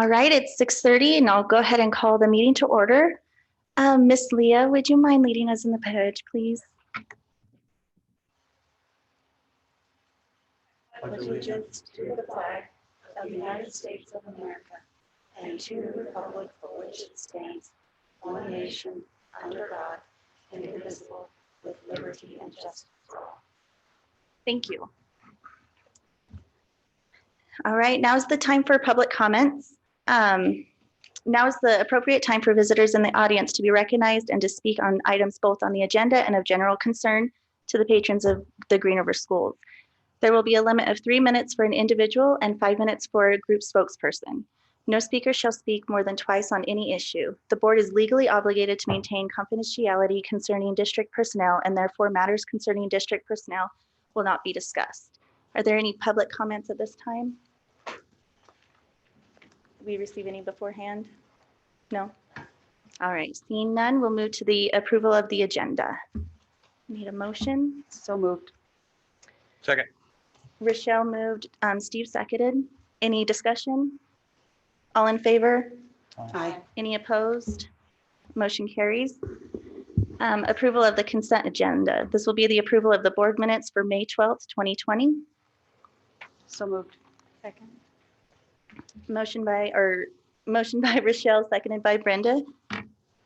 All right, it's 6:30 and I'll go ahead and call the meeting to order. Miss Leah, would you mind leading us in the pledge, please? Allegiance to the flag of the United States of America and to the republic for which it stands, one nation, under God, indivisible, with liberty and justice for all. Thank you. All right, now's the time for public comments. Now is the appropriate time for visitors in the audience to be recognized and to speak on items both on the agenda and of general concern to the patrons of the Green River Schools. There will be a limit of 3 minutes for an individual and 5 minutes for a group spokesperson. No speaker shall speak more than twice on any issue. The board is legally obligated to maintain confidentiality concerning district personnel, and therefore matters concerning district personnel will not be discussed. Are there any public comments at this time? Did we receive any beforehand? No? All right, seeing none, we'll move to the approval of the agenda. Need a motion? So moved. Second. Rochelle moved, Steve seconded. Any discussion? All in favor? Aye. Any opposed? Motion carries. Approval of the consent agenda. This will be the approval of the board minutes for May 12th, 2020. So moved. Second. Motion by Rochelle, seconded by Brenda.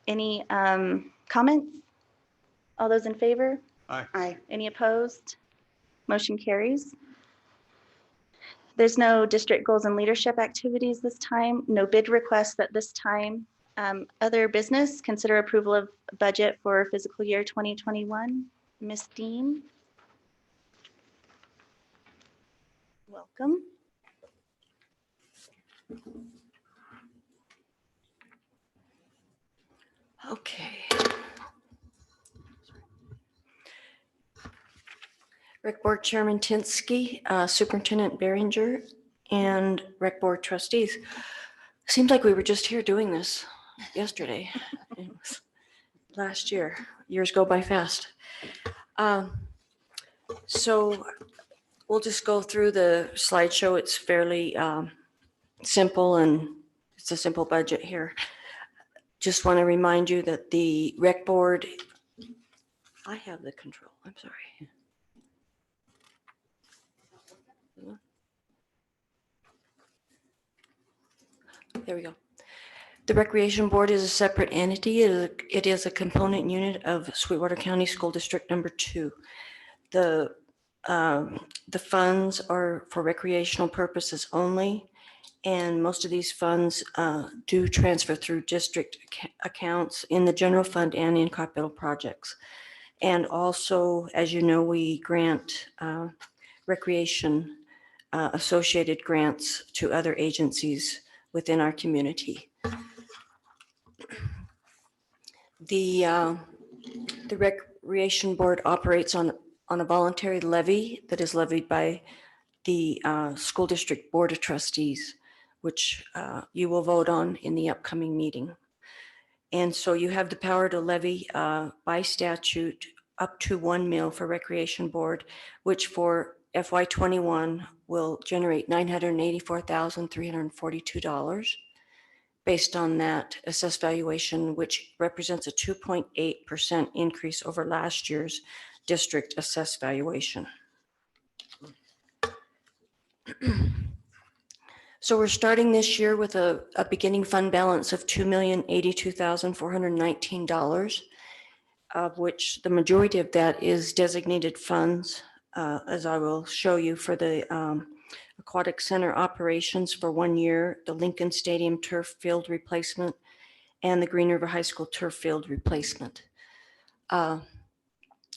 Any comments? All those in favor? Aye. Any opposed? Motion carries. There's no district goals and leadership activities this time, no bid requests at this time. Other business, consider approval of budget for fiscal year 2021. Ms. Dean. Welcome. Okay. Rec Board Chairman Tinsky, Superintendent Behringer, and Rec Board Trustees. Seems like we were just here doing this yesterday. It was last year. Years go by fast. So we'll just go through the slideshow. It's fairly simple, and it's a simple budget here. Just want to remind you that the Rec Board, I have the control, I'm sorry. There we go. The Recreation Board is a separate entity. It is a component unit of Sweetwater County School District Number 2. The funds are for recreational purposes only, and most of these funds do transfer through district accounts in the general fund and in capital projects. And also, as you know, we grant recreation associated grants to other agencies within our community. The Recreation Board operates on a voluntary levy that is levied by the School District Board of Trustees, which you will vote on in the upcoming meeting. And so you have the power to levy by statute up to 1 mil for Recreation Board, which for FY21 will generate $984,342 based on that assessed valuation, which represents a 2.8% increase over last year's district assessed valuation. So we're starting this year with a beginning fund balance of $2,082,419, of which the majority of that is designated funds, as I will show you, for the Aquatic Center operations for 1 year, the Lincoln Stadium turf field replacement, and the Green River High School turf field replacement.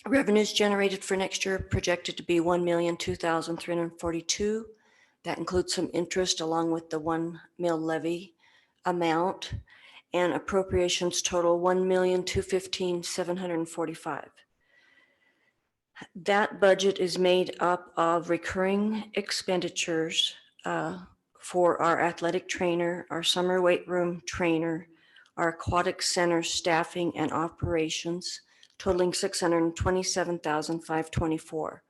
Revenues generated for next year projected to be $1,002,342. That includes some interest along with the 1 mil levy amount, and appropriations total $1,215,745. That budget is made up of recurring expenditures for our athletic trainer, our summer weight room trainer, our aquatic center staffing and operations, totaling $627,524.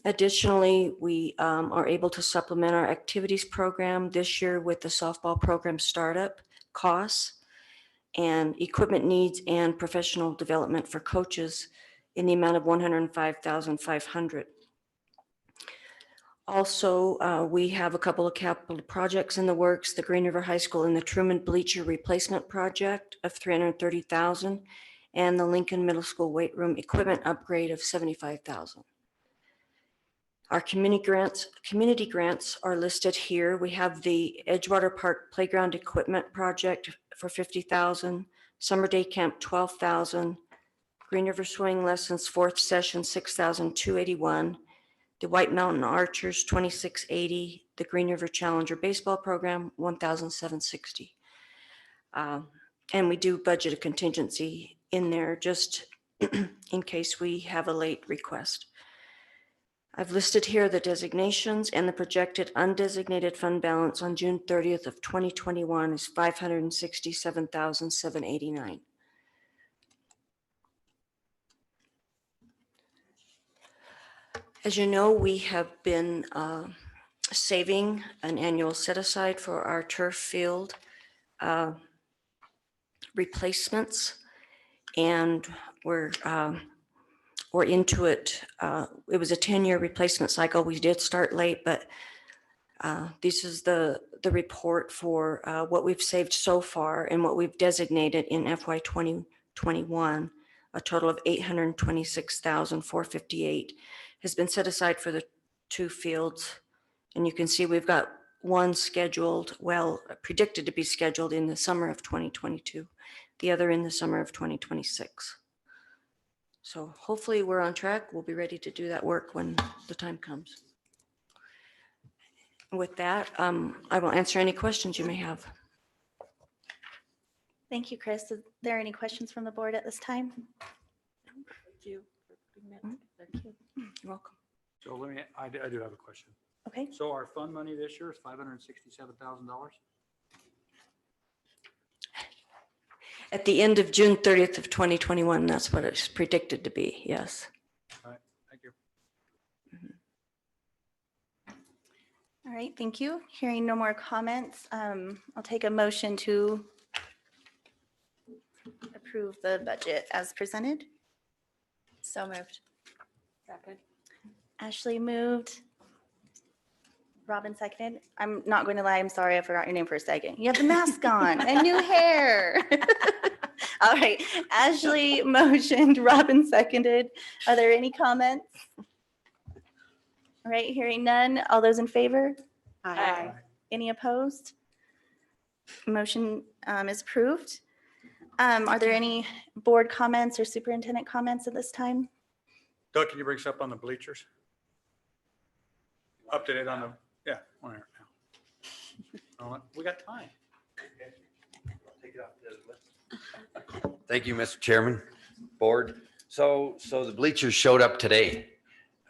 Additionally, we are able to supplement our activities program this year with the softball program startup costs and equipment needs and professional development for coaches in the amount of $105,500. Also, we have a couple of capital projects in the works, the Green River High School and the Truman Bleacher Replacement Project of $330,000 and the Lincoln Middle School weight room equipment upgrade of $75,000. Our community grants are listed here. We have the Edgewater Park Playground Equipment Project for $50,000, Summer Day Camp $12,000, Green River Swimming Lessons 4th Session $6,281, the White Mountain Archers $2,680, the Green River Challenger Baseball Program $1,760. And we do budget a contingency in there just in case we have a late request. I've listed here the designations, and the projected undesignated fund balance on June 30th of 2021 is $567,789. As you know, we have been saving an annual set aside for our turf field replacements, and we're into it. It was a 10-year replacement cycle. We did start late, but this is the report for what we've saved so far and what we've designated in FY 2021. A total of $826,458 has been set aside for the two fields. And you can see we've got one scheduled, predicted to be scheduled in the summer of 2022, the other in the summer of 2026. So hopefully we're on track. We'll be ready to do that work when the time comes. With that, I will answer any questions you may have. Thank you, Chris. Is there any questions from the board at this time? Thank you. You're welcome. So I do have a question. Okay. So our fund money this year is $567,000? At the end of June 30th of 2021, that's what it's predicted to be, yes. All right, thank you. All right, thank you. Hearing no more comments, I'll take a motion to approve the budget as presented. So moved. Second. Ashley moved. Robin seconded. I'm not going to lie, I'm sorry, I forgot your name for a second. You have the mask on and new hair. All right, Ashley motioned, Robin seconded. Are there any comments? All right, hearing none. All those in favor? Aye. Any opposed? Motion is approved. Are there any board comments or superintendent comments at this time? Doug, can you bring us up on the bleachers? Update on the, yeah, on here now. We got time. Thank you, Mr. Chairman, board. So the bleachers showed up today.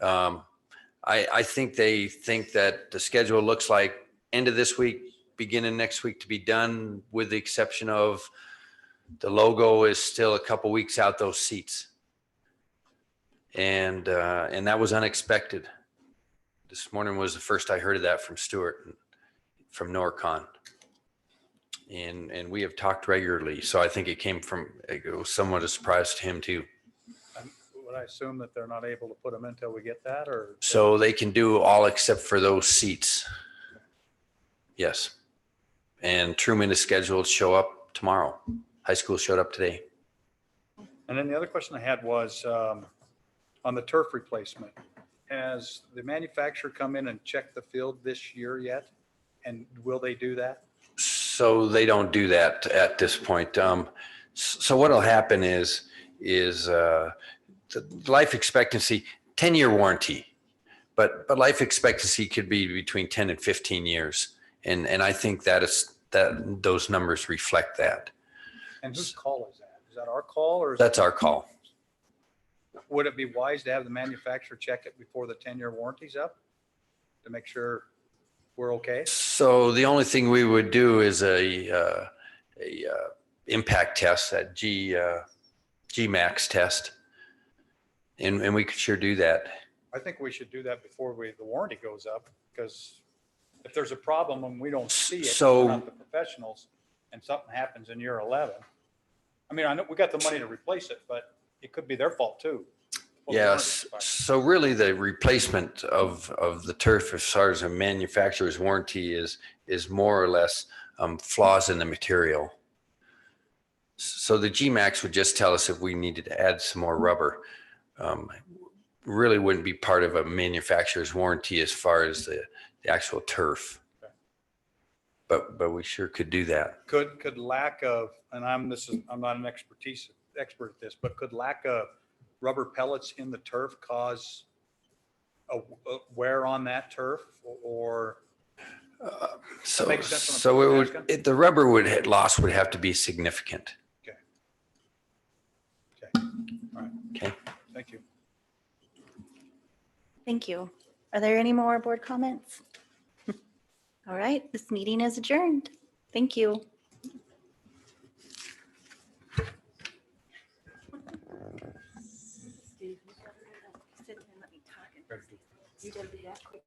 I think they think that the schedule looks like end of this week, beginning next week to be done, with the exception of the logo is still a couple weeks out, those seats. And that was unexpected. This morning was the first I heard of that from Stuart, from NORCON. And we have talked regularly. So I think it was somewhat a surprise to him too. Would I assume that they're not able to put them in until we get that, or? So they can do all except for those seats. Yes. And Truman is scheduled to show up tomorrow. High school showed up today. And then the other question I had was on the turf replacement. Has the manufacturer come in and checked the field this year yet? And will they do that? So they don't do that at this point. So what'll happen is the life expectancy, 10-year warranty, but life expectancy could be between 10 and 15 years. And I think that those numbers reflect that. And whose call is that? Is that our call, or? That's our call. Would it be wise to have the manufacturer check it before the 10-year warranty's up to make sure we're okay? So the only thing we would do is a impact test, that GMAX test, and we could sure do that. I think we should do that before the warranty goes up, because if there's a problem and we don't see it, So- we're not the professionals, and something happens in year 11. I mean, I know we got the money to replace it, but it could be their fault too. before the warranty Yes, expires. so really the replacement of the turf as far as a manufacturer's warranty is more or less flaws in the material. So the GMAX would just tell us if we needed to add some more rubber. Really wouldn't be part of a manufacturer's warranty as far as the actual turf. Okay. But we sure could do that. Could lack of, and I'm not an expert at this, but could lack of rubber pellets in the turf cause a wear on that turf, or So, makes sense what I'm so it asking? would, the rubber loss would have to be significant. all right, Okay. thank you. Thank you. Are there any more board comments? All right, this meeting is adjourned. Thank you. You did that quick.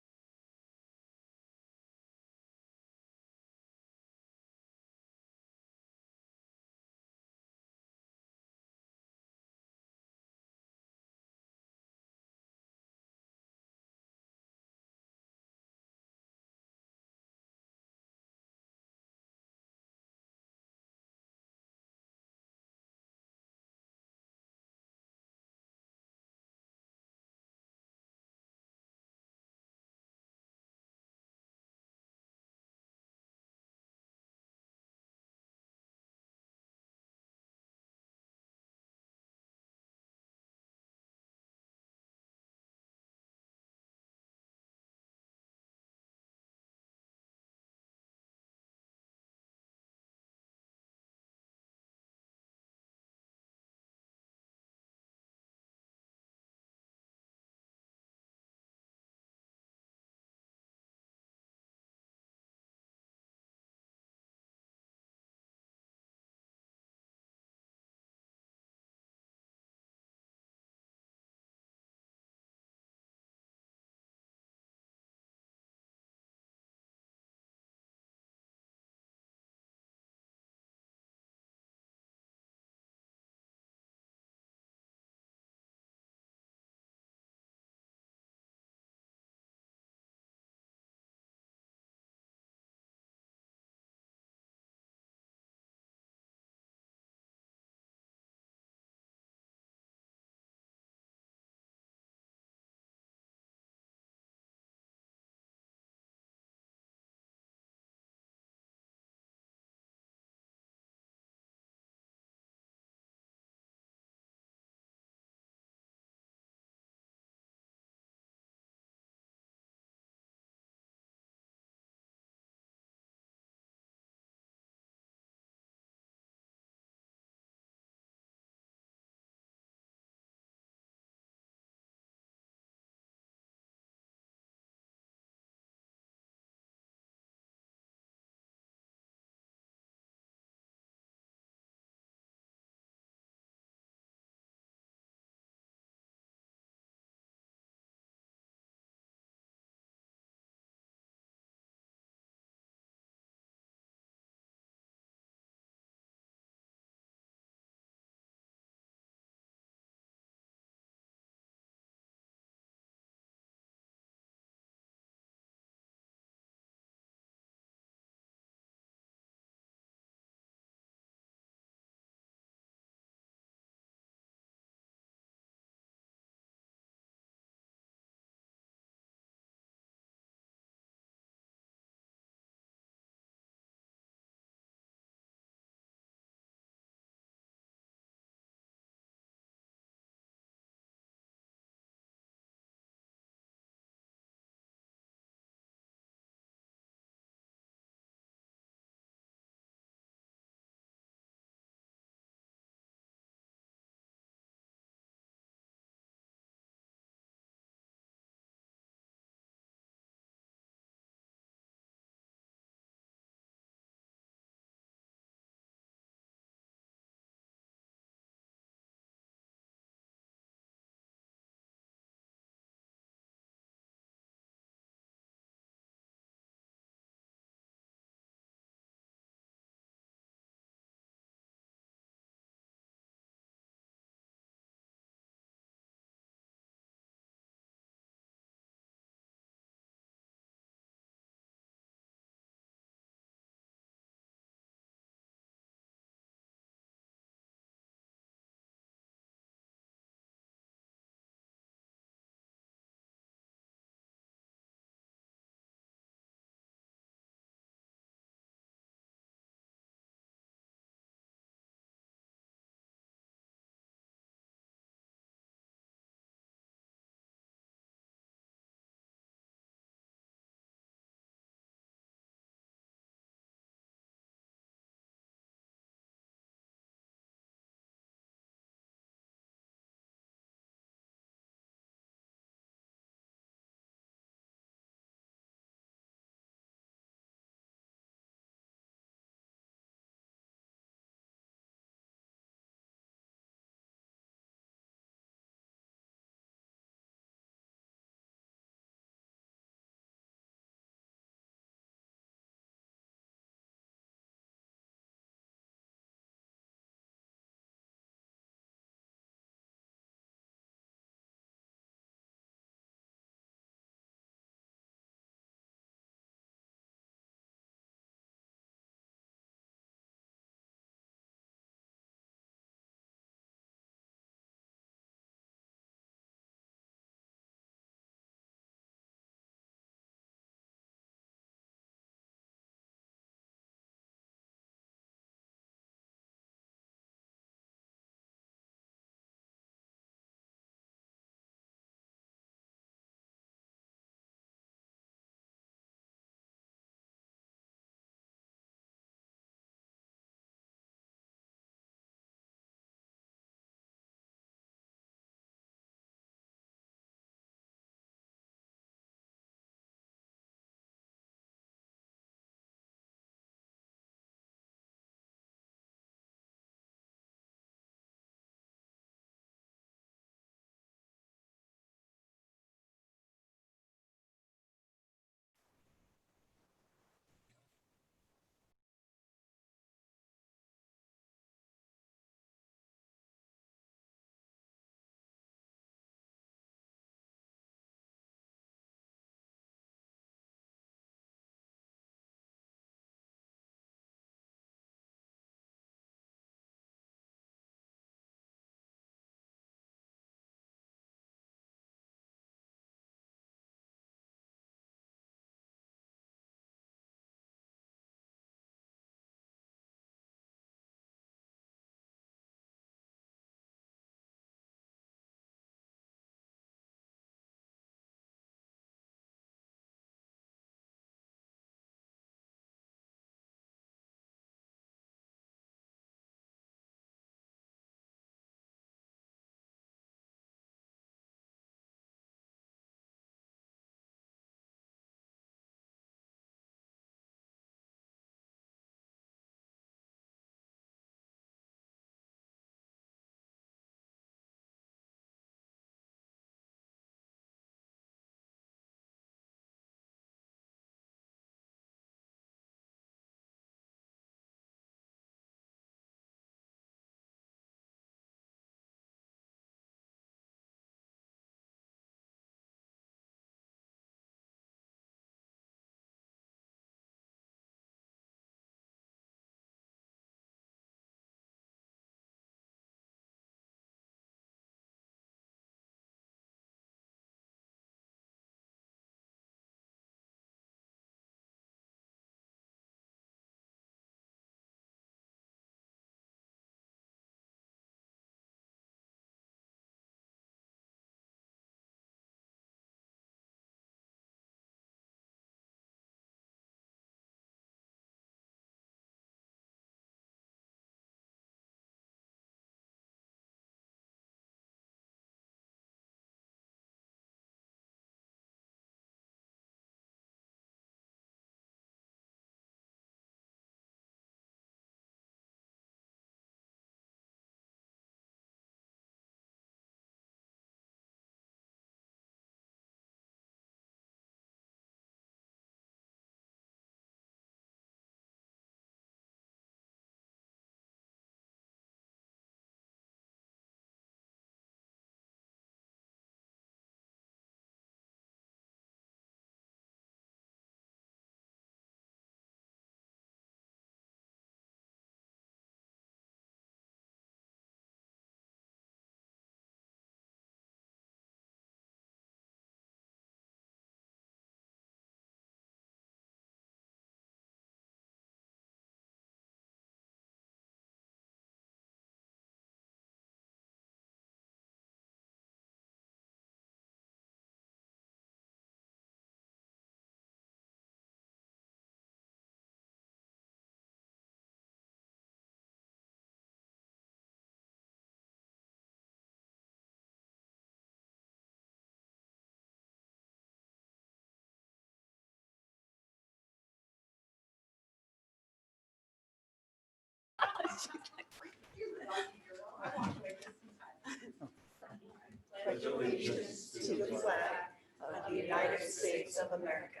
Pledge allegiance to the flag of the United States of America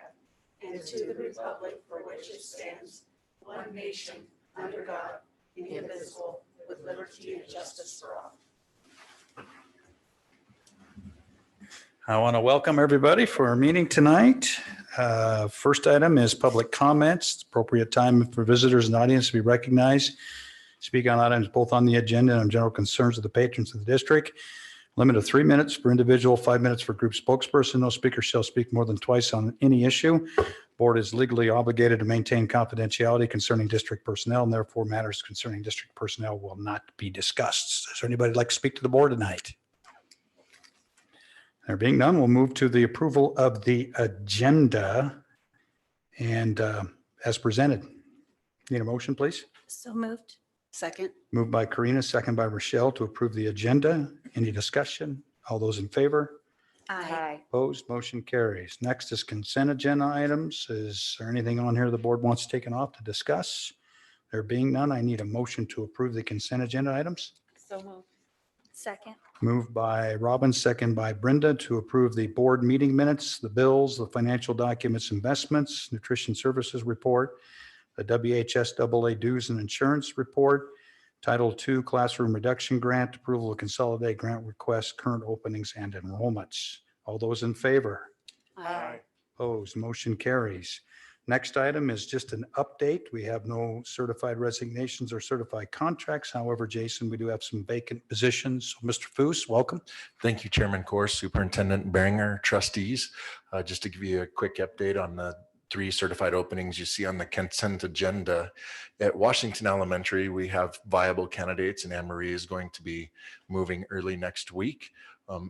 and to the republic for which it stands, one nation, under God, indivisible, with liberty and justice for all. I want to welcome everybody for our meeting tonight. First item is public comments. Appropriate time for visitors and audience to be recognized. Speak on items both on the agenda and on general concerns of the patrons of the district. Limit of 3 minutes per individual, 5 minutes for group spokesperson. No speaker shall speak more than twice on any issue. Board is legally obligated to maintain confidentiality concerning district personnel, and therefore matters concerning district personnel will not be discussed. Is there anybody like to speak to the board tonight? There being none, we'll move to the approval of the agenda and as presented. Need a motion, please? So moved. Second. Moved by Karina, second by Rochelle to approve the agenda. Any discussion? All those in favor? Aye. Opposed? Motion carries. Next is consent agenda items. Is there anything on here the board wants taken off to discuss? There being none, I need a motion to approve the consent agenda items. So moved. Second. Moved by Robin, second by Brenda to approve the board meeting minutes, the bills, the financial documents, investments, nutrition services report, the WHSAA dues and insurance report, Title II classroom reduction grant, approval of consolidated grant requests, current openings and enrollments. All those in favor? Aye. Opposed? Motion carries. Next item is just an update. We have no certified resignations or certified contracts. However, Jason, we do have some vacant positions. So, Mr. Foos, welcome. Thank you, Chairman Corse, Superintendent Beringer, trustees. Just to give you a quick update on the 3 certified openings you see on the consent agenda. At Washington Elementary, we have viable candidates, and Anne Marie is going to be moving early next week.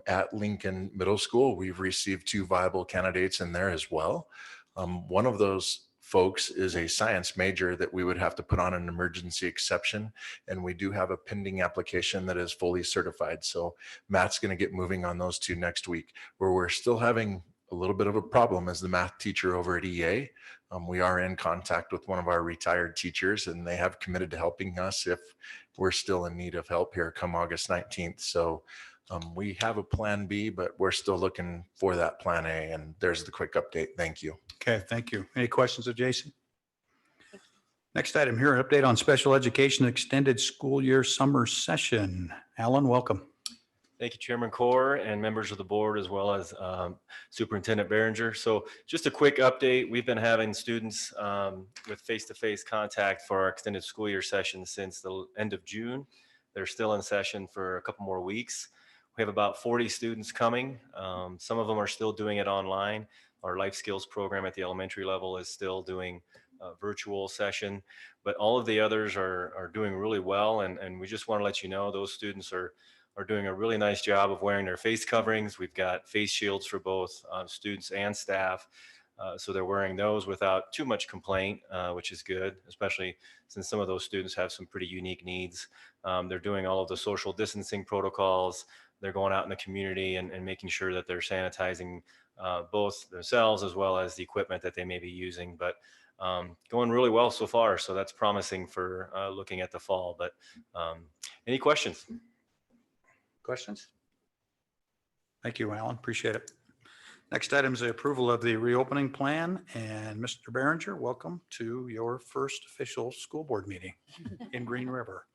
At Lincoln Middle School, we've received 2 viable candidates in there as well. One of those folks is a science major that we would have to put on an emergency exception. And we do have a pending application that is fully certified. So Matt's going to get moving on those 2 next week. Where we're still having a little bit of a problem as the math teacher over at EA. We are in contact with one of our retired teachers, and they have committed to helping us if we're still in need of help here come August 19th. So we have a plan B, but we're still looking for that plan A. And there's the quick update. Thank you. Okay, thank you. Any questions of Jason? Next item here, an update on special education extended school year summer session. Alan, welcome. Thank you, Chairman Corr and members of the board, as well as Superintendent Beringer. So just a quick update. We've been having students with face-to-face contact for our extended school year session since the end of June. They're still in session for a couple more weeks. We have about 40 students coming. Some of them are still doing it online. Our life skills program at the elementary level is still doing a virtual session, but all of the others are doing really well. And we just want to let you know those students are doing a really nice job of wearing their face coverings. We've got face shields for both students and staff. So they're wearing those without too much complaint, which is good, especially since some of those students have some pretty unique needs. They're doing all of the social distancing protocols. They're going out in the community and making sure that they're sanitizing both themselves as well as the equipment that they may be using. But going really well so far. So that's promising for looking at the fall. But any questions? Questions? Thank you, Alan. Appreciate it. Next item is the approval of the reopening plan. And Mr. Beringer, welcome to your first official school board meeting in Green River.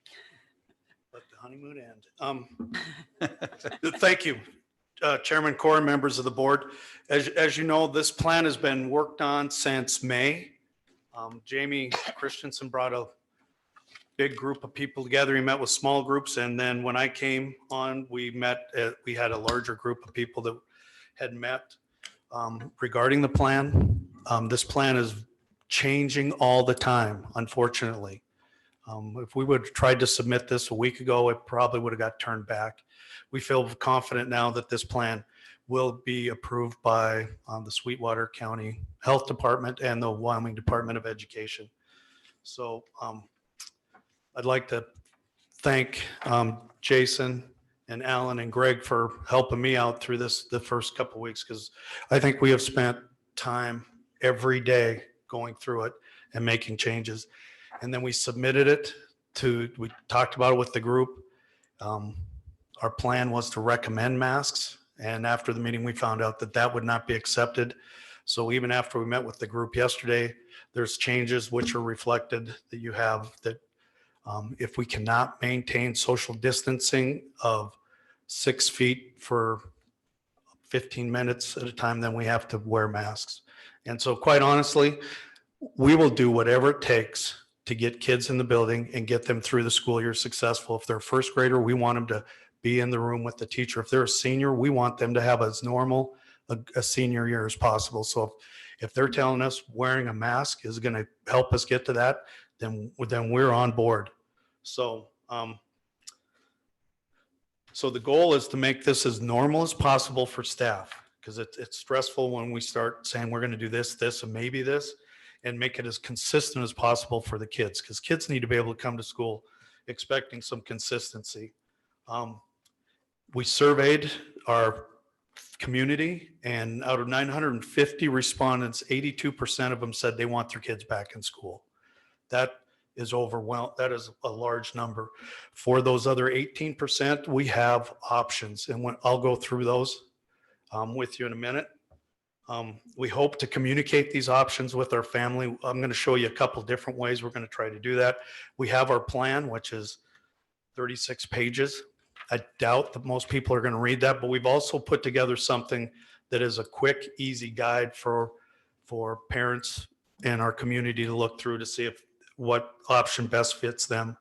Let the honeymoon end. Thank you, Chairman Corr, members of the board. As you know, this plan has been worked on since May. Jamie Christensen brought a big group of people together. He met with small groups. And then when I came on, we had a larger group of people that had met regarding the plan. This plan is changing all the time, unfortunately. If we would have tried to submit this a week ago, it probably would have got turned back. We feel confident now that this plan will be approved by the Sweetwater County Health Department and the Wyoming Department of Education. So I'd like to thank Jason and Alan and Greg for helping me out through this the first couple of weeks, because I think we have spent time every day going through it and making changes. And then we submitted it we talked about it with the group. Our plan was to recommend masks. And after the meeting, we found out that that would not be accepted. So even after we met with the group yesterday, there's changes which are reflected that you have that if we cannot maintain social distancing of 6 feet for 15 minutes at a time, then we have to wear masks. And so quite honestly, we will do whatever it takes to get kids in the building and get them through the school year successful. If they're a first grader, we want them to be in the room with the teacher. If they're a senior, we want them to have as normal a senior year as possible. So if they're telling us wearing a mask is going to help us get to that, then we're on board. So, so the goal is to make this as normal as possible for staff, because it's stressful when we start saying we're going to do this, this, and maybe this, and make it as consistent as possible for the kids, because kids need to be able to come to school expecting some consistency. We surveyed our community, and out of 950 respondents, 82% of them said they want their kids back in school. That is overwhelming. That is a large number. For those other 18%, we have options, and I'll go through those with you in a minute. We hope to communicate these options with our family. I'm going to show you a couple different ways we're going to try to do that. We have our plan, which is 36 pages. I doubt that most people are going to read that, but we've also put together something that is a quick, easy guide for parents in our community to look through to see what option best fits them.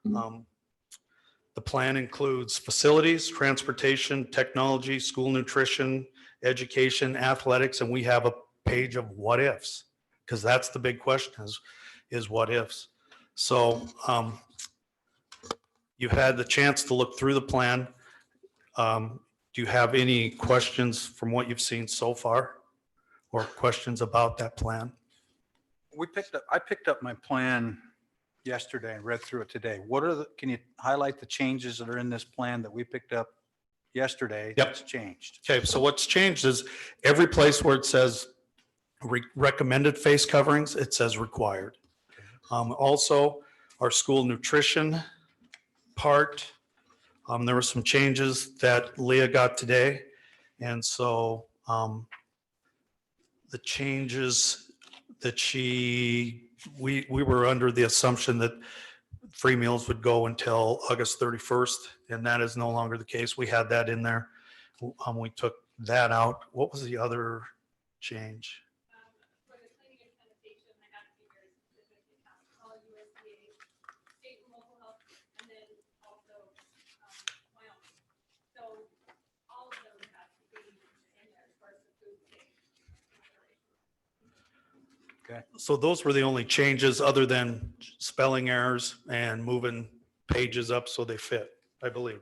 The plan includes facilities, transportation, technology, school nutrition, education, athletics, and we have a page of what ifs, because that's the big question is what ifs. So you had the chance to look through the plan. Do you have any questions from what you've seen so far, or questions about that plan? I picked up my plan yesterday and read through it today. Can you highlight the changes that are in this plan that we picked up yesterday? Yep. That's changed. Okay, so what's changed is every place where it says recommended face coverings, it says required. Also, our school nutrition part, there were some changes that Leah got today. And so the changes that we were under the assumption that free meals would go until August 31st, and that is no longer the case. We had that in there. We took that out. What was the other change? For the cleaning and sanitation, I have to be very specific. It has to call USDA, state and local health, and then also Wyoming. So all of those have to be in there as far as the food safety consideration. Okay. So those were the only changes other than spelling errors and moving pages up so they fit, I believe.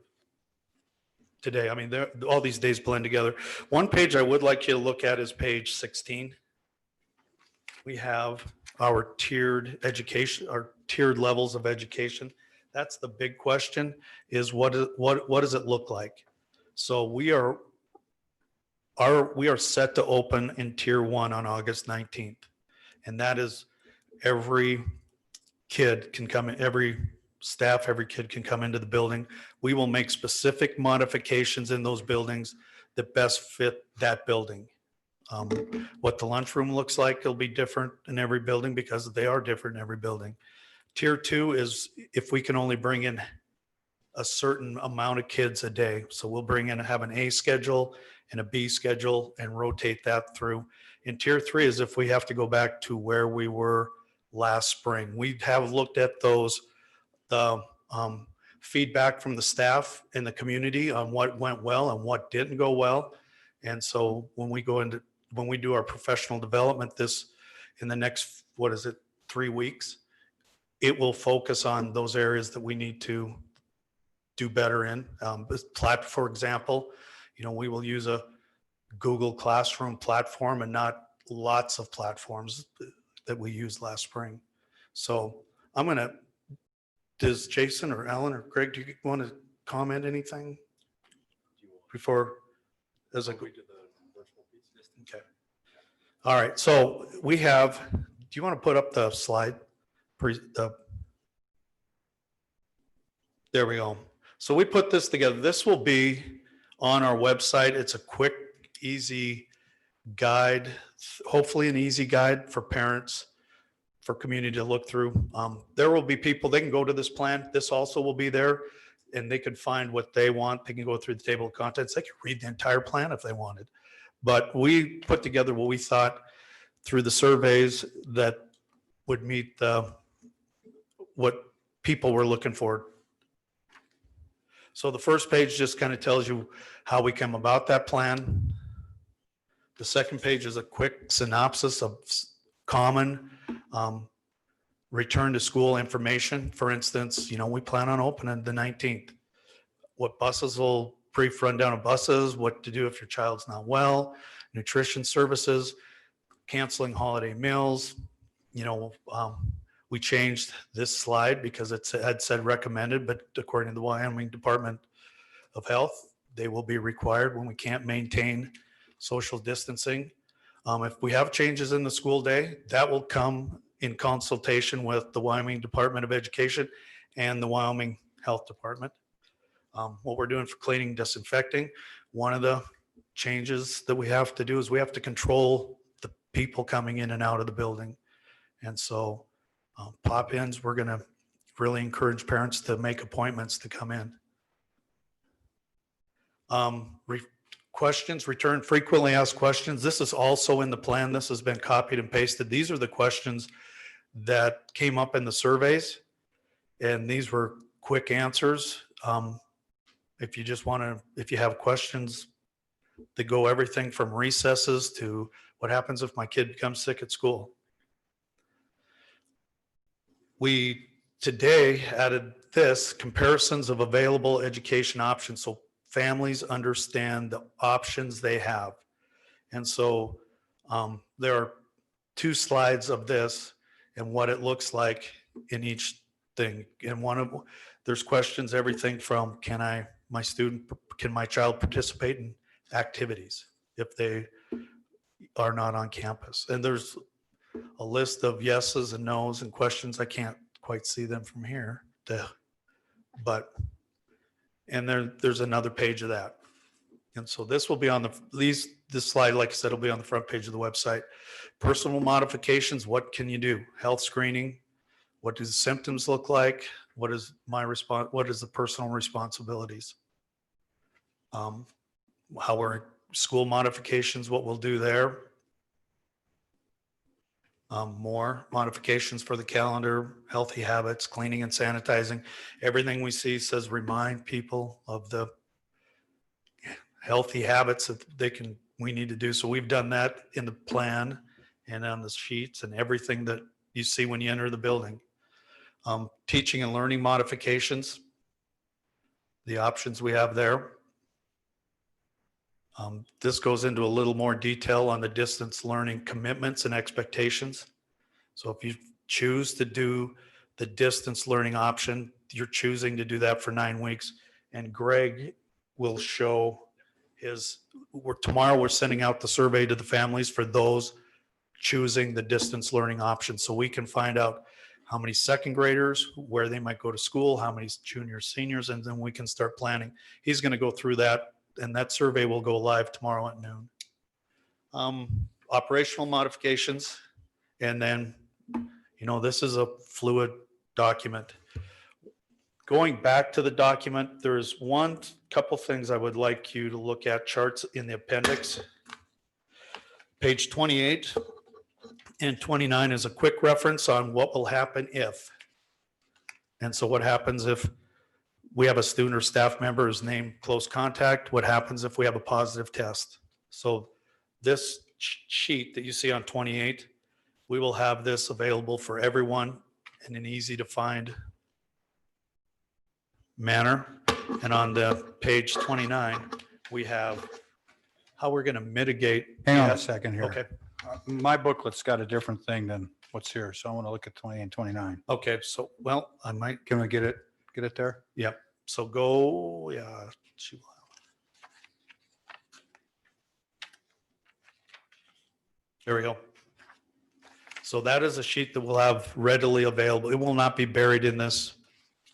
Today, I mean, all these days blend together. One page I would like you to look at is page 16. We have our tiered education, our tiered levels of education. That's the big question, is what does it look like? So we are set to open in tier 1 on August 19th. And that is every kid can come in, every staff, every kid can come into the building. We will make specific modifications in those buildings that best fit that building. What the lunchroom looks like, it'll be different in every building because they are different in every building. Tier 2 is if we can only bring in a certain amount of kids a day. So we'll have an A schedule and a B schedule and rotate that through. In tier 3 is if we have to go back to where we were last spring. We have looked at those, the feedback from the staff in the community on what went well and what didn't go well. And so when we do our professional development in the next, 3 weeks, it will focus on those areas that we need to do better in. For example, we will use a Google Classroom platform and not lots of platforms that we used last spring. So does Jason or Alan or Greg, do you want to comment anything before? Okay. All right. So do you want to put up the slide? There we go. So we put this together. This will be on our website. It's a quick, easy guide, hopefully an easy guide for parents, for community to look through. There will be people, they can go to this plan. This also will be there and they can find what they want. They can go through the table of contents. They can read the entire plan if they wanted. But we put together what we thought through the surveys that would meet what people were looking for. So the first page just kind of tells you how we came about that plan. The second page is a quick synopsis of common return to school information. For instance, we plan on opening the 19th. What buses will, brief rundown of buses, what to do if your child's not well, nutrition services, canceling holiday meals. We changed this slide because it had said recommended, but according to the Wyoming Department of Health, they will be required when we can't maintain social distancing. If we have changes in the school day, that will come in consultation with the Wyoming Department of Education and the Wyoming Health Department. What we're doing for cleaning, disinfecting, one of the changes that we have to do is we have to control the people coming in and out of the building. And so pop-ins, we're going to really encourage parents to make appointments to come in. Questions, return frequently asked questions. This is also in the plan. This has been copied and pasted. These are the questions that came up in the surveys, and these were quick answers. If you have questions that go everything from recesses to what happens if my kid becomes sick at school. We today added this, comparisons of available education options, so families understand the options they have. And so there are 2 slides of this and what it looks like in each thing. And there's questions, everything from can my child participate in activities if they are not on campus? And there's a list of yeses and nos and questions. I can't quite see them from here, and there's another page of that. And so this will be on this slide, like I said, will be on the front page of the website. Personal modifications, what can you do? Health screening, what do the symptoms look like? What is my response? What is the personal responsibilities? School modifications, what we'll do there. More modifications for the calendar, healthy habits, cleaning and sanitizing. Everything we see says remind people of the healthy habits that we need to do. So we've done that in the plan and on the sheets and everything that you see when you enter the building. Teaching and learning modifications, the options we have there. This goes into a little more detail on the distance learning commitments and expectations. So if you choose to do the distance learning option, you're choosing to do that for 9 weeks. And Greg will show tomorrow we're sending out the survey to the families for those choosing the distance learning option. So we can find out how many second graders, where they might go to school, how many juniors, seniors, and then we can start planning. He's going to go through that. And that survey will go live tomorrow at noon. Operational modifications. And then, this is a fluid document. Going back to the document, there's couple things I would like you to look at, charts in the appendix. Page 28 and 29 is a quick reference on what will happen if. And so what happens if we have a student or staff member who's named close contact? What happens if we have a positive test? So this sheet that you see on 28, we will have this available for everyone in an easy to find manner. And on the page 29, we have how we're going to mitigate. Hang on a second here. Okay. My booklet's got a different thing than what's here. So I want to look at 20 and 29. Okay. So, I might. Can we get it there? Yep. So go, there we go. So that is a sheet that we'll have readily available. It will not be buried in this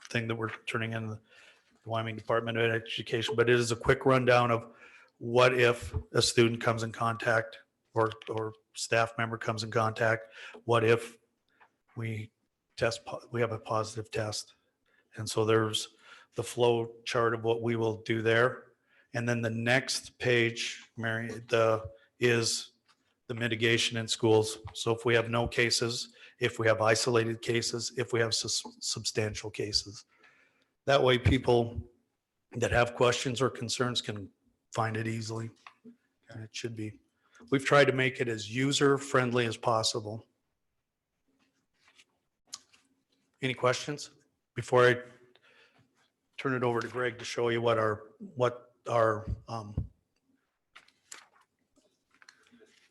thing that we're turning in the Wyoming Department of Education, but it is a quick rundown of what if a student comes in contact or staff member comes in contact, what if we we have a positive test. And so there's the flow chart of what we will do there. And then the next page, Mary, is the mitigation in schools. So if we have no cases, if we have isolated cases, if we have substantial cases. That way people that have questions or concerns can find it easily. And it should be. We've tried to make it as user-friendly as possible. Any questions? Before I turn it over to Greg to show you what our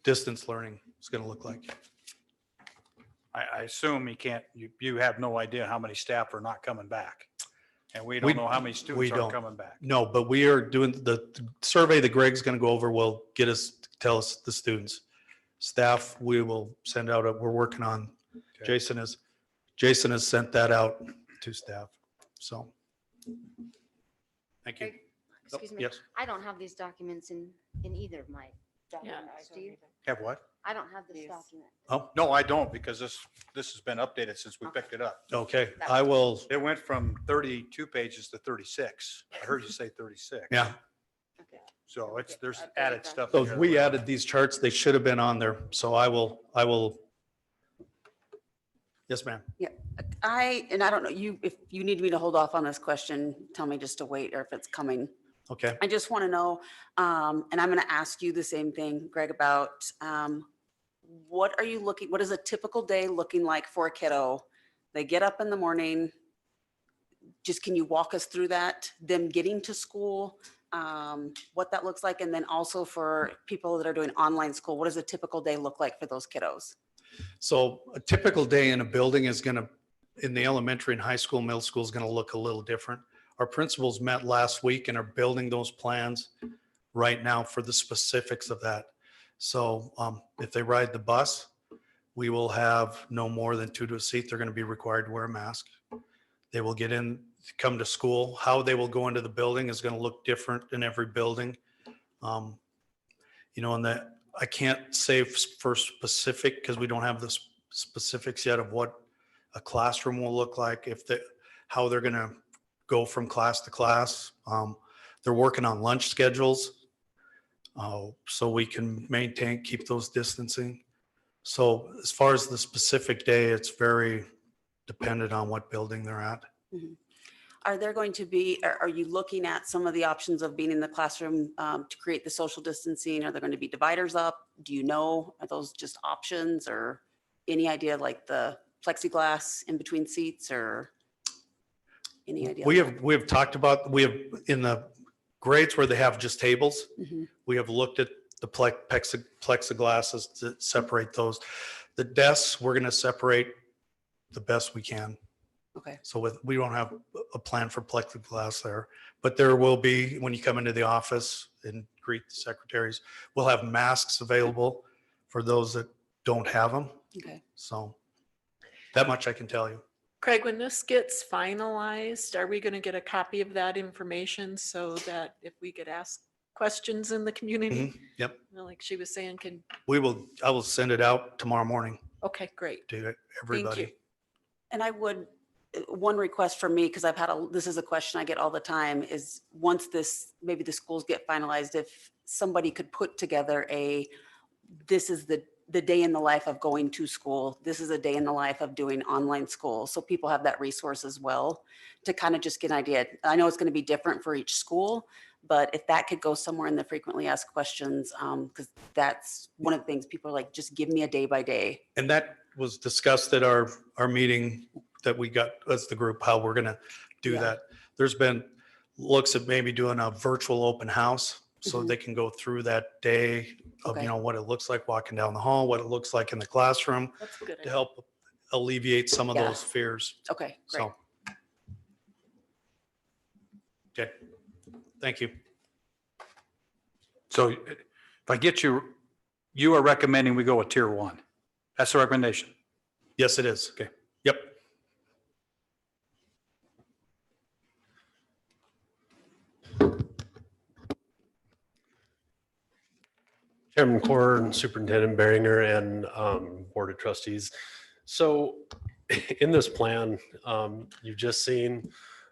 distance learning is going to look like. I assume you have no idea how many staff are not coming back. And we don't know how many students are coming back. No, but we are doing the survey that Greg's going to go over will tell us the students. Staff, we will send out, we're working on, Okay. Jason has sent that out to staff. So. Thank you. Excuse me. Yes. I don't have these documents in either of my documents. Do you? Have what? I don't have this document. Oh, No, I don't, because this has been updated since we picked it up. okay. I will, It went from 32 pages to 36. I heard you say 36. yeah. Okay. So there's added stuff. So in if there. we added these charts, they should have been on there. So I will. Yes, ma'am. I don't know, if you need me to hold off on this question, tell me just to wait, or if it's coming. Okay. I just want to know, and I'm going to ask you the same thing, Greg, about what is a typical day looking like for a kiddo? They get up in the morning. Just can you walk us through that? Them getting to school, what that looks like, and then also for people that are doing online school, what does a typical day look like for those kiddos? So a typical day in a building is going to, in the elementary and high school, middle school is going to look a little different. Our principals met last week and are building those plans right now for the specifics of that. So if they ride the bus, we will have no more than 2 to a seat. They're going to be required to wear a mask. They will get in, come to school. How they will go into the building is going to look different in every building. And that I can't say for specific because we don't have the specifics yet of what a classroom will look like, how they're going to go from class to class. They're working on lunch schedules so we can keep those distancing. So as far as the specific day, it's very dependent on what building they're at. Mhm. Are you looking at some of the options of being in the classroom to create the social distancing? Are there going to be dividers up? Do you know, are those just options, or any idea like the plexiglass in between seats, or any idea? We have talked about, in the grades where they have just tables, Mhm. we have looked at the plexiglasses to separate those. The desks, we're going to separate the best we can. Okay. So we don't have a plan for plexiglass there, but there will be, when you come into the office and greet the secretaries, we'll have masks available for those that don't have them. Okay. So that much I can tell you. Craig, when this gets finalized, are we going to get a copy of that information so that if we get asked questions in the community? Yep. Like she was saying, I will send it out tomorrow morning okay, great. to Thank everybody. you. And one request from me, because this is a question I get all the time, is once maybe the schools get finalized, if somebody could put together this is the day in the life of going to school, this is a day in the life of doing online school. So people have that resource as well to kind of just get an idea. I know it's going to be different for each school, but if that could go somewhere in the frequently asked questions, because that's one of the things people are like, just give me a day by day. And that was discussed at our meeting that we got as the group, how we're going to do Yeah. that. There's been looks at maybe doing a virtual open house so Mhm. they can go through that day of, Okay. what it looks like walking down the hall, what it looks like in the classroom That's a good. to help alleviate some of Yeah. those fears. Okay, great. So. Okay. Thank you. So if I get you are recommending we go with tier 1. That's the recommendation. Yes, it is. Okay. Yep. Chairman Core, Superintendent Beringer, and Board of Trustees. So in this plan, you've just seen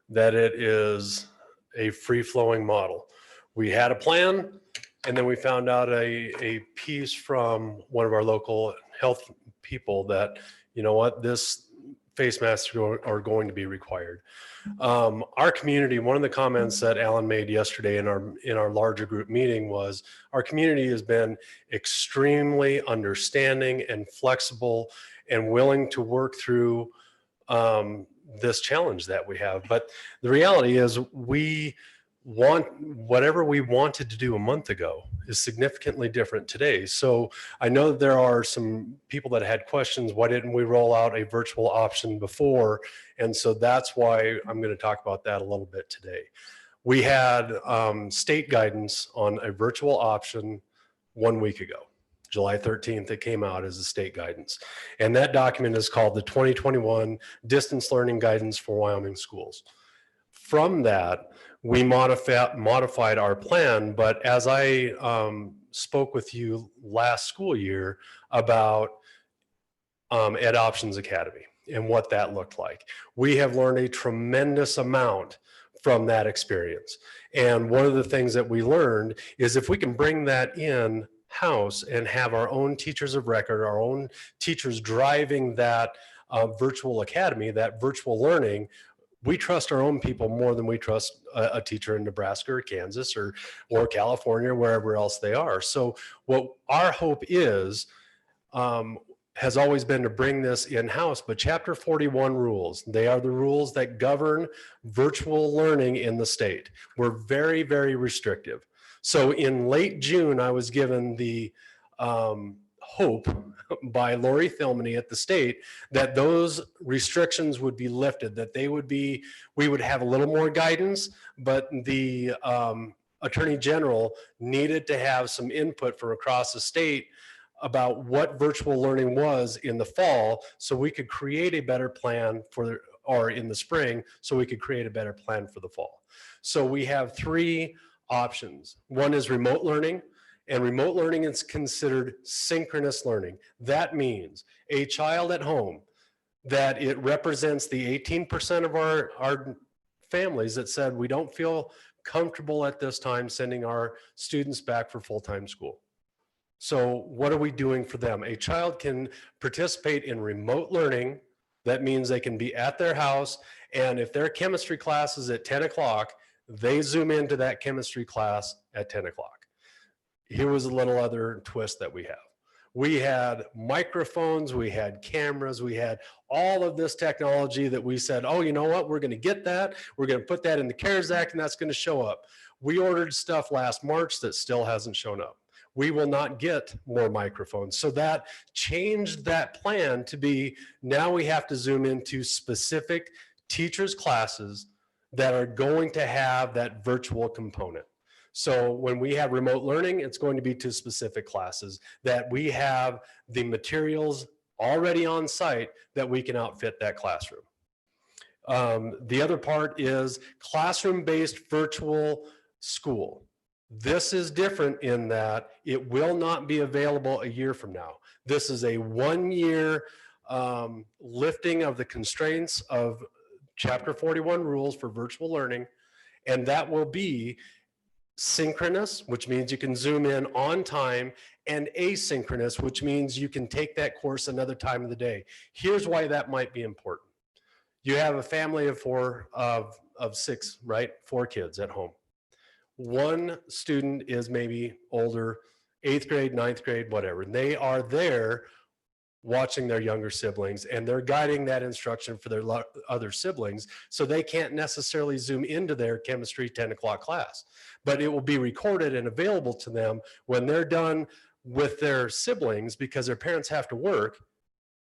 that it is a free-flowing model. We had a plan, and then we found out a piece from one of our local health people that, you know what, this face masks are going to be required. Our community, one of the comments that Alan made yesterday in our larger group meeting was our community has been extremely understanding and flexible and willing to work through this challenge that we have. But the reality is we want whatever we wanted to do a month ago is significantly different today. So I know that there are some people that had questions. Why didn't we roll out a virtual option before? And so that's why I'm going to talk about that a little bit today. We had state guidance on a virtual option 1 week ago. July 13th, it came out as a state guidance. And that document is called the 2021 Distance Learning Guidance for Wyoming Schools. From that, we modified our plan, but as I spoke with you last school year about Ed Options Academy and what that looked like, we have learned a tremendous amount from that experience. And one of the things that we learned is if we can bring that in house and have our own teachers of record, our own teachers driving that virtual academy, that virtual learning, we trust our own people more than we trust a teacher in Nebraska or Kansas or California or wherever else they are. So what our hope is, has always been to bring this in-house, but Chapter 41 rules, they are the rules that govern virtual learning in the state. We're very, very restrictive. So in late June, I was given the hope by Lori Thilmany at the state that those restrictions would be lifted, that we would have a little more guidance, but the Attorney General needed to have some input from across the state about what virtual learning was in the fall, so we could create a better plan or in the spring, so we could create a better plan for the fall. So we have 3 options. One is remote learning, and remote learning is considered synchronous learning. That means a child at home, that it represents the 18% of our families that said we don't feel comfortable at this time sending our students back for full-time school. So what are we doing for them? A child can participate in remote learning. That means they can be at their house, and if their chemistry class is at 10 o'clock, they zoom into that chemistry class at 10 o'clock. Here was a little other twist that we have. We had microphones, we had cameras, we had all of this technology that we said, oh, you know what, we're going to get that. We're going to put that in the CARES Act, and that's going to show up. We ordered stuff last March that still hasn't shown up. We will not get more microphones. So that changed that plan to be, now we have to zoom into specific teachers' classes that are going to have that virtual component. So when we have remote learning, it's going to be to specific classes that we have the materials already on site that we can outfit that classroom. The other part is classroom-based virtual school. This is different in that it will not be available a year from now. This is a 1-year lifting of the constraints of Chapter 41 rules for virtual learning, and that will be synchronous, which means you can zoom in on time, and asynchronous, which means you can take that course another time of the day. Here's why that might be important. You have a family of 6, right? 4 kids at home. One student is maybe older, 8th grade, 9th grade, whatever. They are there watching their younger siblings, and they're guiding that instruction for their other siblings, so they can't necessarily zoom into their chemistry 10 o'clock class. But it will be recorded and available to them when they're done with their siblings, because their parents have to work.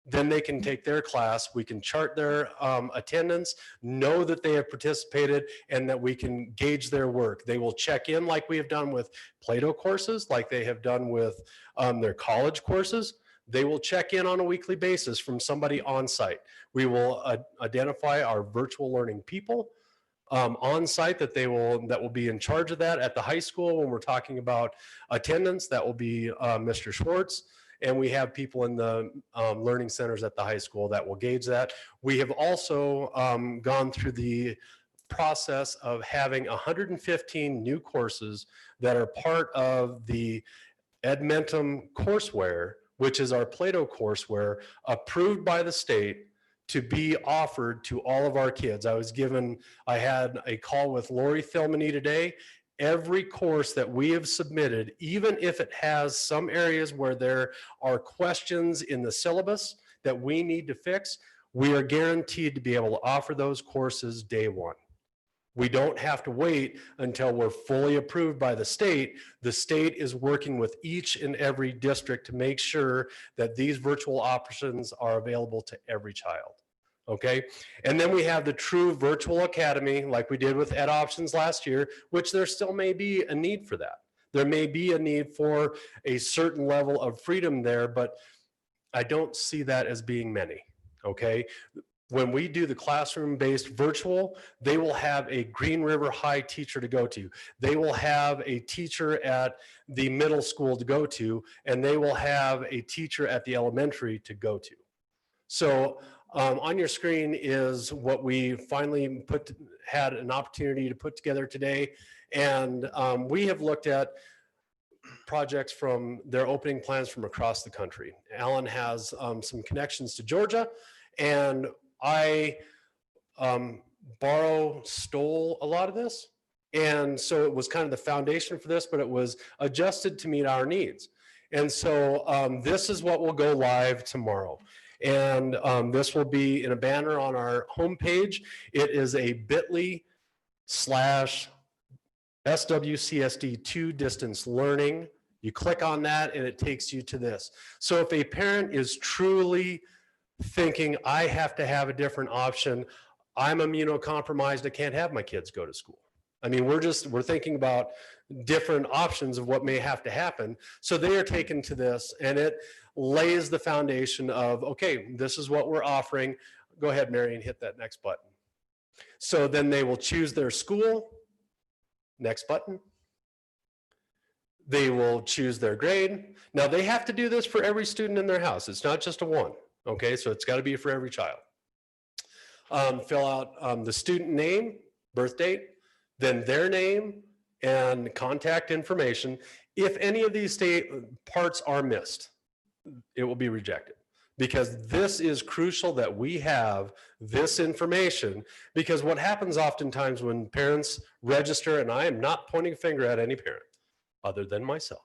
Then they can take their class, we can chart their attendance, know that they have participated, and that we can gauge their work. They will check in like we have done with Plato courses, like they have done with their college courses. They will check in on a weekly basis from somebody on site. We will identify our virtual learning people. on site that will be in charge of that. At the high school, when we're talking about attendance, that will be Mr. Schwartz. And we have people in the learning centers at the high school that will gauge that. We have also gone through the process of having 115 new courses that are part of the Edmentum courseware, which is our Plato courseware, approved by the state to be offered to all of our kids. I had a call with Lori Thilmany today. Every course that we have submitted, even if it has some areas where there are questions in the syllabus that we need to fix, we are guaranteed to be able to offer those courses day one. We don't have to wait until we're fully approved by the state. The state is working with each and every district to make sure that these virtual options are available to every child. Okay, and then we have the true virtual academy like we did with Ed Options last year, which there still may be a need for that. There may be a need for a certain level of freedom there, but I don't see that as being many. Okay, when we do the classroom-based virtual, they will have a Green River High teacher to go to. They will have a teacher at the middle school to go to, and they will have a teacher at the elementary to go to. So on your screen is what we finally had an opportunity to put together today. And we have looked at projects from their opening plans from across the country. Alan has some connections to Georgia, and I stole a lot of this. And so it was kind of the foundation for this, but it was adjusted to meet our needs. And so this is what will go live tomorrow. And this will be in a banner on our homepage. It is a bit.ly/SWCSD2 distance learning. You click on that and it takes you to this. So if a parent is truly thinking, I have to have a different option, I'm immunocompromised, I can't have my kids go to school. I mean, we're thinking about different options of what may have to happen. So they are taken to this, and it lays the foundation of, okay, this is what we're offering. Go ahead, Mary, and hit that next button. So then they will choose their school. Next button. They will choose their grade. Now they have to do this for every student in their house. It's not just a one. Okay, so it's got to be for every child. Fill out the student name, birth date, then their name and contact information. If any of these parts are missed, it will be rejected, because this is crucial that we have this information, because what happens oftentimes when parents register, and I am not pointing a finger at any parent other than myself.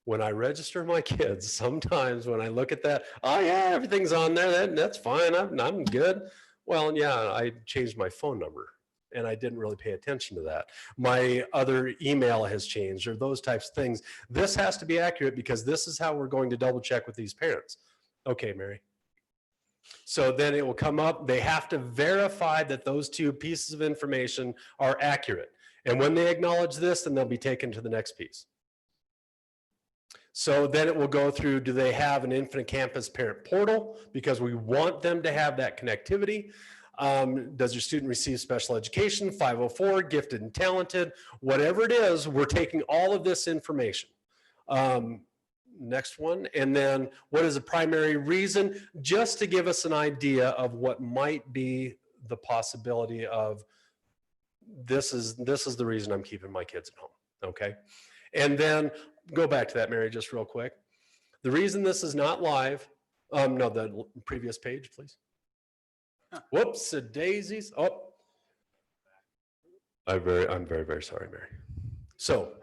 When I register my kids, sometimes when I look at that, oh yeah, everything's on there, that's fine, I'm good. Well, yeah, I changed my phone number and I didn't really pay attention to that. My other email has changed, or those types of things. This has to be accurate, because this is how we're going to double check with these parents. Okay, Mary. So then it will come up, they have to verify that those two pieces of information are accurate. And when they acknowledge this, then they'll be taken to the next piece. So then it will go through, do they have an Infinite Campus parent portal? Because we want them to have that connectivity. Does your student receive special education, 504, gifted and talented? Whatever it is, we're taking all of this information. Next one. And then what is the primary reason? Just to give us an idea of what might be the possibility of this is the reason I'm keeping my kids at home. Okay. And then go back to that, Mary, just real quick. The reason this is not live, no, the previous page, please. Whoops, daisies. Oh, I'm very, very sorry, Mary. So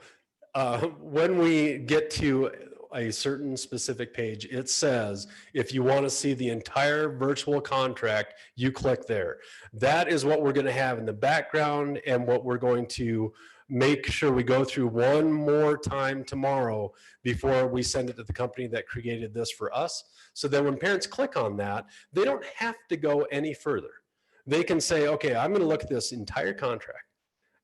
when we get to a certain specific page, it says, if you want to see the entire virtual contract, you click there. That is what we're going to have in the background, and what we're going to make sure we go through one more time tomorrow before we send it to the company that created this for us. So that when parents click on that, they don't have to go any further. They can say, okay, I'm going to look at this entire contract.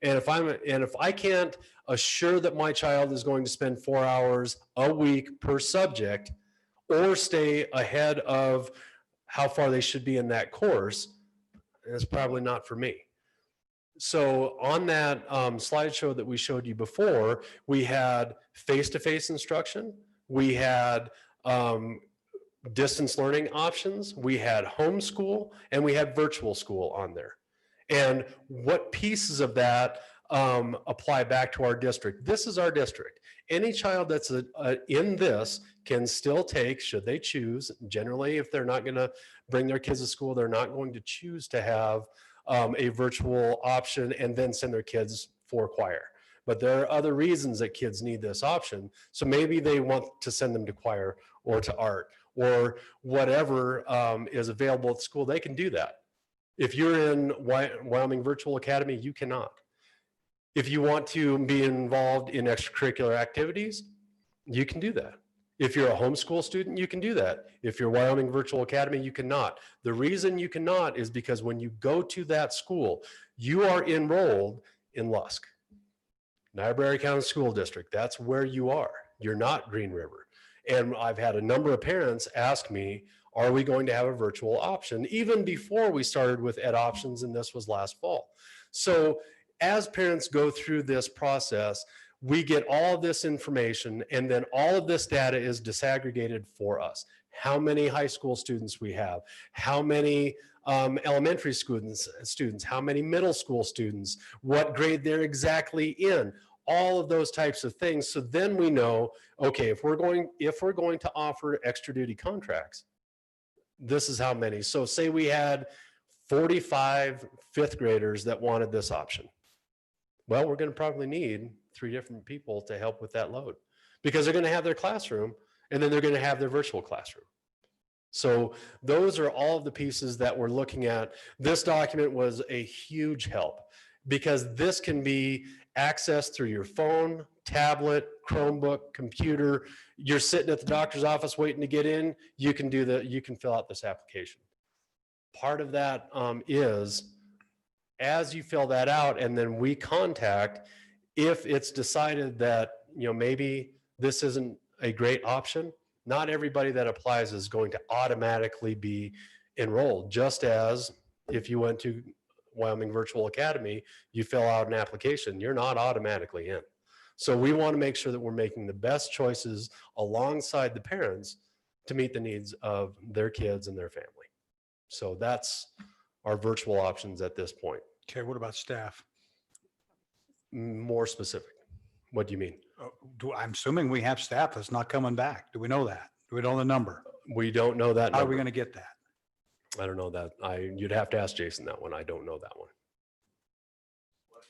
And if I can't assure that my child is going to spend 4 hours a week per subject, or stay ahead of how far they should be in that course, it's probably not for me. So on that slideshow that we showed you before, we had face-to-face instruction, we had distance learning options, we had homeschool, and we had virtual school on there. And what pieces of that apply back to our district? This is our district. Any child that's in this can still take, should they choose, generally if they're not going to bring their kids to school, they're not going to choose to have a virtual option and then send their kids for choir. But there are other reasons that kids need this option. So maybe they want to send them to choir or to art or whatever is available at school, they can do that. If you're in Wyoming Virtual Academy, you cannot. If you want to be involved in extracurricular activities, you can do that. If you're a homeschool student, you can do that. If you're Wyoming Virtual Academy, you cannot. The reason you cannot is because when you go to that school, you are enrolled in Lusk, Niobrara County School District. That's where you are. You're not Green River. And I've had a number of parents ask me, are we going to have a virtual option? Even before we started with Ed Options, and this was last fall. So as parents go through this process, we get all of this information, and then all of this data is disaggregated for us. How many high school students we have, how many elementary students, how many middle school students, what grade they're exactly in, all of those types of things. So then we know, okay, if we're going to offer extra duty contracts, this is how many. So say we had 45 fifth graders that wanted this option. Well, we're going to probably need 3 different people to help with that load because they're going to have their classroom and then they're going to have their virtual classroom. So those are all of the pieces that we're looking at. This document was a huge help because this can be accessed through your phone, tablet, Chromebook, computer. You're sitting at the doctor's office waiting to get in, you can fill out this application. Part of that is as you fill that out and then we contact, if it's decided that, maybe this isn't a great option, not everybody that applies is going to automatically be enrolled. Just as if you went to Wyoming Virtual Academy, you fill out an application, you're not automatically in. So we want to make sure that we're making the best choices alongside the parents to meet the needs of their kids and their family. So that's our virtual options at this point. Okay, what about staff? More specific. What do you mean? I'm assuming we have staff that's not coming back. Do we know that? Do we know the number? We don't know that. How are we going to get that? I don't know that. You'd have to ask Jason that one. I don't know that one. What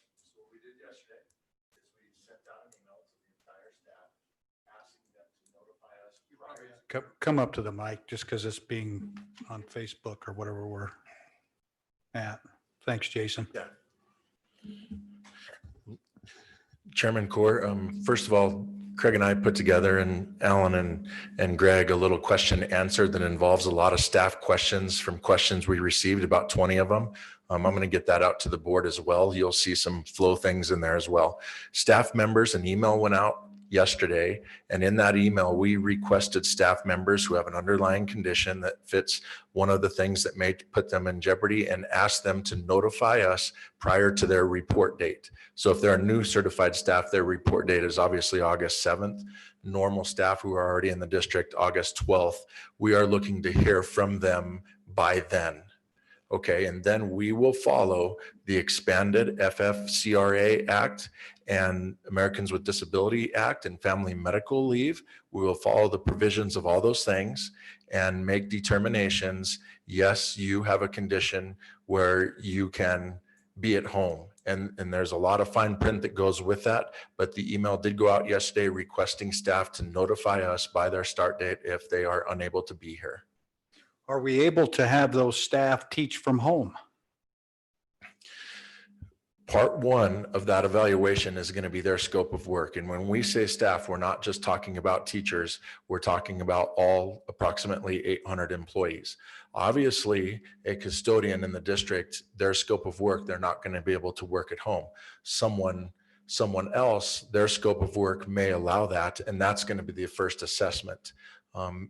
we did yesterday is we sent out an email to the entire staff asking them to notify us. Come up to the mic just because it's being on Facebook or whatever we're at. Thanks, Jason. Yeah. Chairman Core, first of all, Craig and I put together, and Alan and Greg, a little question answer that involves a lot of staff questions from questions we received, about 20 of them. I'm going to get that out to the board as well. You'll see some flow things in there as well. Staff members, an email went out yesterday, and in that email, we requested staff members who have an underlying condition that fits one of the things that may put them in jeopardy and ask them to notify us prior to their report date. So if there are new certified staff, their report date is obviously August 7th. Normal staff who are already in the district, August 12th. We are looking to hear from them by then. Okay, and then we will follow the expanded FFCRA Act and Americans with Disability Act and Family Medical Leave. We will follow the provisions of all those things and make determinations. Yes, you have a condition where you can be at home. And there's a lot of fine print that goes with that. But the email did go out yesterday requesting staff to notify us by their start date if they are unable to be here. Are we able to have those staff teach from home? Part 1 of that evaluation is going to be their scope of work. And when we say staff, we're not just talking about teachers. We're talking about all approximately 800 employees. Obviously, a custodian in the district, their scope of work, they're not going to be able to work at home. Someone else, their scope of work may allow that, and that's going to be the first assessment.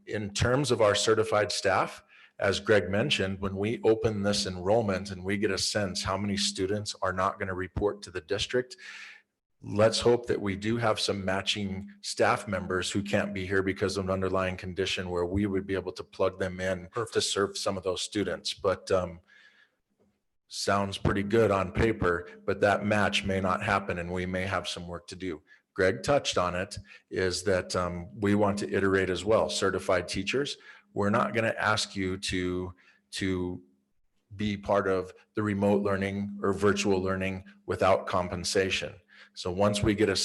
In terms of our certified staff, as Greg mentioned, when we open this enrollment and we get a sense how many students are not going to report to the district, let's hope that we do have some matching staff members who can't be here because of an underlying condition where we would be able to plug them in to serve some of those students. But sounds pretty good on paper, but that match may not happen and we may have some work to do. Greg touched on it, is that we want to iterate as well. Certified teachers, we're not going to ask you to be part of the remote learning or virtual learning without compensation. So once we get a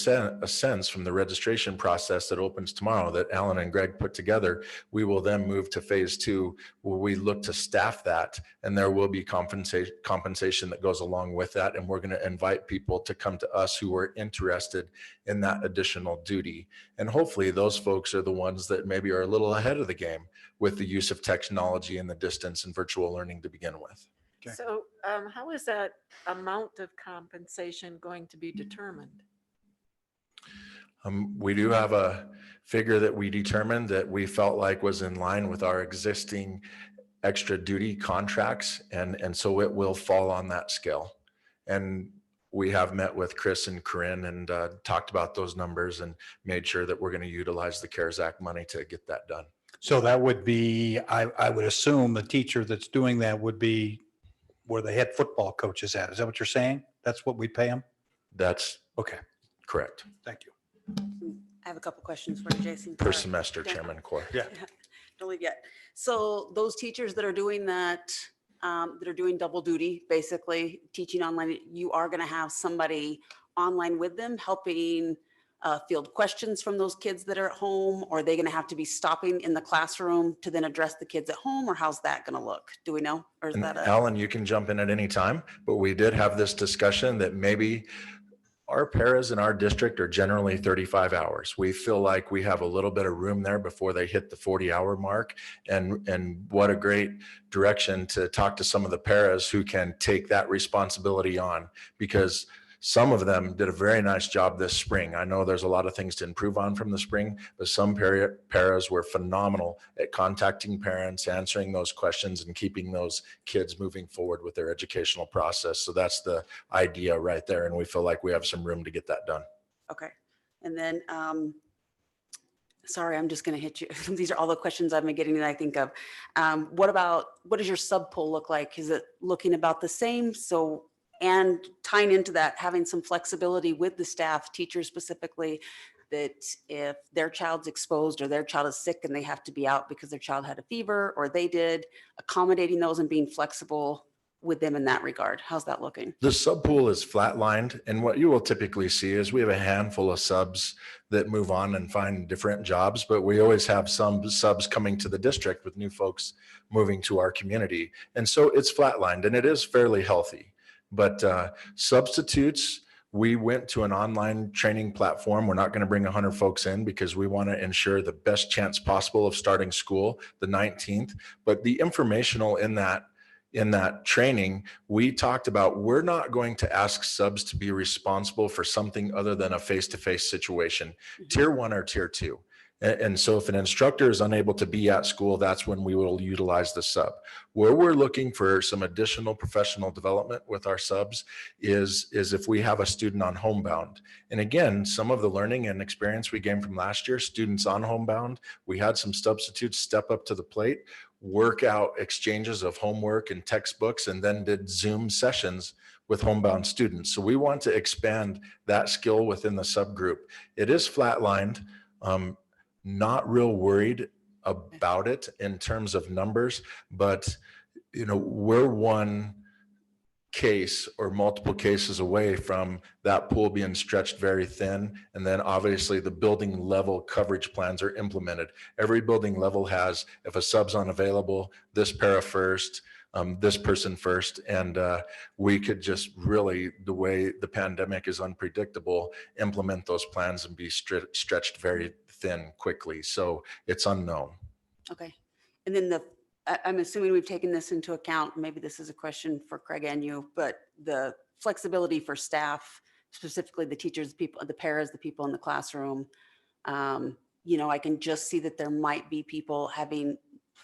sense from the registration process that opens tomorrow that Alan and Greg put together, we will then move to phase 2 where we look to staff that, and there will be compensation that goes along with that. And we're going to invite people to come to us who are interested in that additional duty. And hopefully those folks are the ones that maybe are a little ahead of the game with the use of technology and the distance and virtual learning to begin with. Okay. So how is that amount of compensation going to be determined? We do have a figure that we determined that we felt like was in line with our existing extra duty contracts. And so it will fall on that scale. And we have met with Chris and Corinne and talked about those numbers and made sure that we're going to utilize the CARES Act money to get that done. So that would be, I would assume the teacher that's doing that would be where the head football coach is at. Is that what you're saying? That's what we pay him? That's Okay, correct. thank you. I have a couple questions for you, Jason. Per Sorry. semester, Yeah. Chairman Core. Yeah. Don't leave yet. So those teachers that are doing that, that are doing double duty, basically teaching online, you are going to have somebody online with them helping field questions from those kids that are at home, or are they going to have to be stopping in the classroom to then address the kids at home, or how's that going to look? Do we know? Or is And that Alan, you can jump in at any time, but we did have this discussion that maybe our paras in our district are generally 35 hours. We feel like we have a little bit of room there before they hit the 40-hour mark. And what a great direction to talk to some of the paras who can take that responsibility on, because some of them did a very nice job this spring. I know there's a lot of things to improve on from the spring, but some paras were phenomenal at contacting parents, answering those questions, and keeping those kids moving forward with their educational process. So that's the idea right there. And we feel like we have some room to get that done. okay? And then, sorry, I'm just going to hit you. These are all the questions I've been getting that I think of. What does your sub pool look like? Is it looking about the same? So, and tying into that, having some flexibility with the staff, teachers specifically, that if their child's exposed or their child is sick and they have to be out because their child had a fever or they did, accommodating those and being flexible with them in that regard. How's that looking? The sub pool is flatlined, and what you will typically see is we have a handful of subs that move on and find different jobs, but we always have some subs coming to the district with new folks moving to our community. And so it's flatlined and it is fairly healthy. But substitutes, we went to an online training platform. We're not going to bring 100 folks in because we want to ensure the best chance possible of starting school the 19th. But the informational in that training, we talked about, we're not going to ask subs to be responsible for something other than a face-to-face situation, tier 1 or tier 2. And so if an instructor is unable to be at school, that's when we will utilize the sub. Where we're looking for some additional professional development with our subs is if we have a student on homebound. And again, some of the learning and experience we gained from last year, students on homebound, we had some substitutes step up to the plate, work out exchanges of homework and textbooks, and then did Zoom sessions with homebound students. So we want to expand that skill within the subgroup. It is flatlined. Not real worried about it in terms of numbers, but we're one case or multiple cases away from that pool being stretched very thin. And then obviously the building level coverage plans are implemented. Every building level has, if a sub's unavailable, this para first, this person first. And we could just really, the way the pandemic is unpredictable, implement those plans and be stretched very thin quickly. So it's unknown. Okay. And then I'm assuming we've taken this into account. Maybe this is a question for Craig and you, but the flexibility for staff, specifically the teachers, the people, the paras, the people in the classroom. I can just see that there might be people having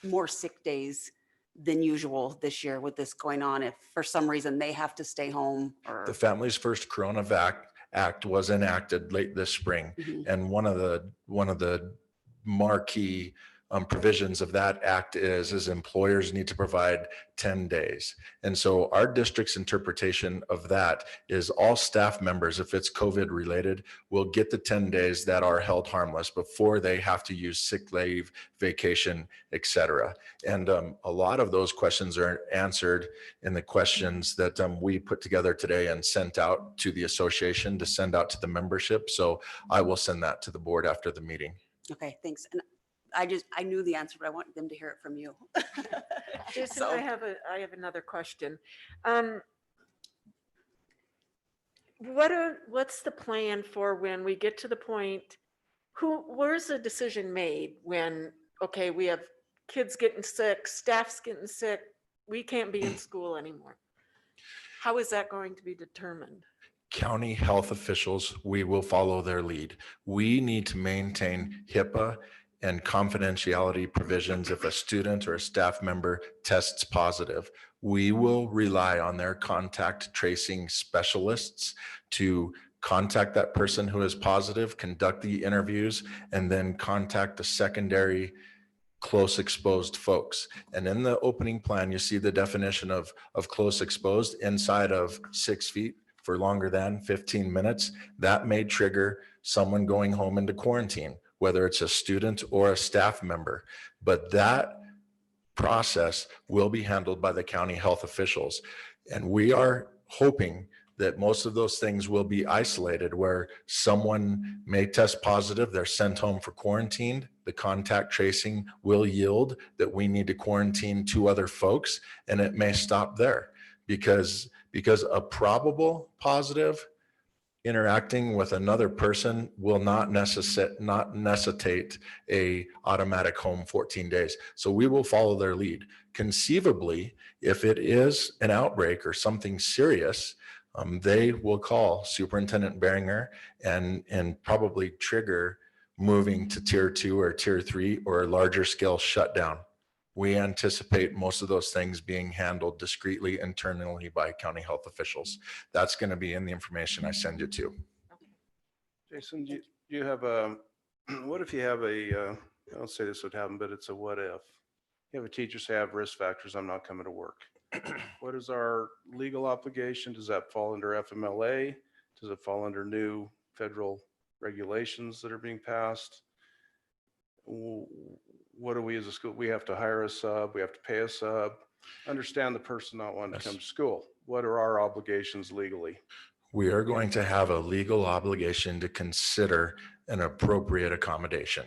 more sick days than usual this year with this going on, if for some reason they have to stay home or? The Families First Corona Act was enacted late this spring. Mhm. And one of the marquee provisions of that act is employers need to provide 10 days. And so our district's interpretation of that is all staff members, if it's COVID related, will get the 10 days that are held harmless before they have to use sick leave, vacation, et cetera. And a lot of those questions are answered in the questions that we put together today and sent out to the association to send out to the membership. So I will send that to the board after the meeting. Okay, thanks. And I knew the answer, but I want them to hear it from you. Jason, So- I have another question. What's the plan for when we get to the point, where's the decision made when, okay, we have kids getting sick, staff's getting sick, we can't be in school anymore? How is that going to be determined? County health officials, we will follow their lead. We need to maintain HIPAA and confidentiality provisions. If a student or a staff member tests positive, we will rely on their contact tracing specialists to contact that person who is positive, conduct the interviews, and then contact the secondary close exposed folks. And in the opening plan, you see the definition of close exposed inside of 6 feet for longer than 15 minutes. That may trigger someone going home into quarantine, whether it's a student or a staff member. But that process will be handled by the county health officials. And we are hoping that most of those things will be isolated, where someone may test positive, they're sent home for quarantine. The contact tracing will yield that we need to quarantine 2 other folks, and it may stop there because a probable positive interacting with another person will not necessitate a automatic home 14 days. So we will follow their lead. Conceivably, if it is an outbreak or something serious, they will call Superintendent Beringer and probably trigger moving to tier 2 or tier 3 or a larger scale shutdown. We anticipate most of those things being handled discreetly internally by county health officials. That's going to be in the information I send you to. Jason, do you have a, what if you have a, I don't say this would happen, but it's a what if. You have a teacher say, I have risk factors, I'm not coming to work. What is our legal obligation? Does that fall under FMLA? Does it fall under new federal regulations that are being passed? What do we as a school? We have to hire a sub, we have to pay a sub. Understand the person not wanting to come to school. What are our obligations legally? We are going to have a legal obligation to consider an appropriate accommodation.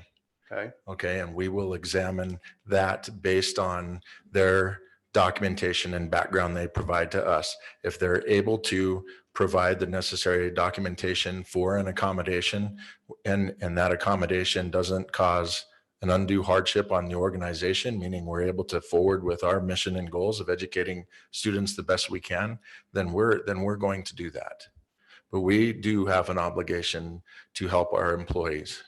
Okay. Okay, and we will examine that based on their documentation and background they provide to us. If they're able to provide the necessary documentation for an accommodation and that accommodation doesn't cause an undue hardship on the organization, meaning we're able to forward with our mission and goals of educating students the best we can, then we're going to do that. But we do have an obligation to help our employees.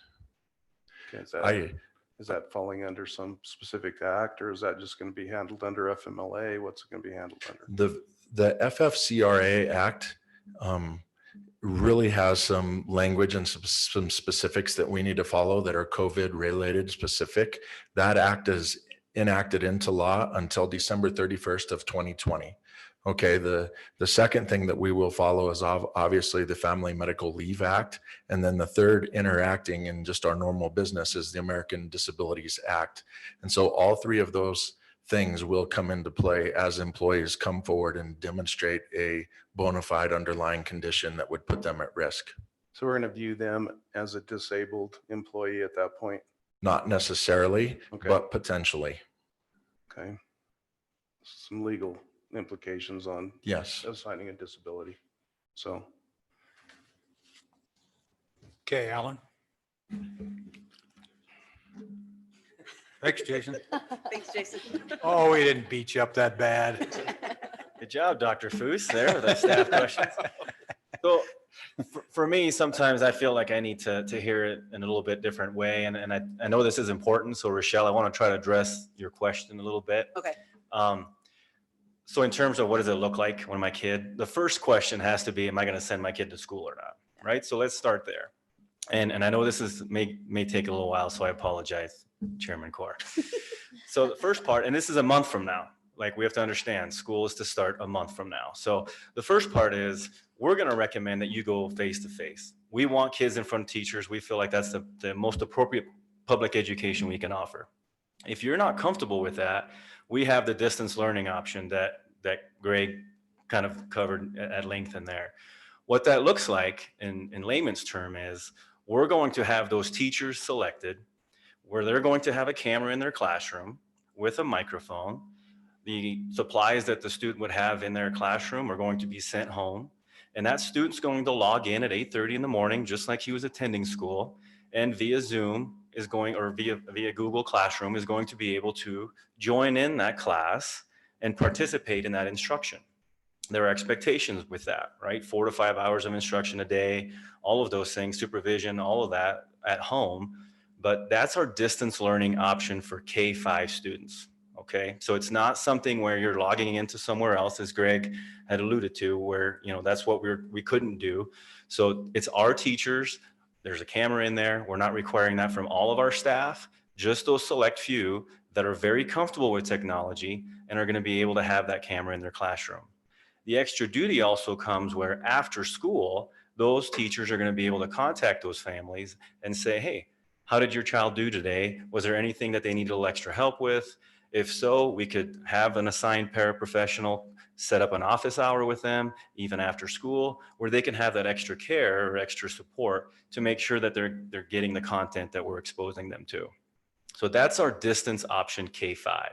Okay, is that falling under some specific act, or is that just going to be handled under FMLA? What's it going to be handled under? The FFCRA Act really has some language and some specifics that we need to follow that are COVID related specific. That act is enacted into law until December 31st of 2020. Okay, the second thing that we will follow is obviously the Family Medical Leave Act. And then the third interacting in just our normal business is the American Disabilities Act. And so all 3 of those things will come into play as employees come forward and demonstrate a bona fide underlying condition that would put them at risk. So we're going to view them as a disabled employee at that point? Not necessarily, Okay. but potentially. Okay. Some legal implications on Yes. assigning a disability. So. Okay, Alan. Thanks, Jason. Thanks, Jason. Oh, we didn't beat you up that bad. Good job, Dr. Foose, there with our staff questions. So for me, sometimes I feel like I need to hear it in a little bit different way. And I know this is important. So Rochelle, I want to try to address your question a little bit. Okay. So in terms of what does it look like when my kid, the first question has to be, am I going to send my kid to school or not? Right? So let's start there. And I know this is may take a little while, so I apologize, Chairman Core. So the first part, and this is a month from now, like we have to understand, school is to start a month from now. So the first part is we're going to recommend that you go face to face. We want kids in front of teachers. We feel like that's the most appropriate public education we can offer. If you're not comfortable with that, we have the distance learning option that Greg kind of covered at length in there. What that looks like in layman's term is we're going to have those teachers selected where they're going to have a camera in their classroom with a microphone. The supplies that the student would have in their classroom are going to be sent home. And that student's going to log in at 8:30 in the morning, just like he was attending school. And via Zoom is going, or via Google Classroom is going to be able to join in that class and participate in that instruction. There are expectations with that, right? 4 to 5 hours of instruction a day, all of those things, supervision, all of that at home. But that's our distance learning option for K-5 students, okay? So it's not something where you're logging into somewhere else, as Greg had alluded to, where, you know, that's what we couldn't do. So it's our teachers. There's a camera in there. We're not requiring that from all of our staff, just those select few that are very comfortable with technology and are going to be able to have that camera in their classroom. The extra duty also comes where after school, those teachers are going to be able to contact those families and say, hey, how did your child do today? Was there anything that they needed a little extra help with? If so, we could have an assigned paraprofessional set up an office hour with them, even after school, where they can have that extra care or extra support to make sure that they're getting the content that we're exposing them to. So that's our distance option K-5.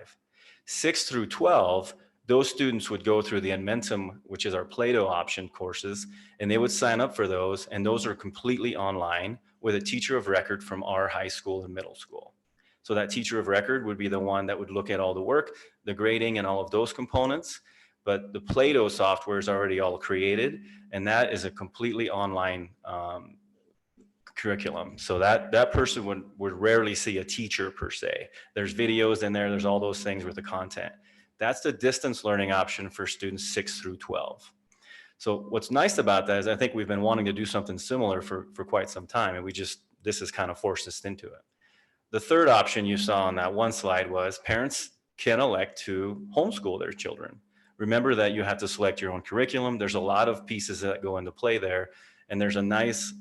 6 through 12, those students would go through the Admentum, which is our Plato option courses, and they would sign up for those, and those are completely online with a teacher of record from our high school and middle school. So that teacher of record would be the one that would look at all the work, the grading, and all of those components. But the Plato software is already all created, and that is a completely online curriculum. So that person would rarely see a teacher per se. There's videos in there, there's all those things with the content. That's the distance learning option for students 6 through 12. So what's nice about that is I think we've been wanting to do something similar for quite some time, and this has kind of forced us into it. The third option you saw on that one slide was parents can elect to homeschool their children. Remember that you have to select your own curriculum. There's a lot of pieces that go into play there, and there's a nice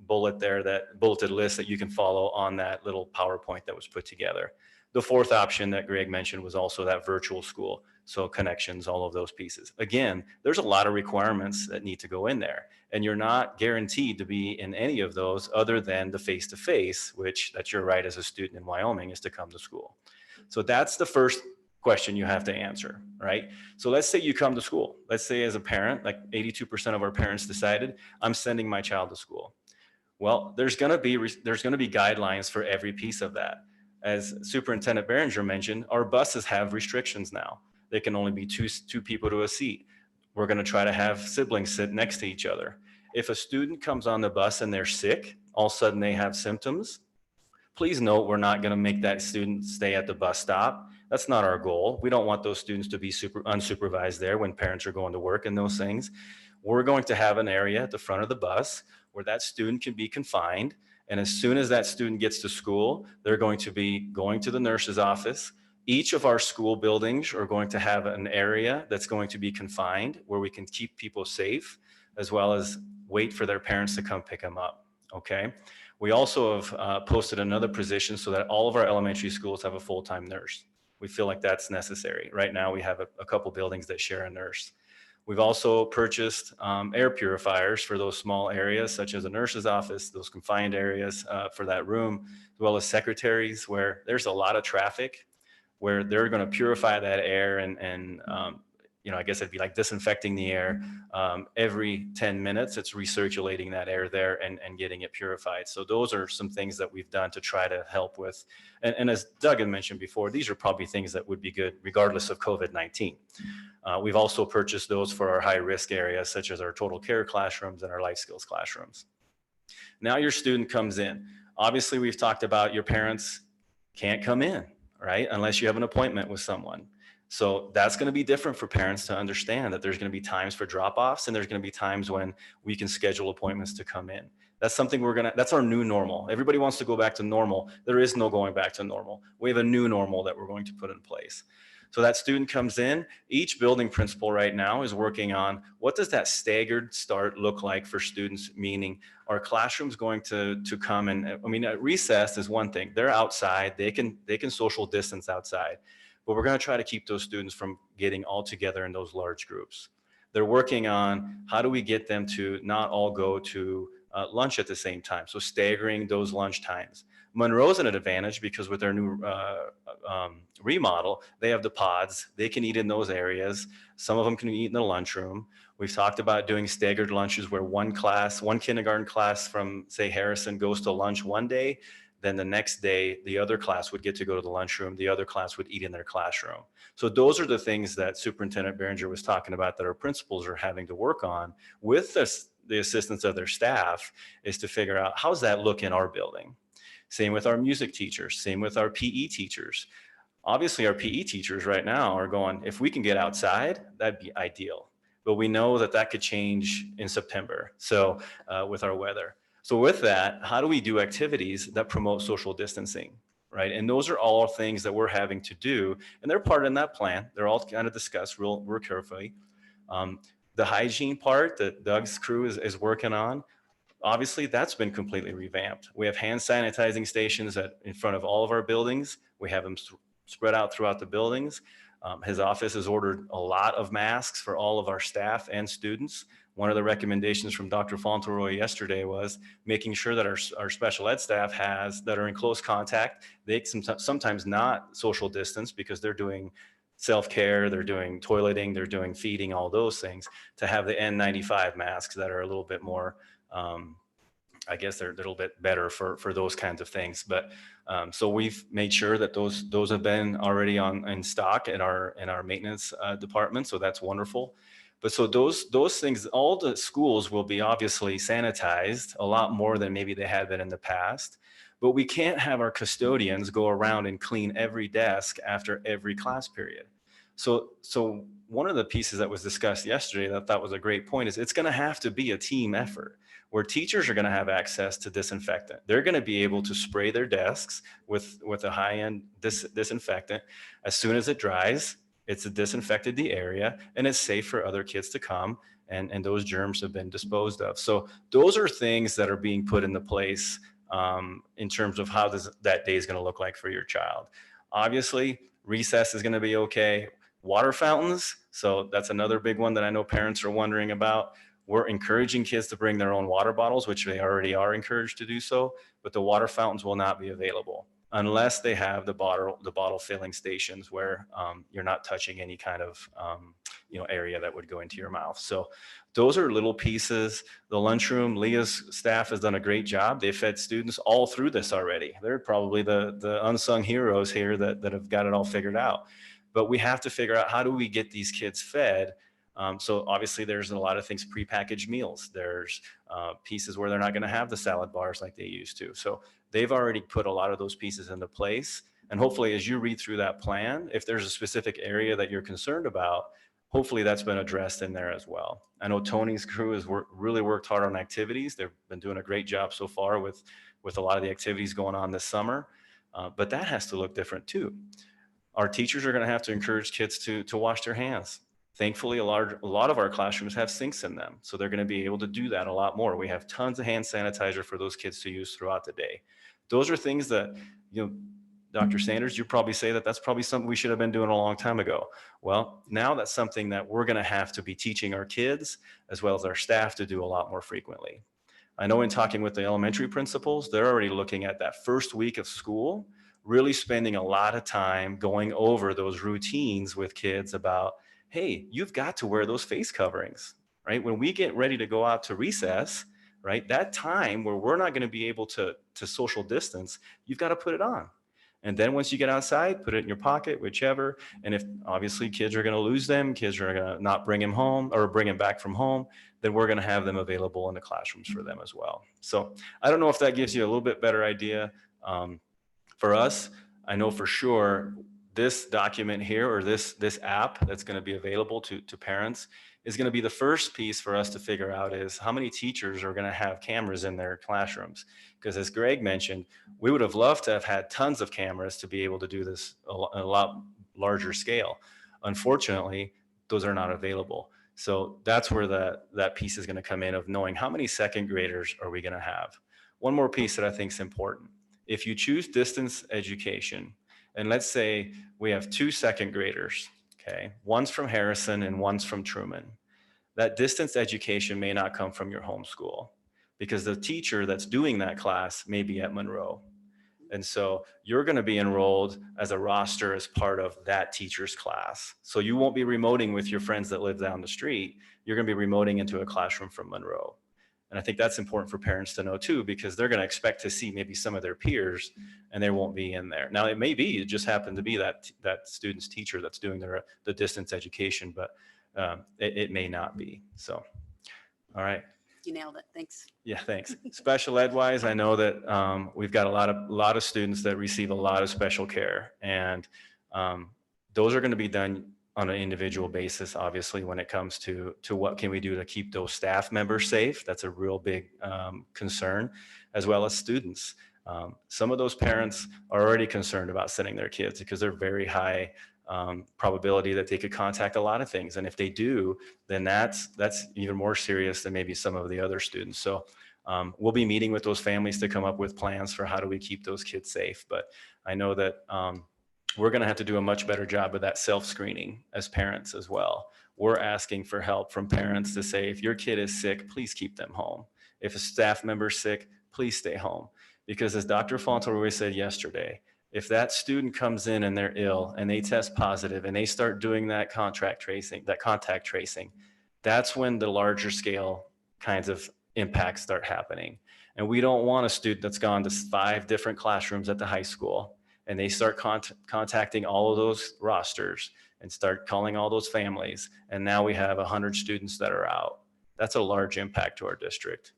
bulleted list that you can follow on that little PowerPoint that was put together. The fourth option that Greg mentioned was also that virtual school. So connections, all of those pieces. Again, there's a lot of requirements that need to go in there, and you're not guaranteed to be in any of those other than the face-to-face, which that's your right as a student in Wyoming is to come to school. So that's the first question you have to answer, right? So let's say you come to school. Let's say as a parent, like 82% of our parents decided, I'm sending my child to school. Well, there's going to be guidelines for every piece of that. As Superintendent Behringer mentioned, our buses have restrictions now. They can only be two people to a seat. We're going to try to have siblings sit next to each other. If a student comes on the bus and they're sick, all of a sudden they have symptoms, please note we're not going to make that student stay at the bus stop. That's not our goal. We don't want those students to be unsupervised there when parents are going to work and those things. We're going to have an area at the front of the bus where that student can be confined. And as soon as that student gets to school, they're going to be going to the nurse's office. Each of our school buildings are going to have an area that's going to be confined where we can keep people safe, as well as wait for their parents to come pick them up, okay? We also have posted another position so that all of our elementary schools have a full-time nurse. We feel like that's necessary. Right now, we have a couple buildings that share a nurse. We've also purchased air purifiers for those small areas, such as a nurse's office, those confined areas for that room, as well as secretaries where there's a lot of traffic, where they're going to purify that air and I guess it'd be like disinfecting the air. Every 10 minutes, it's recirculating that air there and getting it purified. So those are some things that we've done to try to help with. And as Doug had mentioned before, these are probably things that would be good regardless of COVID-19. We've also purchased those for our high-risk areas, such as our total care classrooms and our life skills classrooms. Now your student comes in. Obviously, we've talked about your parents can't come in, right? Unless you have an appointment with someone. So that's going to be different for parents to understand that there's going to be times for drop-offs and there's going to be times when we can schedule appointments to come in. That's something that's our new normal. Everybody wants to go back to normal. There is no going back to normal. We have a new normal that we're going to put in place. So that student comes in, each building principal right now is working on what does that staggered start look like for students, meaning are classrooms going to come and, I mean, at recess is one thing. They're outside, they can social distance outside, but we're going to try to keep those students from getting all together in those large groups. They're working on how do we get them to not all go to lunch at the same time. So staggering those lunch times. Monroe's an advantage because with their new remodel, they have the pods. They can eat in those areas. Some of them can eat in the lunchroom. We've talked about doing staggered lunches where one kindergarten class from, say, Harrison goes to lunch one day. Then the next day, the other class would get to go to the lunchroom. The other class would eat in their classroom. So those are the things that Superintendent Behringer was talking about that our principals are having to work on with the assistance of their staff, is to figure out how's that look in our building. Same with our music teachers, same with our PE teachers. Obviously, our PE teachers right now are going, if we can get outside, that'd be ideal. But we know that that could change in September. So with our weather. So with that, how do we do activities that promote social distancing, right? And those are all things that we're having to do. And they're part in that plan. They're all kind of discussed real carefully. The hygiene part that Doug's crew is working on, obviously that's been completely revamped. We have hand sanitizing stations in front of all of our buildings. We have them spread out throughout the buildings. His office has ordered a lot of masks for all of our staff and students. One of the recommendations from Dr. Fauntleroy yesterday was making sure that our special ed staff that are in close contact, they can sometimes not social distance because they're doing self-care, they're doing toileting, they're doing feeding, all those things, to have the N95 masks that are a little bit more, I guess they're a little bit better for those kinds of things. But so we've made sure that those have been already in stock in our maintenance department. So that's wonderful. But so those things, all the schools will be obviously sanitized a lot more than maybe they had been in the past. But we can't have our custodians go around and clean every desk after every class period. So one of the pieces that was discussed yesterday that I thought was a great point is it's going to have to be a team effort where teachers are going to have access to disinfectant. They're going to be able to spray their desks with a high-end disinfectant. As soon as it dries, it's disinfected the area and it's safe for other kids to come and those germs have been disposed of. So those are things that are being put into place in terms of how that day is going to look like for your child. Obviously, recess is going to be okay. Water fountains, so that's another big one that I know parents are wondering about. We're encouraging kids to bring their own water bottles, which they already are encouraged to do so, but the water fountains will not be available unless they have the bottle filling stations where you're not touching any kind of area that would go into your mouth. So those are little pieces. The lunchroom, Leah's staff has done a great job. They fed students all through this already. They're probably the unsung heroes here that have got it all figured out. But we have to figure out how do we get these kids fed. So obviously there's a lot of things, prepackaged meals. There's pieces where they're not going to have the salad bars like they used to. So they've already put a lot of those pieces into place. And hopefully as you read through that plan, if there's a specific area that you're concerned about, hopefully that's been addressed in there as well. I know Tony's crew has really worked hard on activities. They've been doing a great job so far with a lot of the activities going on this summer. But that has to look different too. Our teachers are going to have to encourage kids to wash their hands. Thankfully, a lot of our classrooms have sinks in them, so they're going to be able to do that a lot more. We have tons of hand sanitizer for those kids to use throughout the day. Those are things that, Dr. Sanders, you probably say that's probably something we should have been doing a long time ago. Well, now that's something that we're going to have to be teaching our kids as well as our staff to do a lot more frequently. I know in talking with the elementary principals, they're already looking at that first week of school, really spending a lot of time going over those routines with kids about, hey, you've got to wear those face coverings, right? When we get ready to go out to recess, right, that time where we're not going to be able to social distance, you've got to put it on. And then once you get outside, put it in your pocket, whichever. And if obviously kids are going to lose them, kids are going to not bring them home or bring them back from home, then we're going to have them available in the classrooms for them as well. So I don't know if that gives you a little bit better idea. For us, I know for sure this document here, or this app that's going to be available to parents, is going to be the first piece for us to figure out is how many teachers are going to have cameras in their classrooms. Because as Greg mentioned, we would have loved to have had tons of cameras to be able to do this a lot larger scale. Unfortunately, those are not available. So that's where that piece is going to come in, of knowing how many second graders are we going to have. One more piece that I think is important. If you choose distance education, and let's say we have 2 second graders, okay, one's from Harrison and one's from Truman, that distance education may not come from your home school, because the teacher that's doing that class may be at Monroe. And so you're going to be enrolled as a roster as part of that teacher's class. So you won't be remoting with your friends that live down the street. You're going to be remoting into a classroom from Monroe. And I think that's important for parents to know too, because they're going to expect to see maybe some of their peers and they won't be in there. Now, it may be, it just happened to be that student's teacher that's doing the distance education, but it may not be. So, all right. You nailed it. Thanks. Yeah, thanks. Special ed wise, I know that we've got a lot of students that receive a lot of special care, and those are going to be done on an individual basis. Obviously, when it comes to what can we do to keep those staff members safe, that's a real big concern, as well as students. Some of those parents are already concerned about sending their kids because they're very high probability that they could contact a lot of things. And if they do, then that's even more serious than maybe some of the other students. So we'll be meeting with those families to come up with plans for how do we keep those kids safe. But I know that we're going to have to do a much better job of that self-screening as parents as well. We're asking for help from parents to say, if your kid is sick, please keep them home. If a staff member is sick, please stay home. Because as Dr. Fauntleroy said yesterday, if that student comes in and they're ill and they test positive and they start doing that contact tracing, that's when the larger scale kinds of impacts start happening. And we don't want a student that's gone to 5 different classrooms at the high school and they start contacting all of those rosters and start calling all those families. And now we have 100 students that are out. That's a large impact to our district.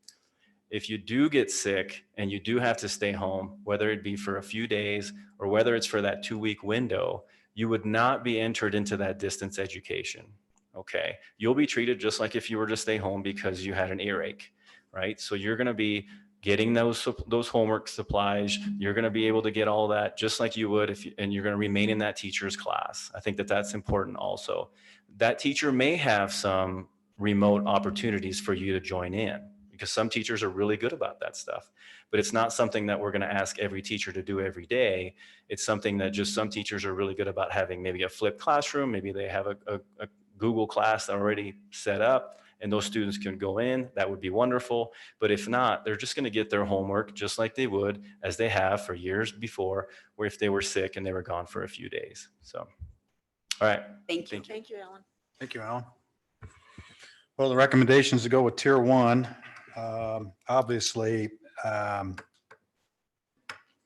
If you do get sick and you do have to stay home, whether it be for a few days or whether it's for that 2-week window, you would not be entered into that distance education. Okay. You'll be treated just like if you were to stay home because you had an earache, right? So you're going to be getting those homework supplies. You're going to be able to get all that just like you would and you're going to remain in that teacher's class. I think that that's important also. That teacher may have some remote opportunities for you to join in, because some teachers are really good about that stuff, but it's not something that we're going to ask every teacher to do every day. It's something that just some teachers are really good about having, maybe a flipped classroom. Maybe they have a Google class already set up and those students can go in. That would be wonderful. But if not, they're just going to get their homework just like they would, as they have for years before, where if they were sick and they were gone for a few days. So, all right. Thank you. Thank you, Alan. Thank you, Alan. Well, the recommendations to go with tier 1. Obviously,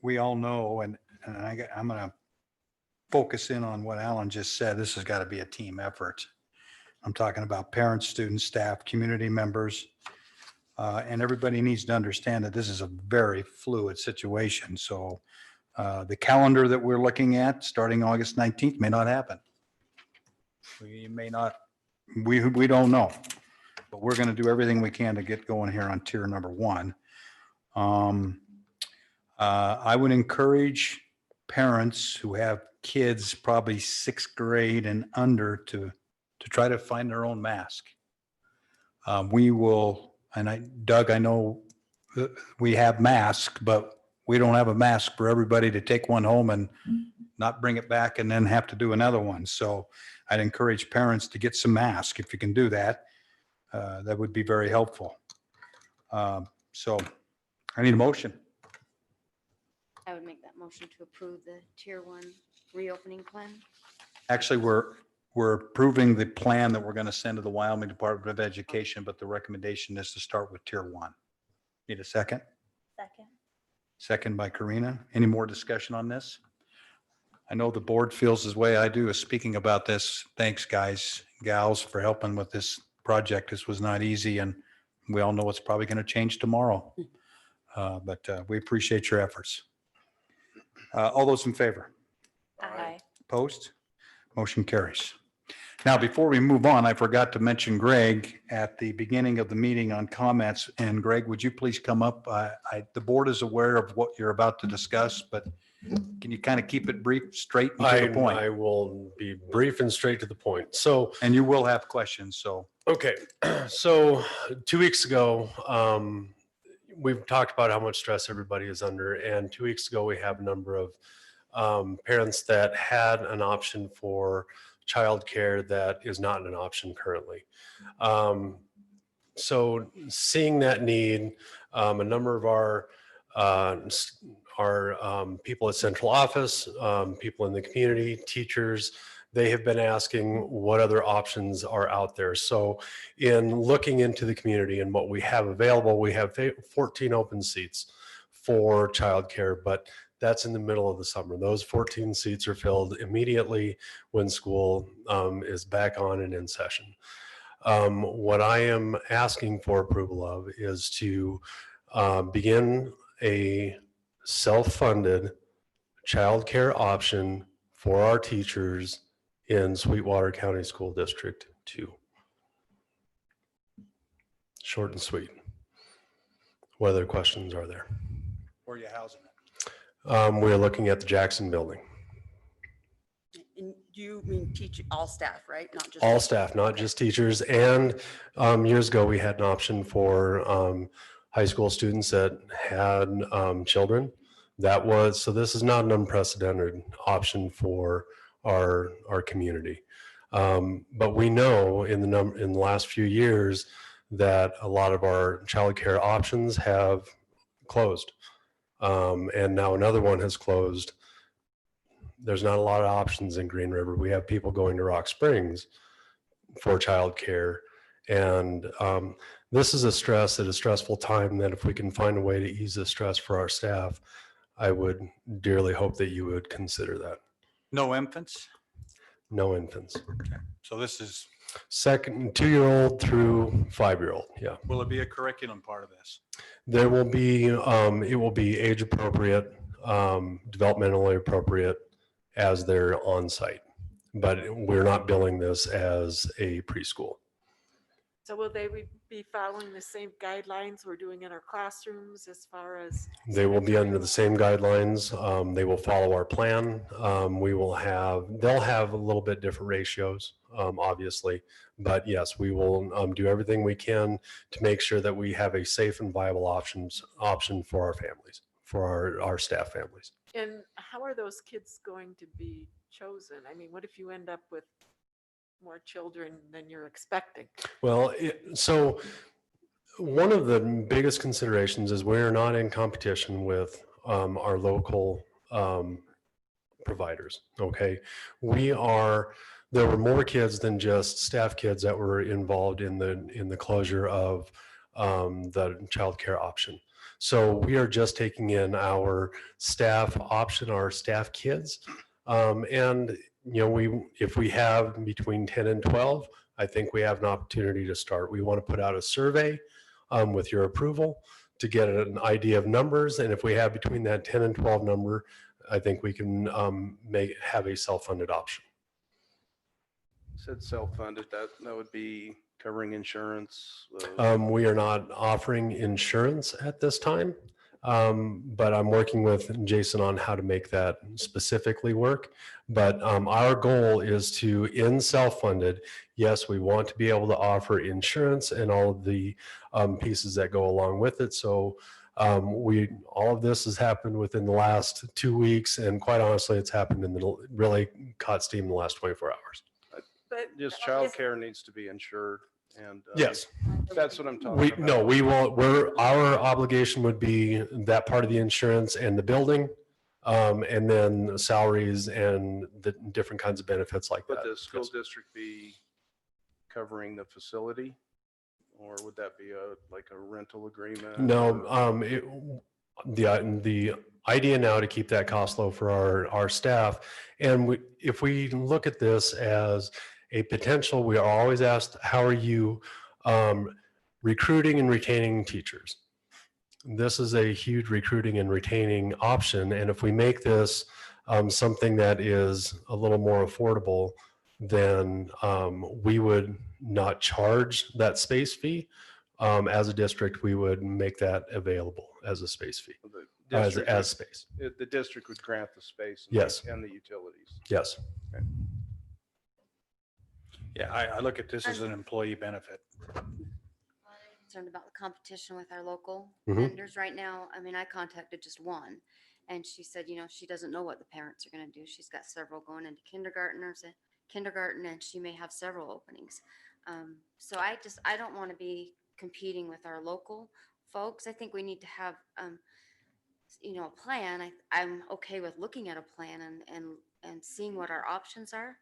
we all know, and I'm going to focus in on what Alan just said. This has got to be a team effort. I'm talking about parents, students, staff, community members, and everybody needs to understand that this is a very fluid situation. So the calendar that we're looking at starting August 19th may not happen. We may not, we don't know. But we're going to do everything we can to get going here on tier number 1. I would encourage parents who have kids probably 6th grade and under to try to find their own mask. We will, and Doug, I know we have masks, but we don't have a mask for everybody to take one home and not bring it back and then have to do another one. So I'd encourage parents to get some masks if you can do that. That would be very helpful. So I need a motion. I would make that motion to approve the tier 1 reopening plan. Actually, we're approving the plan that we're going to send to the Wyoming Department of Education, but the recommendation is to start with tier 1. Need a second? Second. Second by Karina. Any more discussion on this? I know the board feels as way I do is speaking about this. Thanks, guys, gals, for helping with this project. This was not easy, and we all know it's probably going to change tomorrow. But we appreciate your efforts. All those in favor? Aye. Opposed? Motion carries. Now, before we move on, I forgot to mention Greg at the beginning of the meeting on comments. And Greg, would you please come up? The board is aware of what you're about to discuss, but can you kind of keep it brief, straight and to the point? I will be brief and straight to the point. So, And you will have questions, so. okay. So 2 weeks ago, we've talked about how much stress everybody is under. And 2 weeks ago, we have a number of parents that had an option for childcare that is not an option currently. So seeing that need, a number of our people at central office, people in the community, teachers, they have been asking what other options are out there. So in looking into the community and what we have available, we have 14 open seats for childcare, but that's in the middle of the summer. Those 14 seats are filled immediately when school is back on and in session. What I am asking for approval of is to begin a self-funded childcare option for our teachers in Sweetwater County School District 2. Short and sweet. What other questions are there? Where are you housing it? We're looking at the Jackson building. And you mean teach all staff, right? Not just All staff, not just teachers. And years ago, we had an option for high school students that had children. So this is not an unprecedented option for our community. But we know in the last few years that a lot of our childcare options have closed. And now another one has closed. There's not a lot of options in Green River. We have people going to Rock Springs for childcare. And this is a stressful time that if we can find a way to ease the stress for our staff, I would dearly hope that you would consider that. No infants? No infants. Okay. So this is, 2-year-old through 5-year-old. Yeah. will it be a curriculum part of this? There will be, it will be age appropriate, developmentally appropriate as they're on site, but we're not billing this as a preschool. So will they be following the same guidelines we're doing in our classrooms as far as? They will be under the same guidelines. They will follow our plan. They'll have a little bit different ratios, obviously, but yes, we will do everything we can to make sure that we have a safe and viable option for our families, for our staff families. And how are those kids going to be chosen? I mean, what if you end up with more children than you're expecting? Well, so one of the biggest considerations is we're not in competition with our local providers. Okay, there were more kids than just staff kids that were involved in the closure of the childcare option. So we are just taking in our staff option, our staff kids, and if we have between 10 and 12, I think we have an opportunity to start. We want to put out a survey with your approval to get an idea of numbers. And if we have between that 10 and 12 number, I think we can have a self-funded option. Said self-funded, that would be covering insurance. We are not offering insurance at this time, but I'm working with Jason on how to make that specifically work. But our goal is to, in self-funded, yes, we want to be able to offer insurance and all of the pieces that go along with it. So all of this has happened within the last 2 weeks, and quite honestly, it's happened really caught steam in the last 24 hours. But Just childcare needs to be insured, and Yes. that's what I'm talking about. We will, our obligation would be that part of the insurance and the building, and then salaries and the different kinds of benefits like that. Would the school Yes. district be covering the facility? Or would that be like a rental agreement? No, the idea now to keep that cost low for our staff. And if we look at this as a potential, we are always asked, how are you recruiting and retaining teachers? This is a huge recruiting and retaining option. And if we make this something that is a little more affordable, then we would not charge that space fee. As a district, we would make that available as a space fee, The district as space. the district would grant the space and Yes. and the utilities. Yes. Yeah, I look at this as an employee benefit. Concerned about the competition with our local Mhm. vendors right now. I mean, I contacted just one, and she said, she doesn't know what the parents are going to do. She's got several going into kindergarten, and she may have several openings. So I don't want to be competing with our local folks. I think we need to have, a plan. I'm okay with looking at a plan and seeing what our options are,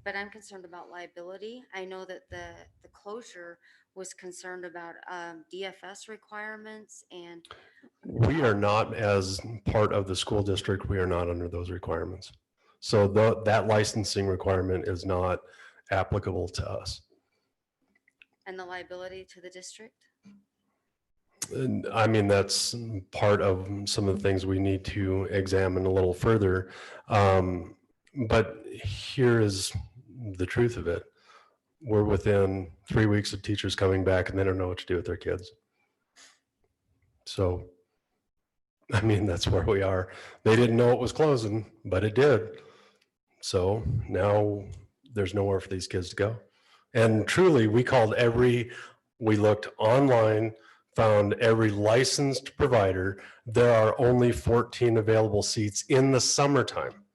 but I'm concerned about liability. I know that the closure was concerned about DFS requirements, and We are not, as part of the school district, we are not under those requirements. So that licensing requirement is not applicable to us. and the liability to the district. And I mean, that's part of some of the things we need to examine a little further. But here is the truth of it. We're within 3 weeks of teachers coming back and they don't know what to do with their kids. So, I mean, that's where we are. They didn't know it was closing, but it did. So now there's nowhere for these kids to go. And truly, we looked online, found every licensed provider. There are only 14 available seats in the summertime,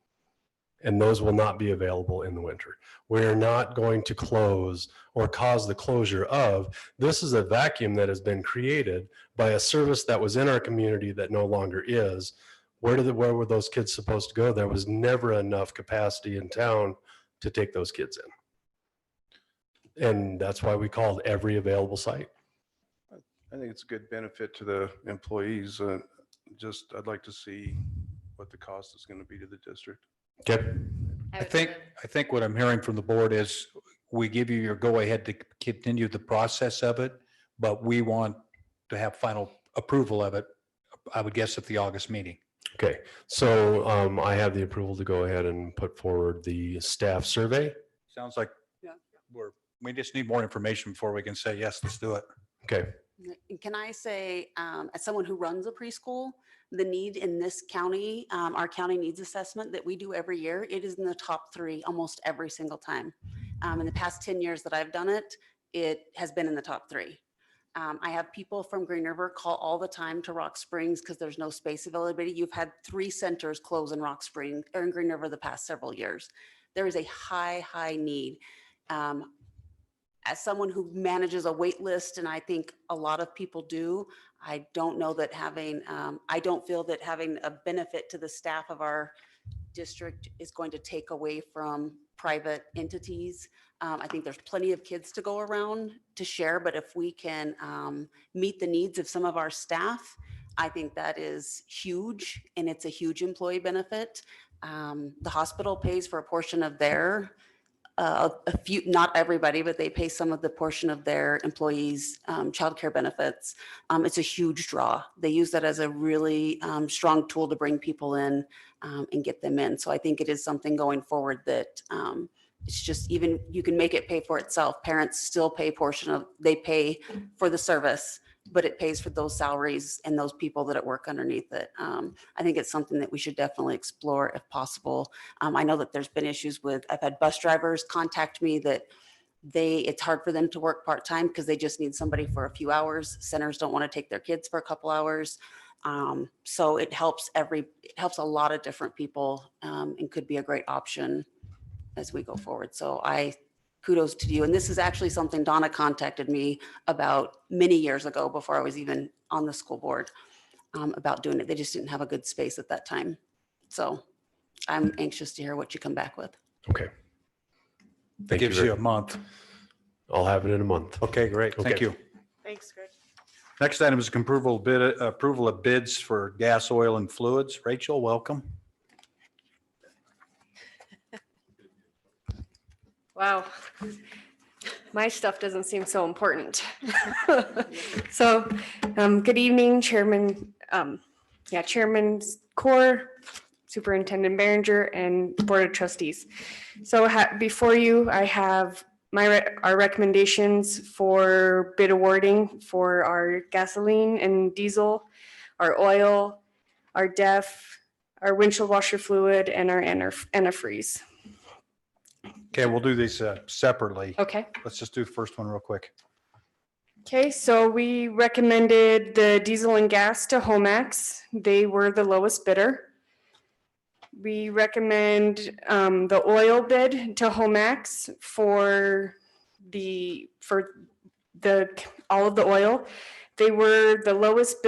and those will not be available in the winter. We're not going to close or cause the closure of. This is a vacuum that has been created by a service that was in our community that no longer is. Where were those kids supposed to go? There was never enough capacity in town to take those kids in. And that's why we called every available site. I think it's a good benefit to the employees. I'd like to see what the cost is going to be to the district. Okay. I think what I'm hearing from the board is we give you your go-ahead to continue the process of it, but we want to have final approval of it, I would guess, at the August meeting. Okay, so I have the approval to go ahead and put forward the staff survey. Sounds like we just need more information before we can say, yes, let's do it. Okay. Can I say, as someone who runs a preschool, the need in this county, our county needs assessment that we do every year, it is in the top 3 almost every single time. In the past 10 years that I've done it, it has been in the top 3. I have people from Green River call all the time to Rock Springs because there's no space availability. You've had 3 centers close in Rock Springs or in Green River the past several years. There is a high need. As someone who manages a wait list, and I think a lot of people do, I don't know that I don't feel that having a benefit to the staff of our district is going to take away from private entities. I think there's plenty of kids to go around to share, but if we can meet the needs of some of our staff, I think that is huge, and it's a huge employee benefit. The hospital pays for a portion of their a few, not everybody, but they pay some of the portion of their employees' childcare benefits. It's a huge draw. They use that as a really strong tool to bring people in and get them in. So I think it is something going forward that it's just, even you can make it pay for itself. Parents still pay they pay for the service, but it pays for those salaries and those people that work underneath it. I think it's something that we should definitely explore if possible. I know that there's been issues I've had bus drivers contact me that it's hard for them to work part-time because they just need somebody for a few hours. Centers don't want to take their kids for a couple hours. So it helps a lot of different people and could be a great option as we go forward. So kudos to you. And this is actually something Donna contacted me about many years ago before I was even on the school board about doing it. They just didn't have a good space at that time. So I'm anxious to hear what you come back with. Okay. That gives you a month. I'll have it in a month. Okay, great. Thank Okay. you. Thanks, Greg. Next item is approval of bids for gas, oil, and fluids. Rachel, welcome. Wow, my stuff doesn't seem so important. So, good evening, Chairman, Chairman Core, Superintendent Behringer, and Board of Trustees. So before you, I have our recommendations for bid awarding for our gasoline and diesel, our oil, our DEF, our windshield washer fluid, and our antifreeze. Okay, we'll do these separately. Okay. Let's just do the first one real quick. Okay, so we recommended the diesel and gas to Homax. They were the lowest bidder. We recommend the oil bid to Homax for all of the oil. They were the lowest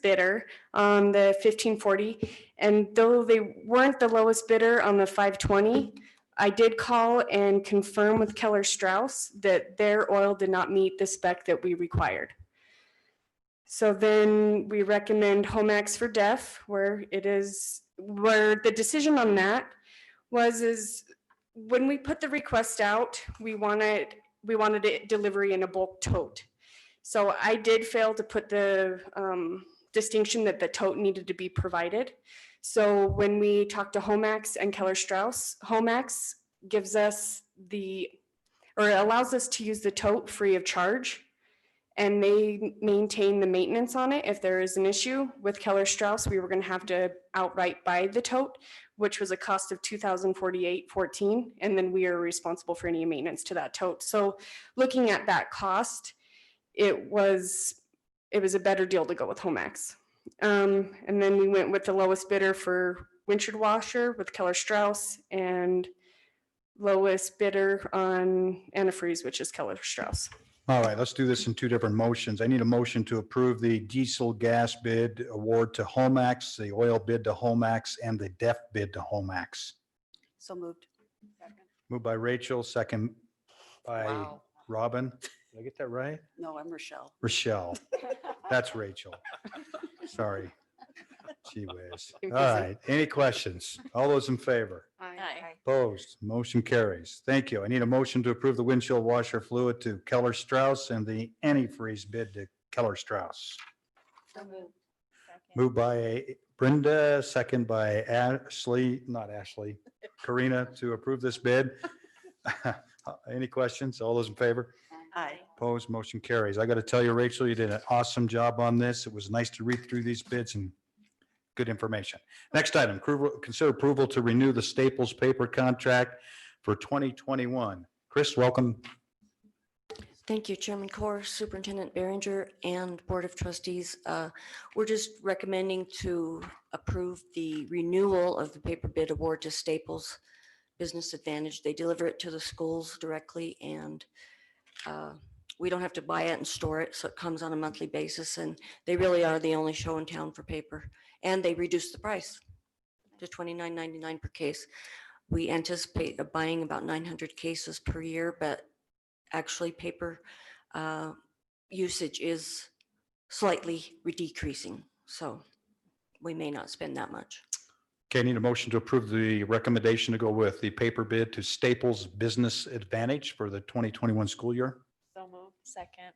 bidder on the 1540. And though they weren't the lowest bidder on the 520, I did call and confirm with Keller Strauss that their oil did not meet the spec that we required. So then we recommend Homax for DEF, where the decision on that is when we put the request out, we wanted it delivery in a bulk tote. So I did fail to put the distinction that the tote needed to be provided. So when we talked to Homax and Keller Strauss, Homax gives us allows us to use the tote free of charge, and they maintain the maintenance on it if there is an issue. With Keller Strauss, we were going to have to outright buy the tote, which was a cost of $2,048.14, and then we are responsible for any maintenance to that tote. So looking at that cost, it was a better deal to go with Homax. And then we went with the lowest bidder for windshield washer with Keller Strauss, and lowest bidder on antifreeze, which is Keller Strauss. All right, let's do this in two different motions. I need a motion to approve the diesel gas bid award to Homax, the oil bid to Homax, and the DEF bid to Homax. So moved. Moved by Rachel, second by Robin. Did I get that right? No, I'm Rochelle. Rochelle. That's Rachel. Sorry. Gee whiz. All right. Any questions? All those in favor? Aye. Opposed? Motion carries. Thank you. I need a motion to approve the windshield washer fluid to Keller Strauss and the antifreeze bid to Keller Strauss. So moved. Moved by Brenda, second by Karina to approve this bid. Any questions? All those in favor? Aye. Opposed? Motion carries. I got to tell you, Rachel, you did an awesome job on this. It was nice to read through these bids and good information. Next item, consider approval to renew the Staples paper contract for 2021. Chris, welcome. Thank you, Chairman Corr, Superintendent Behringer, and Board of Trustees. We're just recommending to approve the renewal of the paper bid award to Staples Business Advantage. They deliver it to the schools directly, and we don't have to buy it and store it, so it comes on a monthly basis, and they really are the only show in town for paper. And they reduced the price to $29.99 per case. We anticipate buying about 900 cases per year, but actually paper usage is slightly decreasing. So we may not spend that much. Okay, I need a motion to approve the recommendation to go with the paper bid to Staples Business Advantage for the 2021 school year. So moved. Second.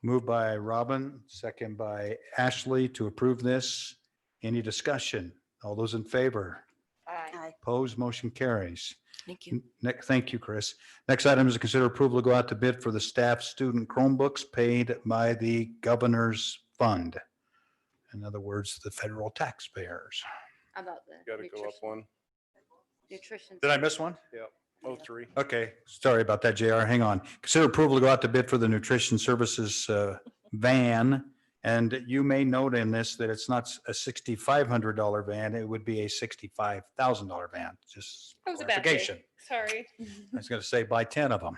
Moved by Robin, second by Ashley to approve this. Any discussion? All those in favor? Aye. Opposed? Motion carries. Thank you. Thank you, Chris. Next item is to consider approval to go out to bid for the staff student Chromebooks paid by the governor's fund. In other words, the federal taxpayers. How about the Got to go up one. nutrition? Did I miss one? Yep. Oh, three. Okay, sorry about that, JR. Hang on. Consider approval to go out to bid for the nutrition services van. And you may note in this that it's not a $6,500 van. It would be a $65,000 van. Just That was a bad day. clarification. Sorry. I was going to say buy 10 of them.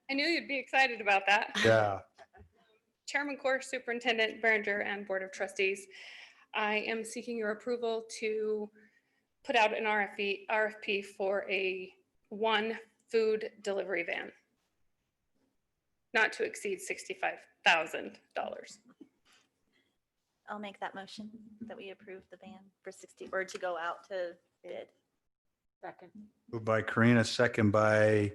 I knew you'd be excited about that. Yeah. Chairman Corr, Superintendent Behringer, and Board of Trustees, I am seeking your approval to put out an RFP for one food delivery van, not to exceed $65,000. I'll make that motion that we approve the ban for 60, or to go out to bid. Second. Moved by Karina, second by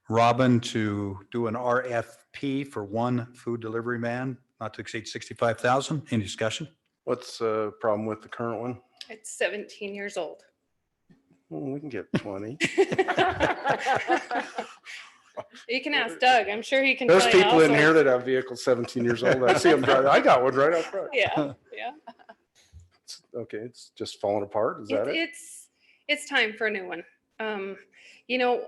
Robin to do an RFP for one food delivery van, not to exceed 65,000. Any discussion? What's the problem with the current one? It's 17 years old. Well, we can get 20. You can ask Doug. I'm sure he can There's tell you people in also. here that have vehicles 17 years old. I see them driving. I got one right out front. Yeah, yeah. Okay, it's just falling apart. Is that it? It's time for a new one. You know,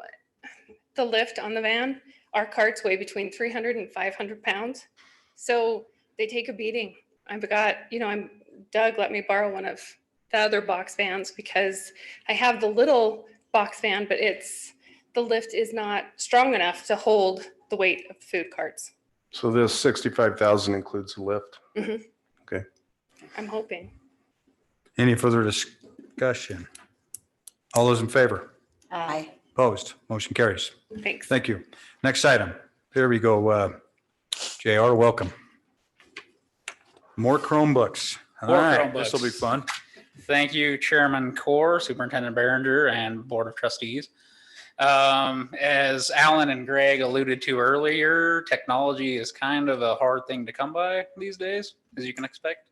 the lift on the van, our carts weigh between 300 and 500 pounds. So they take a beating. I've got, Doug let me borrow one of the other box vans because I have the little box van, but the lift is not strong enough to hold the weight of the food carts. So this 65,000 includes the lift. Mhm. Okay. I'm hoping. Any further discussion? All those in favor? Aye. Opposed? Motion carries. Thanks. Thank you. Next item. Here we go. JR, welcome. More Chromebooks. All More right, this will be Chromebooks. fun. Thank you, Chairman Core, Superintendent Behringer, and Board of Trustees. As Alan and Greg alluded to earlier, technology is kind of a hard thing to come by these days, as you can expect.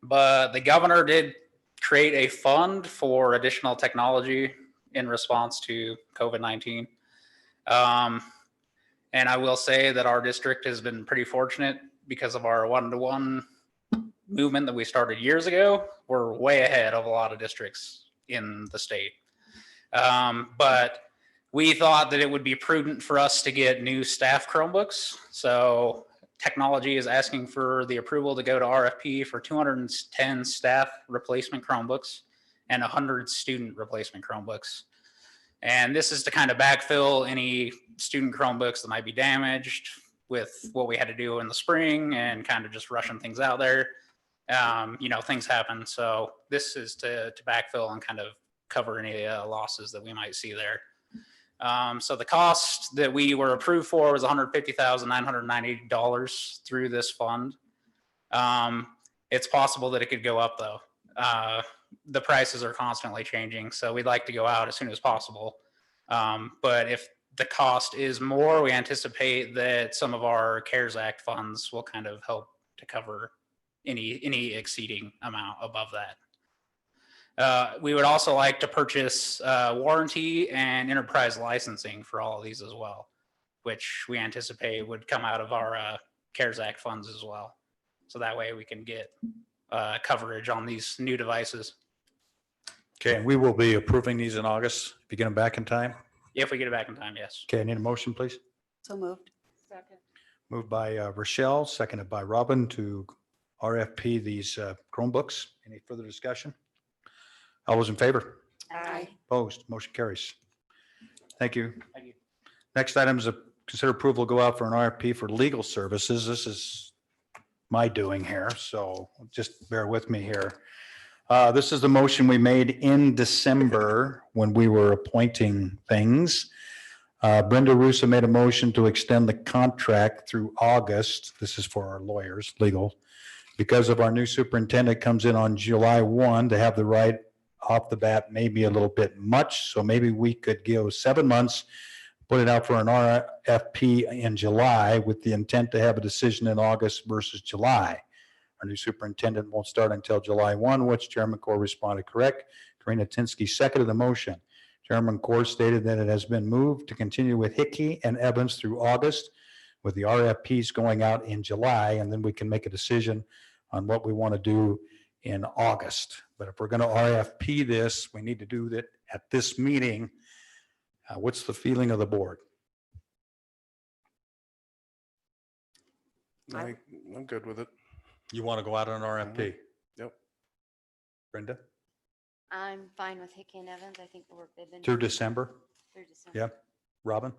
But the governor did create a fund for additional technology in response to COVID-19. And I will say that our district has been pretty fortunate because of our one-to-one movement that we started years ago. We're way ahead of a lot of districts in the state. But we thought that it would be prudent for us to get new staff Chromebooks. So technology is asking for the approval to go to RFP for 210 staff replacement Chromebooks and 100 student replacement Chromebooks. And this is to kind of backfill any student Chromebooks that might be damaged with what we had to do in the spring and kind of just rushing things out there. Things happen. So this is to backfill and kind of cover any losses that we might see there. So the cost that we were approved for was $150,990 through this fund. It's possible that it could go up though. The prices are constantly changing, so we'd like to go out as soon as possible. But if the cost is more, we anticipate that some of our CARES Act funds will kind of help to cover any exceeding amount above that. We would also like to purchase warranty and enterprise licensing for all of these as well, which we anticipate would come out of our CARES Act funds as well. So that way we can get coverage on these new devices. Okay, and we will be approving these in August, if you get them back in time. If we get it back in time, yes. Okay, I need a motion, please. So moved. Second. Moved by Rochelle, seconded by Robin to RFP these Chromebooks. Any further discussion? All those in favor? Aye. Opposed? Motion carries. Thank you. Thank you. Next item is a consider approval to go out for an RFP for legal services. This is my doing here, so just bear with me here. This is the motion we made in December when we were appointing things. Brenda Russo made a motion to extend the contract through August. This is for our lawyers, legal, because of our new superintendent comes in on July 1 to have the right off the bat, maybe a little bit much. So maybe we could give 7 months, put it out for an RFP in July with the intent to have a decision in August versus July. Our new superintendent won't start until July 1, which Chairman Core responded correct. Karina Tinsky seconded the motion. Chairman Core stated that it has been moved to continue with Hickey and Evans through August with the RFPs going out in July, and then we can make a decision on what we want to do in August. But if we're going to RFP this, we need to do that at this meeting. What's the feeling of the board? I'm good with it. You want to go out on an RFP? Yep. Brenda? I'm fine with Hickey and Evans. I think they've been. Through December? Through December. Yeah. Robin?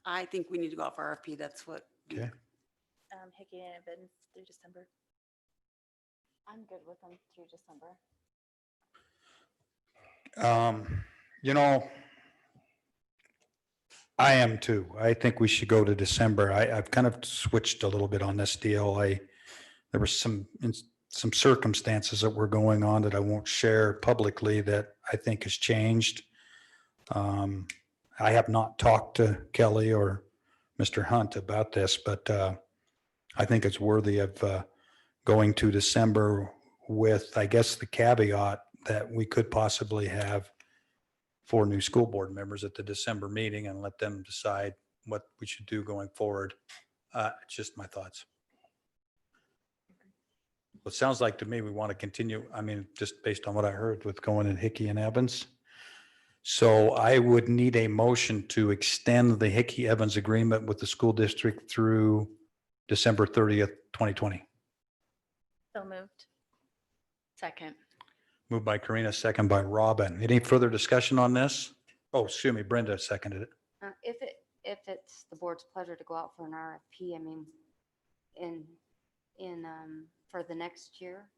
I think we need to go out for RFP. That's what. Okay. Hickey and Evans through December. I'm good with them through December. I am too. I think we should go to December. I've kind of switched a little bit on this deal. There were some circumstances that were going on that I won't share publicly that I think has changed. I have not talked to Kelly or Mr. Hunt about this, but I think it's worthy of going to December with, I guess, the caveat that we could possibly have 4 new school board members at the December meeting and let them decide what we should do going forward. It's just my thoughts. It sounds like to me we want to continue, I mean, just based on what I heard with going in Hickey and Evans. So I would need a motion to extend the Hickey Evans agreement with the school district through December 30th, 2020. So moved. Second. Moved by Karina, second by Robin. Any further discussion on this? Oh, excuse me, Brenda seconded it. If it's the board's pleasure to go out for an RFP, I mean, for the next year.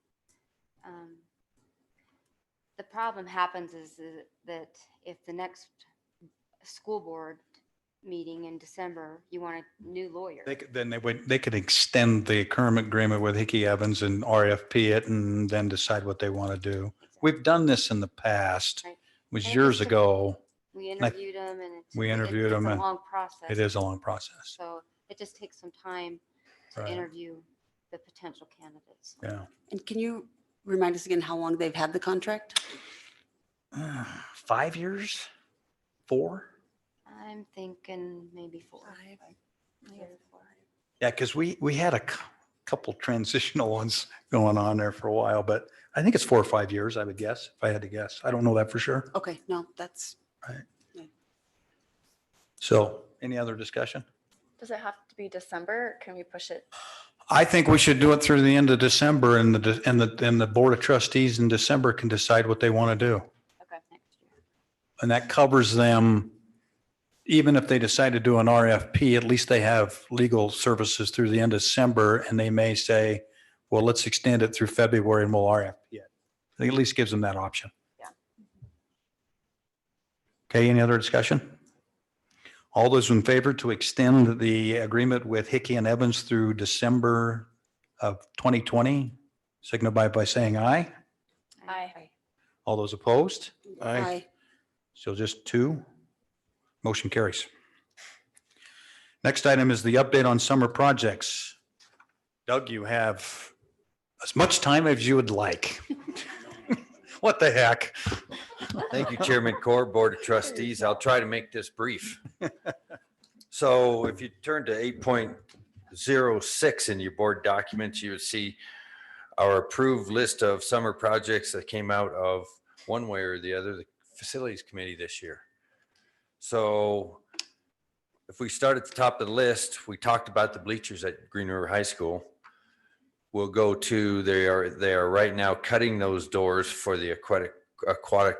The problem happens is that if the next school board meeting in December, you want a new lawyer. They could extend the current agreement with Hickey Evans and RFP it and then decide what they want to do. We've done this in the past. Right. It was And it years just took- ago. We interviewed them and it's It's a long process. It is a long process. So it just takes some time to Right. interview the potential candidates. Yeah. And can you remind us again how long they've had the contract? 5 years? 4? I'm thinking maybe 4. Yeah, because we had a couple transitional ones going on there for a while, but I think it's 4 or 5 years, I would guess, if I had to guess. I don't know that for sure. Okay, no, that's. Right. Yeah. So any other discussion? Does it have to be December? Can we push it? I think we should do it through the end of December and the Board of Trustees in December can decide what they want to do. Okay. Next year. And that covers them, even if they decide to do an RFP, at least they have legal services through the end of December and they may say, well, let's extend it through February and we'll RFP it. I think at least gives them that option. Yeah. Okay, any other discussion? All those in favor to extend the agreement with Hickey and Evans through December of 2020, signify by saying aye. Aye. All those opposed? Aye. So just 2. Motion carries. Next item is the update on summer projects. Doug, you have as much time as you would like. What the heck? Thank you, Chairman Core, Board of Trustees. I'll try to make this brief. So if you turn to 8.06 in your board documents, you would see our approved list of summer projects that came out of one way or the other, the Facilities Committee this year. So if we start at the top of the list, we talked about the bleachers at Green River High School. We'll go to, they are right now cutting those doors for the aquatic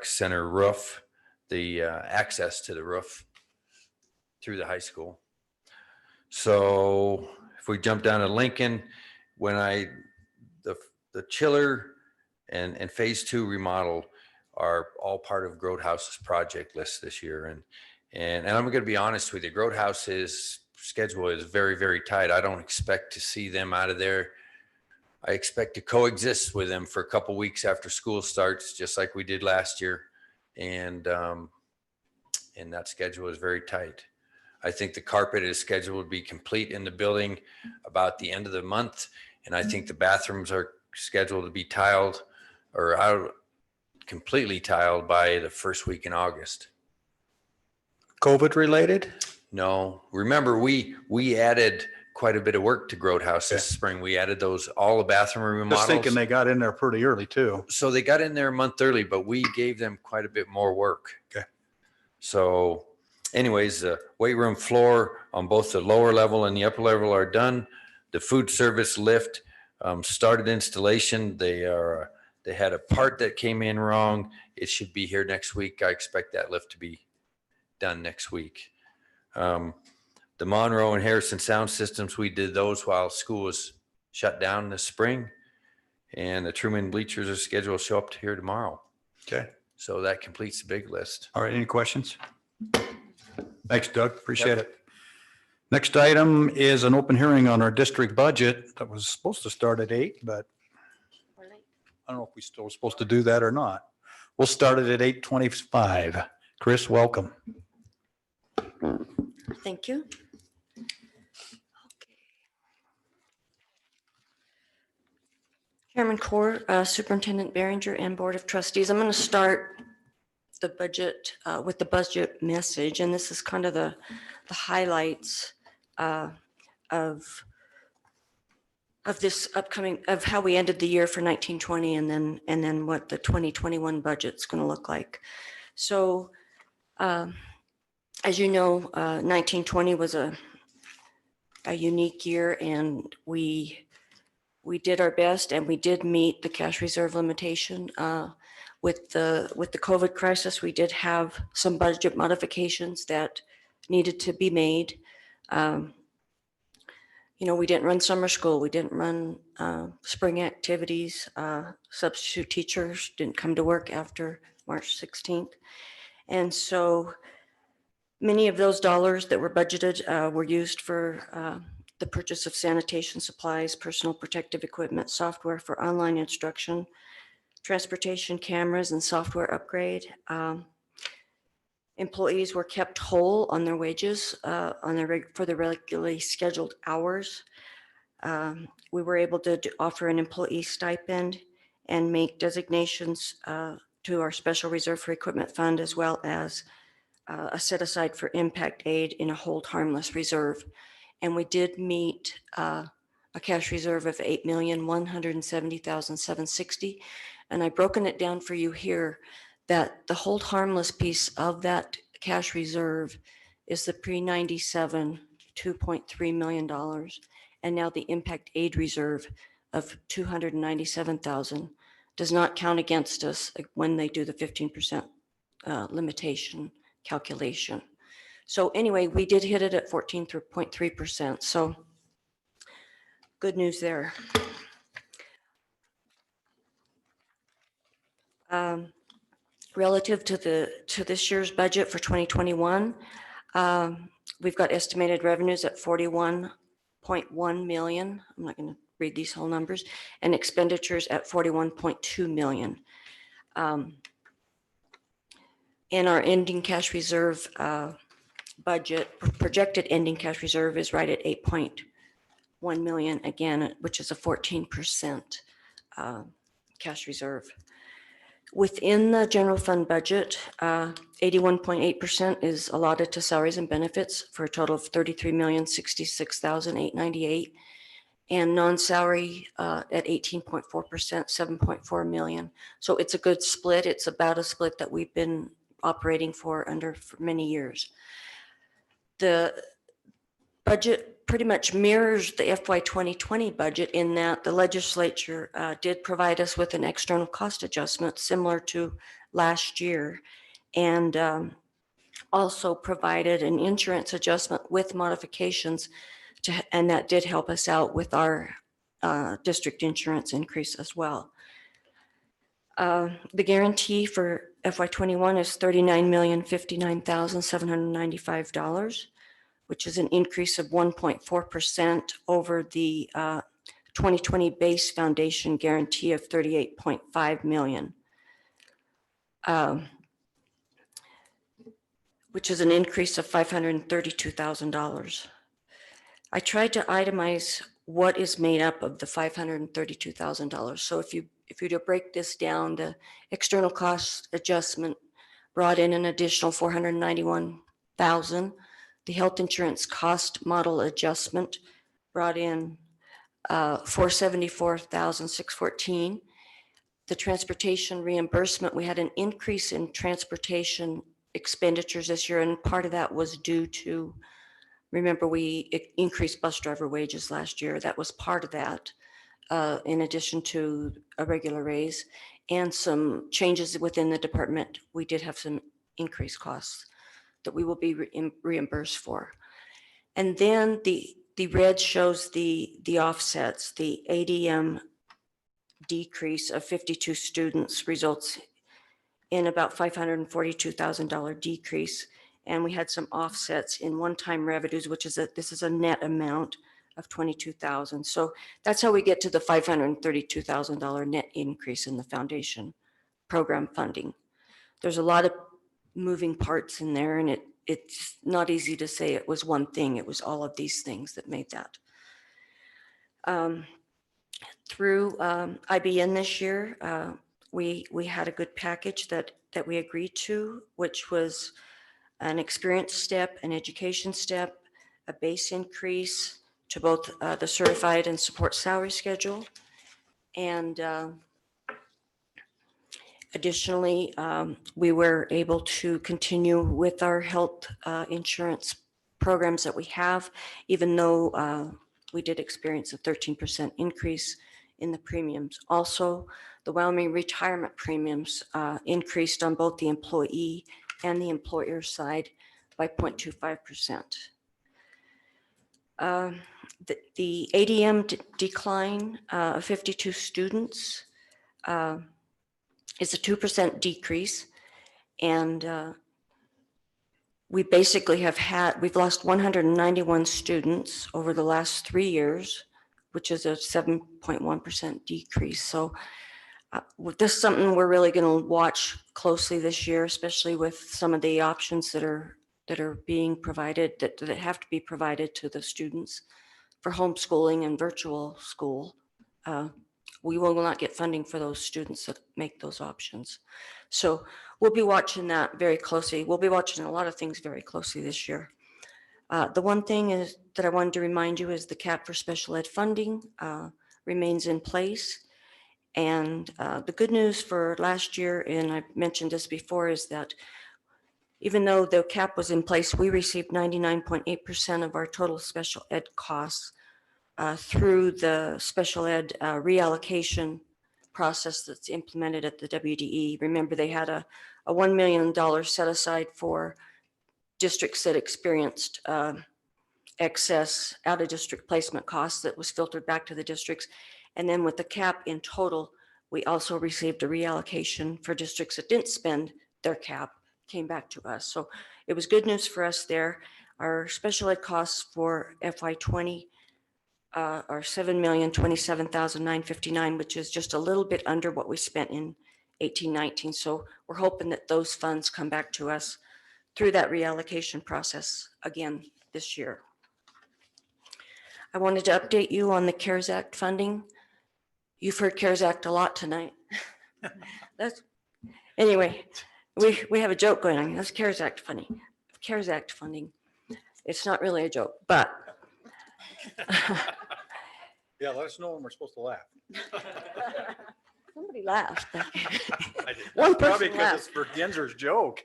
center roof, the access to the roof through the high school. So if we jump down to Lincoln, when the chiller and phase 2 remodel are all part of Grothouse's project list this year. And I'm going to be honest with you, Grothouse's schedule is very, very tight. I don't expect to see them out of there. I expect to coexist with them for a couple weeks after school starts, just like we did last year. And that schedule is very tight. I think the carpet is scheduled to be complete in the building about the end of the month. And I think the bathrooms are scheduled to be tiled or out completely tiled by the first week in August. COVID related? No, remember we added quite a bit of work to Grotehouse this spring. We added all the bathroom remodels. Just thinking they got in there pretty early too. So they got in there a month early, but we gave them quite a bit more work. Okay. So anyways, the weight room floor on both the lower level and the upper level are done. The food service lift started installation. They had a part that came in wrong. It should be here next week. I expect that lift to be done next week. The Monroe and Harrison sound systems, we did those while school was shut down this spring. And the Truman bleachers are scheduled to show up here tomorrow. Okay. So that completes the big list. All right, any questions? Thanks, Doug. Appreciate it. Next item is an open hearing on our district budget that was supposed to start at 8, but I don't know if we still were supposed to do that or not. We'll start it at 8:25. Chris, welcome. Thank you. Chairman Core, Superintendent Behringer, and Board of Trustees. I'm going to start the budget with the budget message, and this is kind of the highlights of this upcoming, of how we ended the year for 1920, and then what the 2021 budget's going to look like. So, as you know, 1920 was a unique year, and we did our best, and we did meet the cash reserve limitation. With the COVID crisis, we did have some budget modifications that needed to be made. You know, we didn't run summer school, we didn't run spring activities. Substitute teachers didn't come to work after March 16th. And so many of those dollars that were budgeted were used for the purchase of sanitation supplies, personal protective equipment, software for online instruction, transportation cameras, and software upgrade. Employees were kept whole on their wages for the regularly scheduled hours. We were able to offer an employee stipend and make designations to our special reserve for equipment fund, as well as a set aside for impact aid in a hold harmless reserve. And we did meet a cash reserve of $8,170,760. And I've broken it down for you here, that the hold harmless piece of that cash reserve is the pre-97 $2.3 million. And now the impact aid reserve of $297,000 does not count against us when they do the 15% limitation calculation. So anyway, we did hit it at 14.3%. So good news there. Relative to this year's budget for 2021, we've got estimated revenues at 41.1 million. I'm not going to read these whole numbers, and expenditures at 41.2 million. In our ending cash reserve budget, projected ending cash reserve is right at 8.1 million again, which is a 14% cash reserve. Within the general fund budget, 81.8% is allotted to salaries and benefits for a total of $33,066,898, and non-salary at 18.4%, $7.4 million. So it's a good split. It's about a split that we've been operating for many years. The budget pretty much mirrors the FY 2020 budget in that the legislature did provide us with an external cost adjustment similar to last year, and also provided an insurance adjustment with modifications and that did help us out with our district insurance increase as well. The guarantee for FY21 is $39,059,795, which is an increase of 1.4% over the 2020 base foundation guarantee of $38.5 million, which is an increase of $532,000. I tried to itemize what is made up of the $532,000. So if you were to break this down, the external cost adjustment brought in an additional $491,000. The health insurance cost model adjustment brought in $474,614. The transportation reimbursement, we had an increase in transportation expenditures this year, and part of that was due to, remember, we increased bus driver wages last year. That was part of that, in addition to a regular raise and some changes within the department. We did have some increased costs that we will be reimbursed for. And then the red shows the offsets. The ADM decrease of 52 students results in about $542,000 decrease. And we had some offsets in one-time revenues, which is this is a net amount of $22,000. So that's how we get to the $532,000 net increase in the foundation program funding. There's a lot of moving parts in there, and it's not easy to say it was one thing. It was all of these things that made that. through IBN this year, we had a good package that we agreed to, which was an experience step, an education step, a base increase to both the certified and support salary schedule. And additionally, we were able to continue with our health insurance programs that we have, even though we did experience a 13% increase in the premiums. Also, the Wyoming retirement premiums increased on both the employee and the employer side by 0.25%. The ADM decline of 52 students is a 2% decrease. And we basically we've lost 191 students over the last 3 years, which is a 7.1% decrease. So this is something we're really going to watch closely this year, especially with some of the options that are being provided, that have to be provided to the students for homeschooling and virtual school. We will not get funding for those students that make those options. So we'll be watching that very closely. We'll be watching a lot of things very closely this year. The one thing is that I wanted to remind you is the cap for special ed funding remains in place. And the good news for last year, and I've mentioned this before, is that even though the cap was in place, we received 99.8% of our total special ed costs through the special ed reallocation process that's implemented at the WDE. Remember, they had a $1 million set aside for districts that experienced excess out-of-district placement costs that was filtered back to the districts. And then with the cap in total, we also received a reallocation for districts that didn't spend their cap, came back to us. So it was good news for us there. Our special ed costs for FY20 are $7,027,959, which is just a little bit under what we spent in 18-19. So we're hoping that those funds come back to us through that reallocation process again this year. I wanted to update you on the CARES Act funding. You've heard CARES Act a lot tonight. Anyway, we have a joke going on. That's CARES Act funding. CARES Act funding. It's not really a joke, but Yeah, let us know when we're supposed to laugh. somebody laughed. I did. One Probably person because laughed. it's for Genser's joke.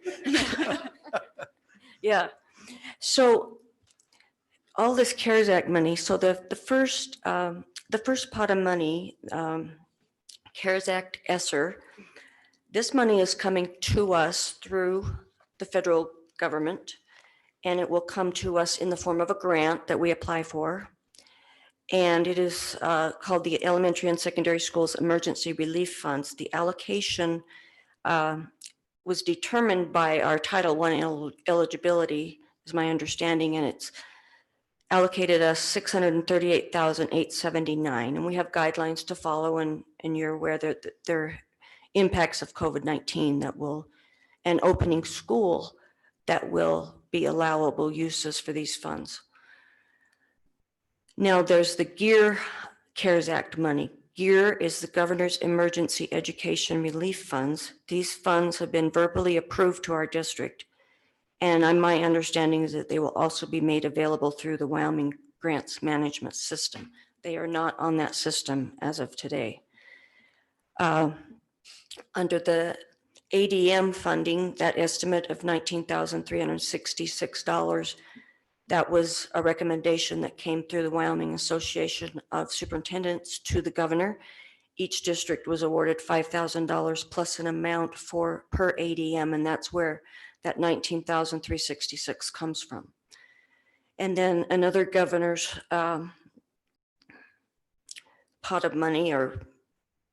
Yeah. So all this CARES Act money. So the first pot of money, CARES Act ESSER, this money is coming to us through the federal government, and it will come to us in the form of a grant that we apply for. And it is called the Elementary and Secondary Schools Emergency Relief Funds. The allocation was determined by our Title I eligibility, is my understanding, and it's allocated us $638,879. And we have guidelines to follow, and you're aware that there are impacts of COVID-19 that will, and opening school that will be allowable uses for these funds. Now there's the GEAR CARES Act money. GEAR is the Governor's Emergency Education Relief Funds. These funds have been verbally approved to our district. And my understanding is that they will also be made available through the Wyoming Grants Management System. They are not on that system as of today. Under the ADM funding, that estimate of $19,366, that was a recommendation that came through the Wyoming Association of Superintendents to the governor. Each district was awarded $5,000 plus an amount per ADM, and that's where that $19,366 comes from. And then another governor's pot of money, or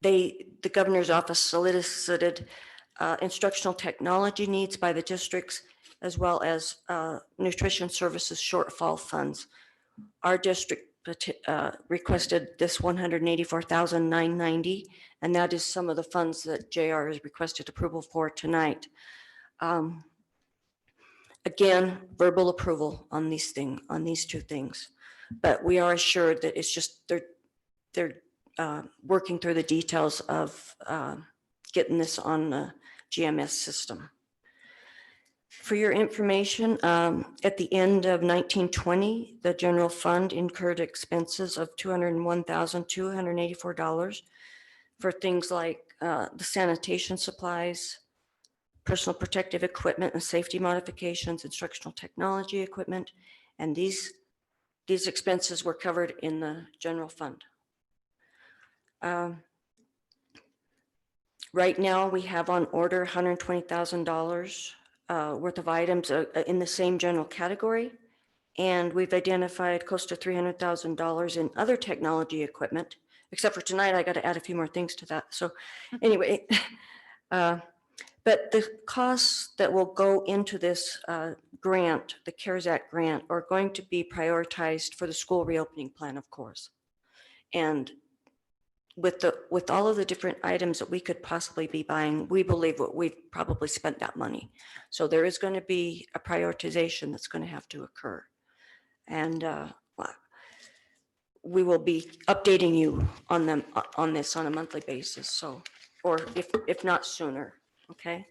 the governor's office solicited instructional technology needs by the districts, as well as nutrition services shortfall funds. Our district requested this $184,990, and that is some of the funds that JR has requested approval for tonight. Again, verbal approval on these two things, but we are assured that it's just they're working through the details of getting this on the GMS system. For your information, at the end of 1920, the general fund incurred expenses of $201,284 for things like the sanitation supplies, personal protective equipment and safety modifications, instructional technology equipment, and these expenses were covered in the general fund. Right now, we have on order $120,000 worth of items in the same general category. And we've identified close to $300,000 in other technology equipment, except for tonight, I got to add a few more things to that. So anyway, but the costs that will go into this grant, the CARES Act grant, are going to be prioritized for the school reopening plan, of course. And with all of the different items that we could possibly be buying, we believe we've probably spent that money. So there is going to be a prioritization that's going to have to occur. And we will be updating you on this on a monthly basis. So, or if not sooner, okay?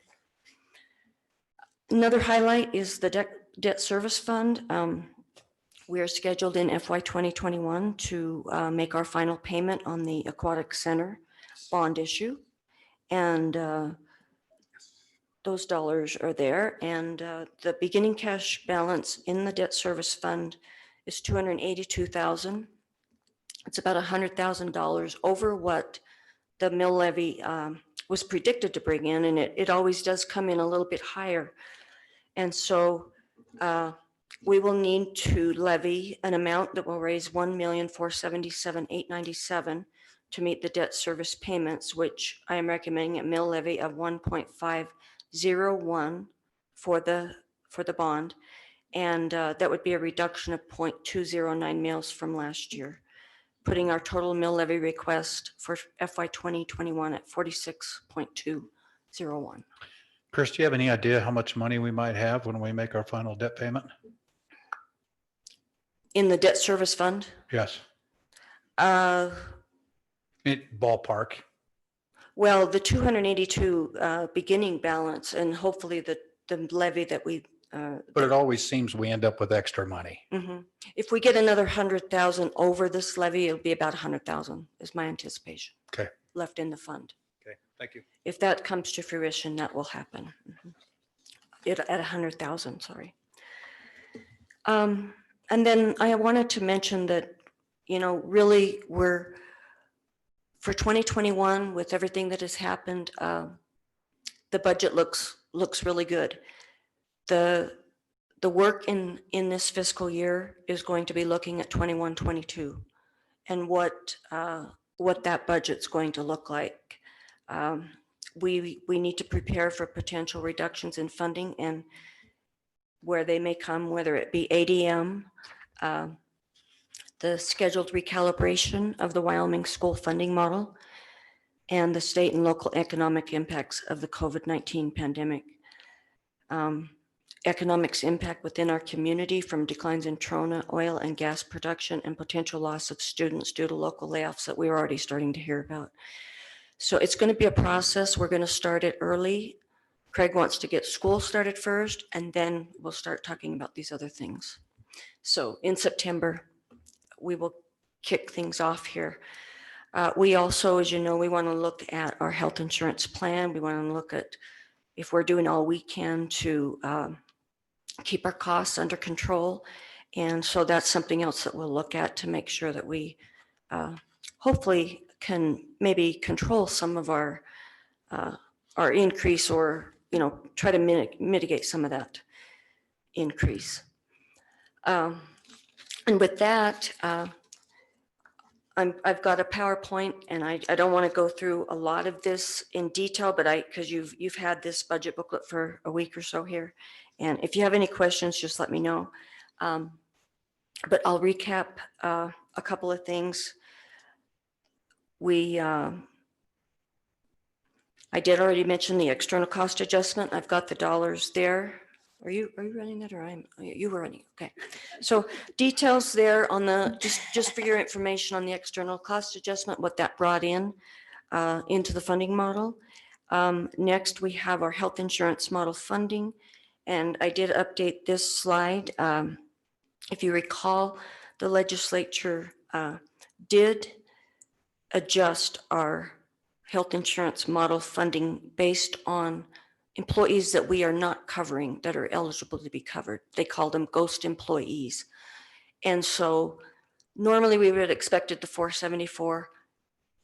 Another highlight is the debt service fund. We are scheduled in FY 2021 to make our final payment on the Aquatic Center bond issue. And those dollars are there. And the beginning cash balance in the debt service fund is $282,000. It's about $100,000 over what the mill levy was predicted to bring in. And it always does come in a little bit higher. And so we will need to levy an amount that will raise $1,477,897 to meet the debt service payments, which I am recommending a mill levy of 1.501 for the bond. And that would be a reduction of 0.209 mills from last year, putting our total mill levy request for FY 2021 at 46.201. Chris, do you have any idea how much money we might have when we make our final debt payment? In the debt service fund? Yes. Ballpark. Well, the 282 beginning balance and hopefully the levy that we. But it always seems we end up with extra money. Mm-hmm. If we get another 100,000 over this levy, it'll be about 100,000 is my anticipation. Okay. Left in the fund. Okay, thank you. If that comes to fruition, that will happen. At 100,000, sorry. And then I wanted to mention that, really for 2021, with everything that has happened, the budget looks really good. The work in this fiscal year is going to be looking at 21-22 and what that budget's going to look like. We need to prepare for potential reductions in funding and where they may come, whether it be ADM, the scheduled recalibration of the Wyoming school funding model, and the state and local economic impacts of the COVID-19 pandemic. Economics impact within our community from declines in trona, oil and gas production, and potential loss of students due to local layoffs that we're already starting to hear about. So it's going to be a process. We're going to start it early. Craig wants to get school started first, and then we'll start talking about these other things. So in September, we will kick things off here. We also, as you know, we want to look at our health insurance plan. We want to look at if we're doing all we can to keep our costs under control. And so that's something else that we'll look at to make sure that we hopefully can maybe control some of our increase or, try to mitigate some of that increase. And with that, I've got a PowerPoint, and I don't want to go through a lot of this in detail, but because you've had this budget booklet for a week or so here, and if you have any questions, just let me know. But I'll recap a couple of things. I did already mention the external cost adjustment. I've got the dollars there Are you running that or you were running? Okay. So details there on the, just for your information on the external cost adjustment, what that brought in into the funding model. Next, we have our health insurance model funding. And I did update this slide. If you recall, the legislature did adjust our health insurance model funding based on employees that we are not covering that are eligible to be covered. They call them ghost employees. And so normally we would have expected the 474.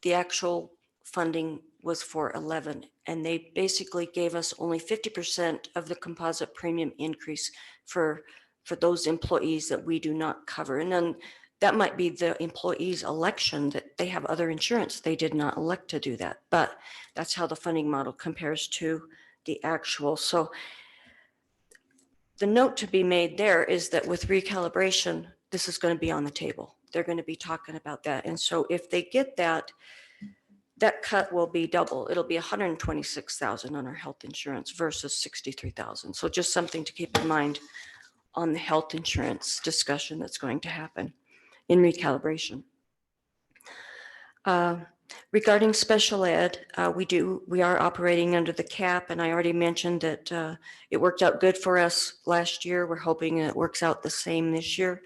The actual funding was for 11, and they basically gave us only 50% of the composite premium increase for those employees that we do not cover. And then that might be the employee's election that they have other insurance. They did not elect to do that, but that's how the funding model compares to the actual. So the note to be made there is that with recalibration, this is going to be on the table. They're going to be talking about that. And so if they get that, that cut will be double. It'll be 126,000 on our health insurance versus 63,000. So just something to keep in mind on the health insurance discussion that's going to happen in recalibration. Regarding special ed, we are operating under the cap, and I already mentioned that it worked out good for us last year. We're hoping it works out the same this year.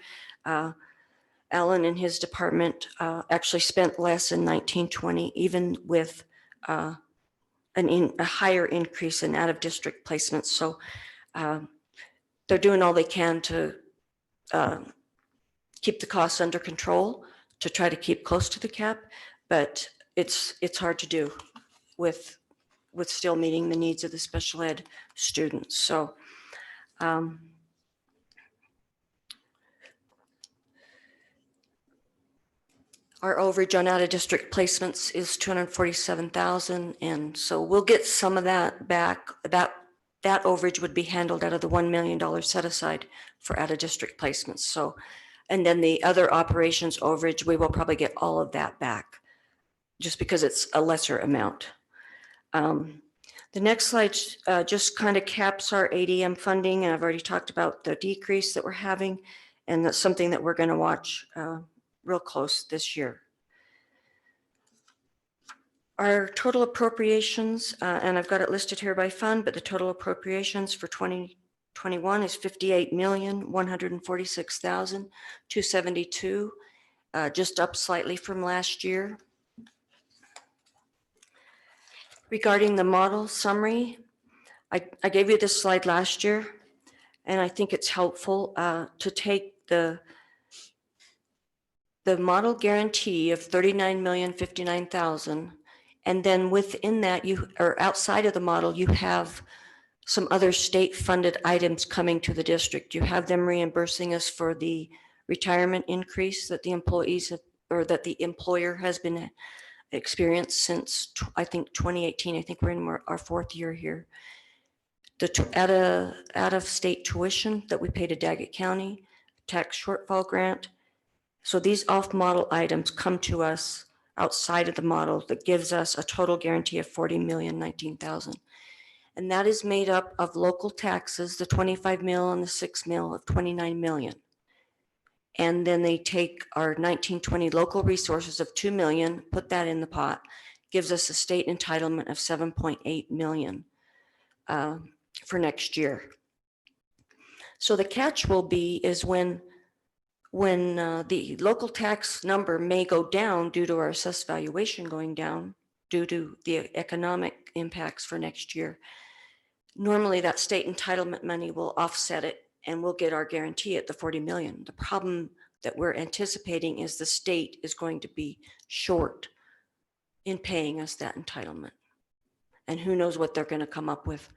Alan and his department actually spent less in 1920, even with a higher increase in out-of-district placements. So they're doing all they can to keep the costs under control, to try to keep close to the cap, but it's hard to do with still meeting the needs of the special ed students. So our overage on out-of-district placements is 247,000, and so we'll get some of that back. That overage would be handled out of the $1 million set aside for out-of-district placements. So, and then the other operations overage, we will probably get all of that back, just because it's a lesser amount. The next slide just kind of caps our ADM funding, and I've already talked about the decrease that we're having, and that's something that we're going to watch real close this year. Our total appropriations, and I've got it listed here by fund, but the total appropriations for 2021 is $58,146,272, just up slightly from last year. Regarding the model summary, I gave you this slide last year, and I think it's helpful to take the model guarantee of $39,059,000, and then within that, or outside of the model, you have some other state funded items coming to the district. You have them reimbursing us for the retirement increase that the employees have, or that the employer has been experienced since I think 2018. I think we're in our fourth year here. The out of state tuition that we pay to Daggett County, tax shortfall grant. So these off model items come to us outside of the model that gives us a total guarantee of $40,019,000. And that is made up of local taxes, the 25 mil and the 6 mil of 29 million. And then they take our 1920 local resources of 2 million, put that in the pot, gives us a state entitlement of 7.8 million for next year. So the catch will be is when the local tax number may go down due to our assessed valuation going down due to the economic impacts for next year. Normally that state entitlement money will offset it and we'll get our guarantee at the 40 million. The problem that we're anticipating is the state is going to be short in paying us that entitlement. And who knows what they're going to come up with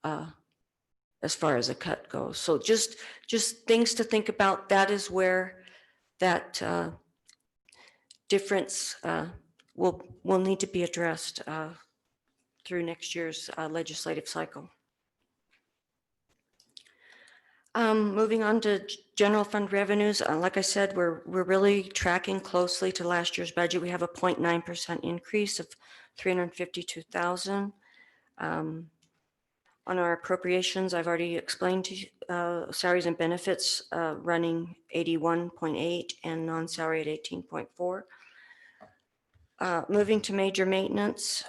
as far as a cut goes. So just things to think about. That is where that difference will need to be addressed through next year's legislative cycle. Moving on to general fund revenues, like I said, we're really tracking closely to last year's budget. We have a 0.9% increase of $352,000. On our appropriations, I've already explained to you, salaries and benefits running 81.8 and non-salary at 18.4. Moving to major maintenance,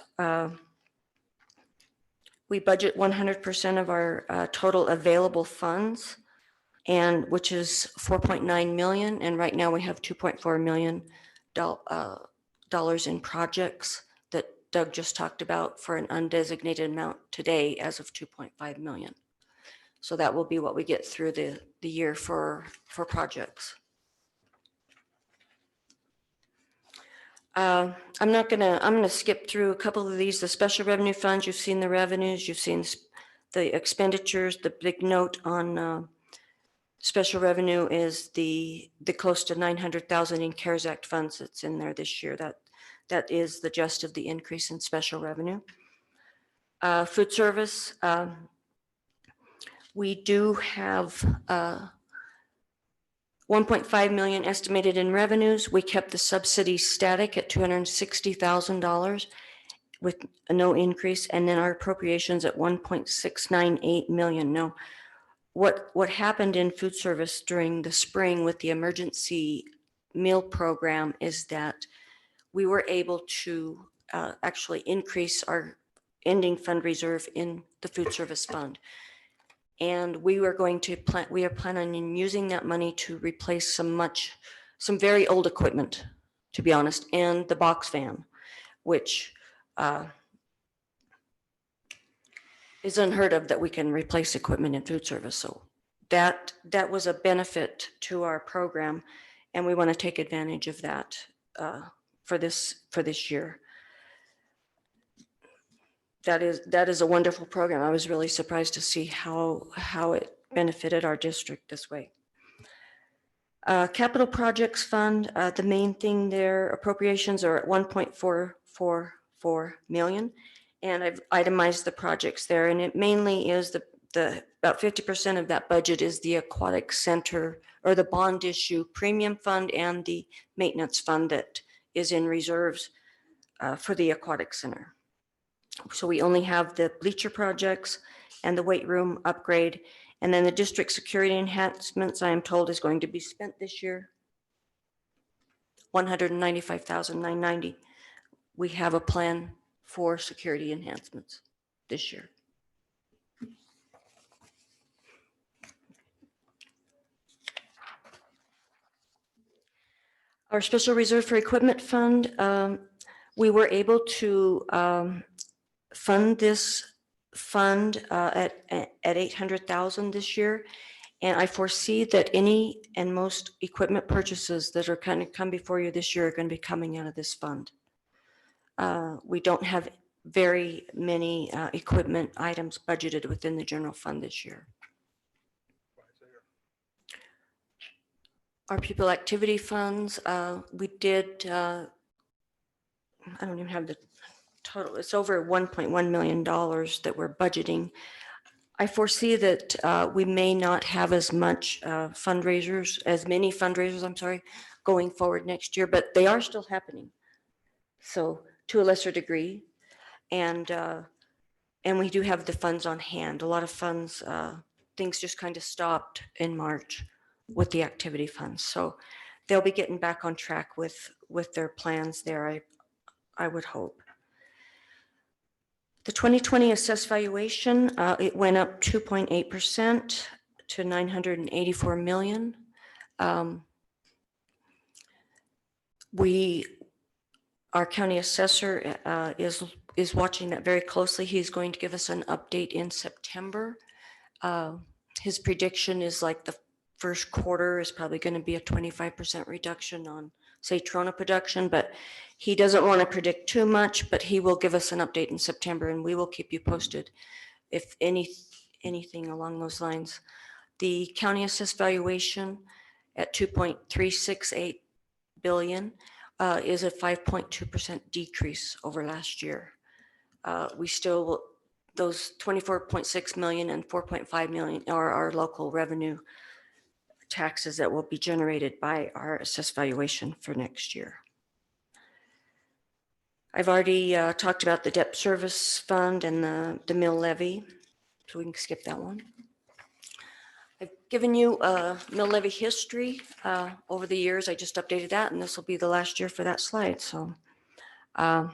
we budget 100% of our total available funds, and which is 4.9 million. And right now we have 2.4 million dollars in projects that Doug just talked about for an undesignated amount today as of 2.5 million. So that will be what we get through the year for projects. I'm gonna skip through a couple of these. The special revenue funds, you've seen the revenues, you've seen the expenditures. The big note on special revenue is the close to 900,000 in CARES Act funds that's in there this year. That is the gist of the increase in special revenue. Food service, we do have 1.5 million estimated in revenues. We kept the subsidy static at $260,000 with no increase, and then our appropriations at 1.698 million. Now, what happened in food service during the spring with the emergency meal program is that we were able to actually increase our ending fund reserve in the food service fund. And we are planning on using that money to replace some very old equipment, to be honest, and the box van, which is unheard of that we can replace equipment in food service. So that was a benefit to our program, and we want to take advantage of that for this year. That is a wonderful program. I was really surprised to see how it benefited our district this way. Capital projects fund, the main thing there, appropriations are at 1.444 million, and I've itemized the projects there, and it mainly is the about 50% of that budget is the aquatic center or the bond issue premium fund and the maintenance fund that is in reserves for the aquatic center. So we only have the bleacher projects and the weight room upgrade. And then the district security enhancements, I am told, is going to be spent this year. 195,990. We have a plan for security enhancements this year. Our special reserve for equipment fund, we were able to fund this fund at 800,000 this year. And I foresee that any and most equipment purchases that are going to come before you this year are going to be coming out of this fund. We don't have very many equipment items budgeted within the general fund this year. Our pupil activity funds, we did, I don't even have the total, it's over $1.1 million that we're budgeting. I foresee that we may not have as much many fundraisers, I'm sorry, going forward next year, but they are still happening. So to a lesser degree. And we do have the funds on hand. A lot of funds, things just kind of stopped in March with the activity funds. So they'll be getting back on track with their plans there, I would hope. The 2020 assessed valuation, it went up 2.8% to 984 million. Our county assessor is watching that very closely. He's going to give us an update in September. His prediction is like the first quarter is probably going to be a 25% reduction on, say, Trona production, but he doesn't want to predict too much, but he will give us an update in September, and we will keep you posted if anything along those lines. The county assessed valuation at 2.368 billion is a 5.2% decrease over last year. We still, those 24.6 million and 4.5 million are our local revenue taxes that will be generated by our assessed valuation for next year. I've already talked about the debt service fund and the mill levy. so we can skip that one. I've given you a mill levy history over the years. I just updated that, and this will be the last year for that slide. So the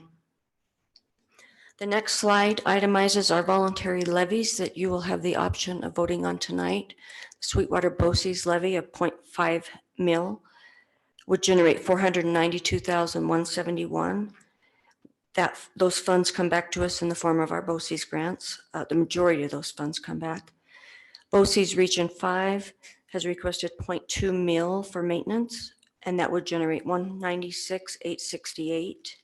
next slide itemizes our voluntary levies that you will have the option of voting on tonight. Sweetwater BOCES levy of 0.5 mil would generate $492,171. Those funds come back to us in the form of our BOCES grants. The majority of those funds come back. BOCES Region 5 has requested 0.2 mil for maintenance, and that would generate $196,868.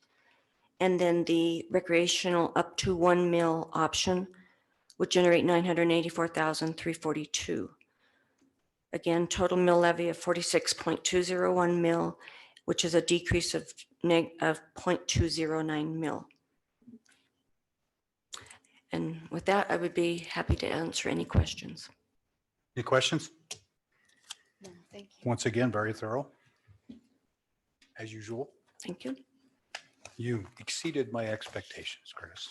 And then the recreational up to 1 mil option would generate $984,342. Again, total mill levy of 46.201 mil, which is a decrease of 0.209 mil. And with that, I would be happy to answer any questions. Any questions? No, thank you. Once again, very thorough, as usual. Thank you. You exceeded my expectations, Chris.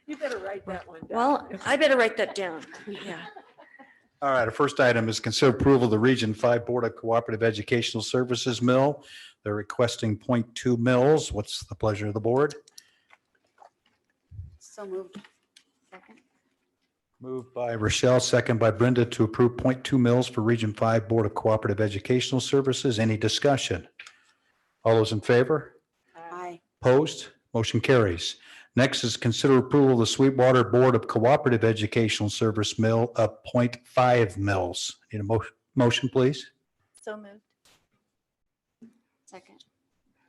You better write that one down. Well, I better write that down. Yeah. All right, our first item is consider approval of the Region 5 Board of Cooperative Educational Services mill. They're requesting 0.2 mils. What's the pleasure of the board? So moved. Second. Moved by Rochelle, second by Brenda to approve 0.2 mils for Region 5 Board of Cooperative Educational Services. Any discussion? All those in favor? Aye. Opposed? Motion carries. Next is consider approval of the Sweetwater Board of Cooperative Educational Service mill of 0.5 mils. Need a motion, please? So moved. Second.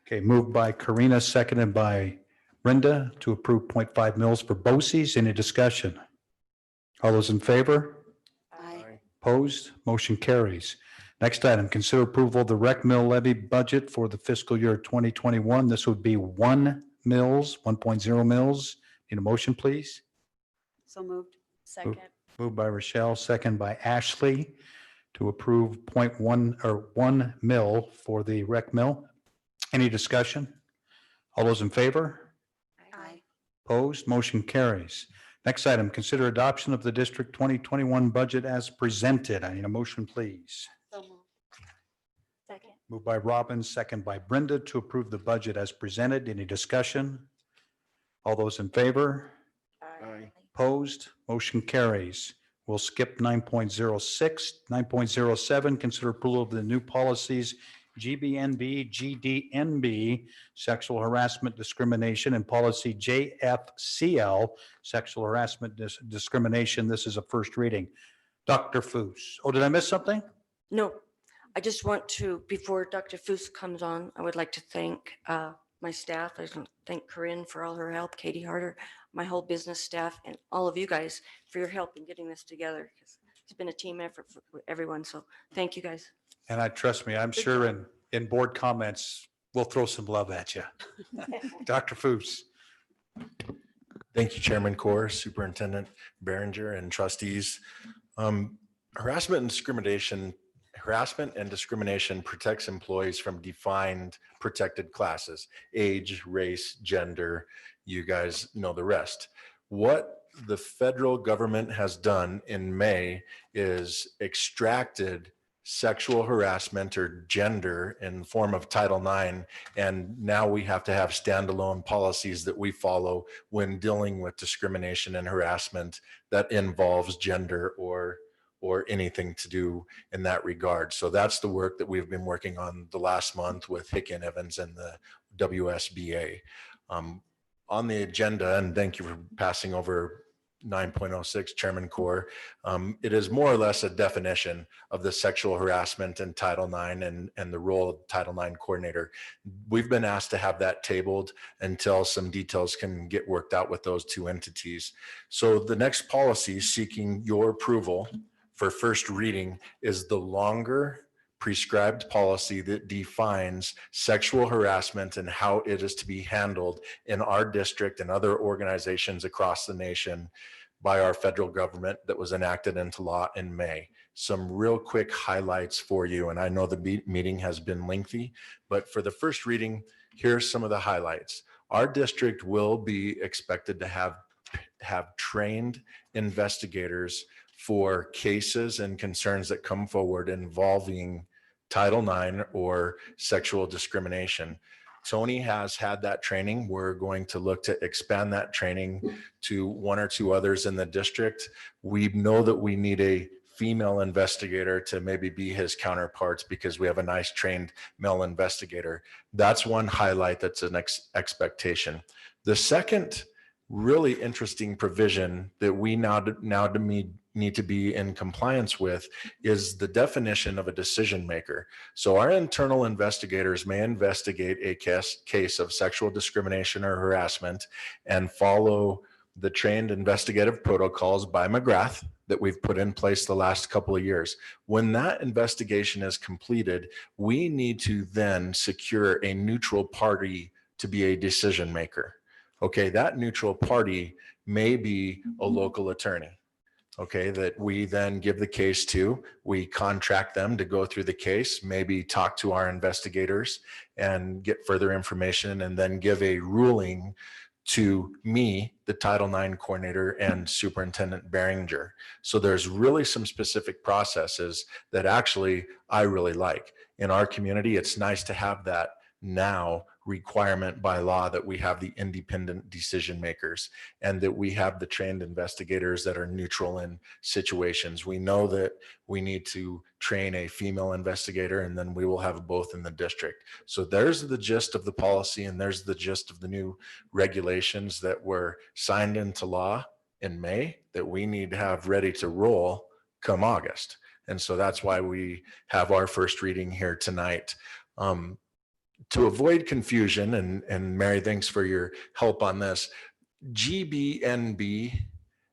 Okay, moved by Karina, seconded by Brenda to approve 0.5 mils for BOCES. Any discussion? All those in favor? Aye. Opposed? Motion carries. Next item, consider approval of the rec mill levy budget for the fiscal year 2021. This would be 1 mils, 1.0 mils. Need a motion, please? So moved. Second. Moved by Rochelle, second by Ashley to approve 0.1 or 1 mil for the rec mill. Any discussion? All those in favor? Aye. Opposed? Motion carries. Next item, consider adoption of the District 2021 budget as presented. I need a motion, please. So moved. Second. Moved by Robbins, second by Brenda to approve the budget as presented. Any discussion? All those in favor? Aye. Opposed? Motion carries. We'll skip 9.06. 9.07, consider approval of the new policies GBNB, GDNB, sexual harassment discrimination, and policy JFCL, sexual harassment discrimination. This is a first reading. Dr. Foos. Oh, did I miss something? No, I just want to, before Dr. Foos comes on, I would like to thank my staff. I want to thank Corinne for all her help, Katie Harder, my whole business staff, and all of you guys for your help in getting this together. It's been a team effort for everyone, so thank you guys. And trust me, I'm sure in board comments, we'll throw some love at you. Dr. Foos. Thank you, Chairman Core, Superintendent Behringer, and trustees. Harassment and discrimination protects employees from defined protected classes, age, race, gender. You guys know the rest. What the federal government has done in May is extracted sexual harassment or gender in the form of Title IX. And now we have to have standalone policies that we follow when dealing with discrimination and harassment that involves gender or anything to do in that regard. So that's the work that we've been working on the last month with Hick and Evans and the WSBA. On the agenda, and thank you for passing over 9.06, Chairman Core. It is more or less a definition of the sexual harassment in Title IX and the role of Title IX coordinator. We've been asked to have that tabled until some details can get worked out with those two entities. So the next policy seeking your approval for first reading is the longer prescribed policy that defines sexual harassment and how it is to be handled in our district and other organizations across the nation by our federal government that was enacted into law in May. Some real quick highlights for you, and I know the meeting has been lengthy, but for the first reading, here's some of the highlights. Our district will be expected to have have trained investigators for cases and concerns that come forward involving Title IX or sexual discrimination. Tony has had that training. We're going to look to expand that training to one or two others in the district. We know that we need a female investigator to maybe be his counterparts because we have a nice trained male investigator. That's one highlight that's an expectation. The second really interesting provision that we now need to be in compliance with is the definition of a decision maker. So our internal investigators may investigate a case of sexual discrimination or harassment and follow the trained investigative protocols by McGrath that we've put in place the last couple of years. When that investigation is completed, we need to then secure a neutral party to be a decision maker. Okay, that neutral party may be a local attorney. Okay, that we then give the case to, we contract them to go through the case, maybe talk to our investigators and get further information and then give a ruling to me, the Title IX coordinator, and Superintendent Behringer. So there's really some specific processes that actually I really like. In our community, it's nice to have that now requirement by law that we have the independent decision makers and that we have the trained investigators that are neutral in situations. We know that we need to train a female investigator and then we will have both in the district. So there's the gist of the policy and there's the gist of the new regulations that were signed into law in May that we need to have ready to roll come August. And so that's why we have our first reading here tonight. To avoid confusion, and Mary, thanks for your help on this, GBNB,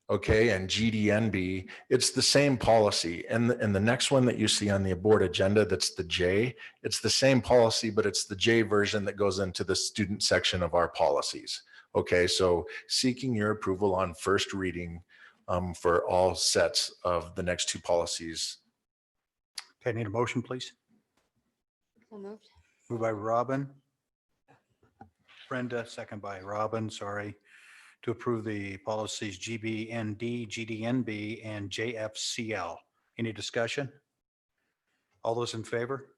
okay, and GDNB, it's the same policy. And the next one that you see on the board agenda, that's the J, it's the same policy, but it's the J version that goes into the student section of our policies. Okay, so seeking your approval on first reading for all sets of the next two policies. Okay, need a motion, please? So moved. Moved by Robin. Brenda, second by Robin, sorry, to approve the policies GBND, GDNB, and JFCL. Any discussion? All those in favor?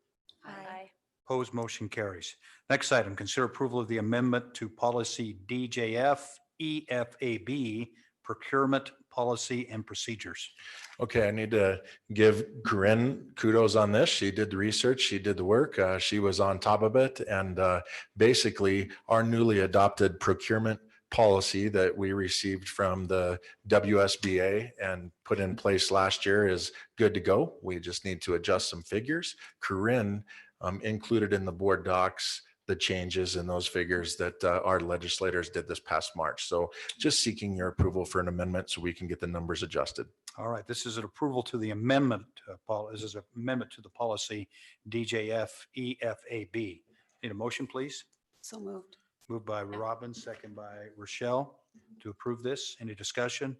Aye. Opposed, motion carries. Next item, consider approval of the amendment to policy DJF EFAB, procurement policy and procedures. Okay, I need to give Corinne kudos on this. She did the research, she did the work, she was on top of it. And basically our newly adopted procurement policy that we received from the WSBA and put in place last year is good to go. We just need to adjust some figures. Corinne included in the board docs the changes in those figures that our legislators did this past March. So just seeking your approval for an amendment so we can get the numbers adjusted. All right, this is an approval to the amendment, this is an amendment to the policy DJF EFAB. Need a motion, please? So moved. Moved by Robin, second by Rochelle to approve this. Any discussion?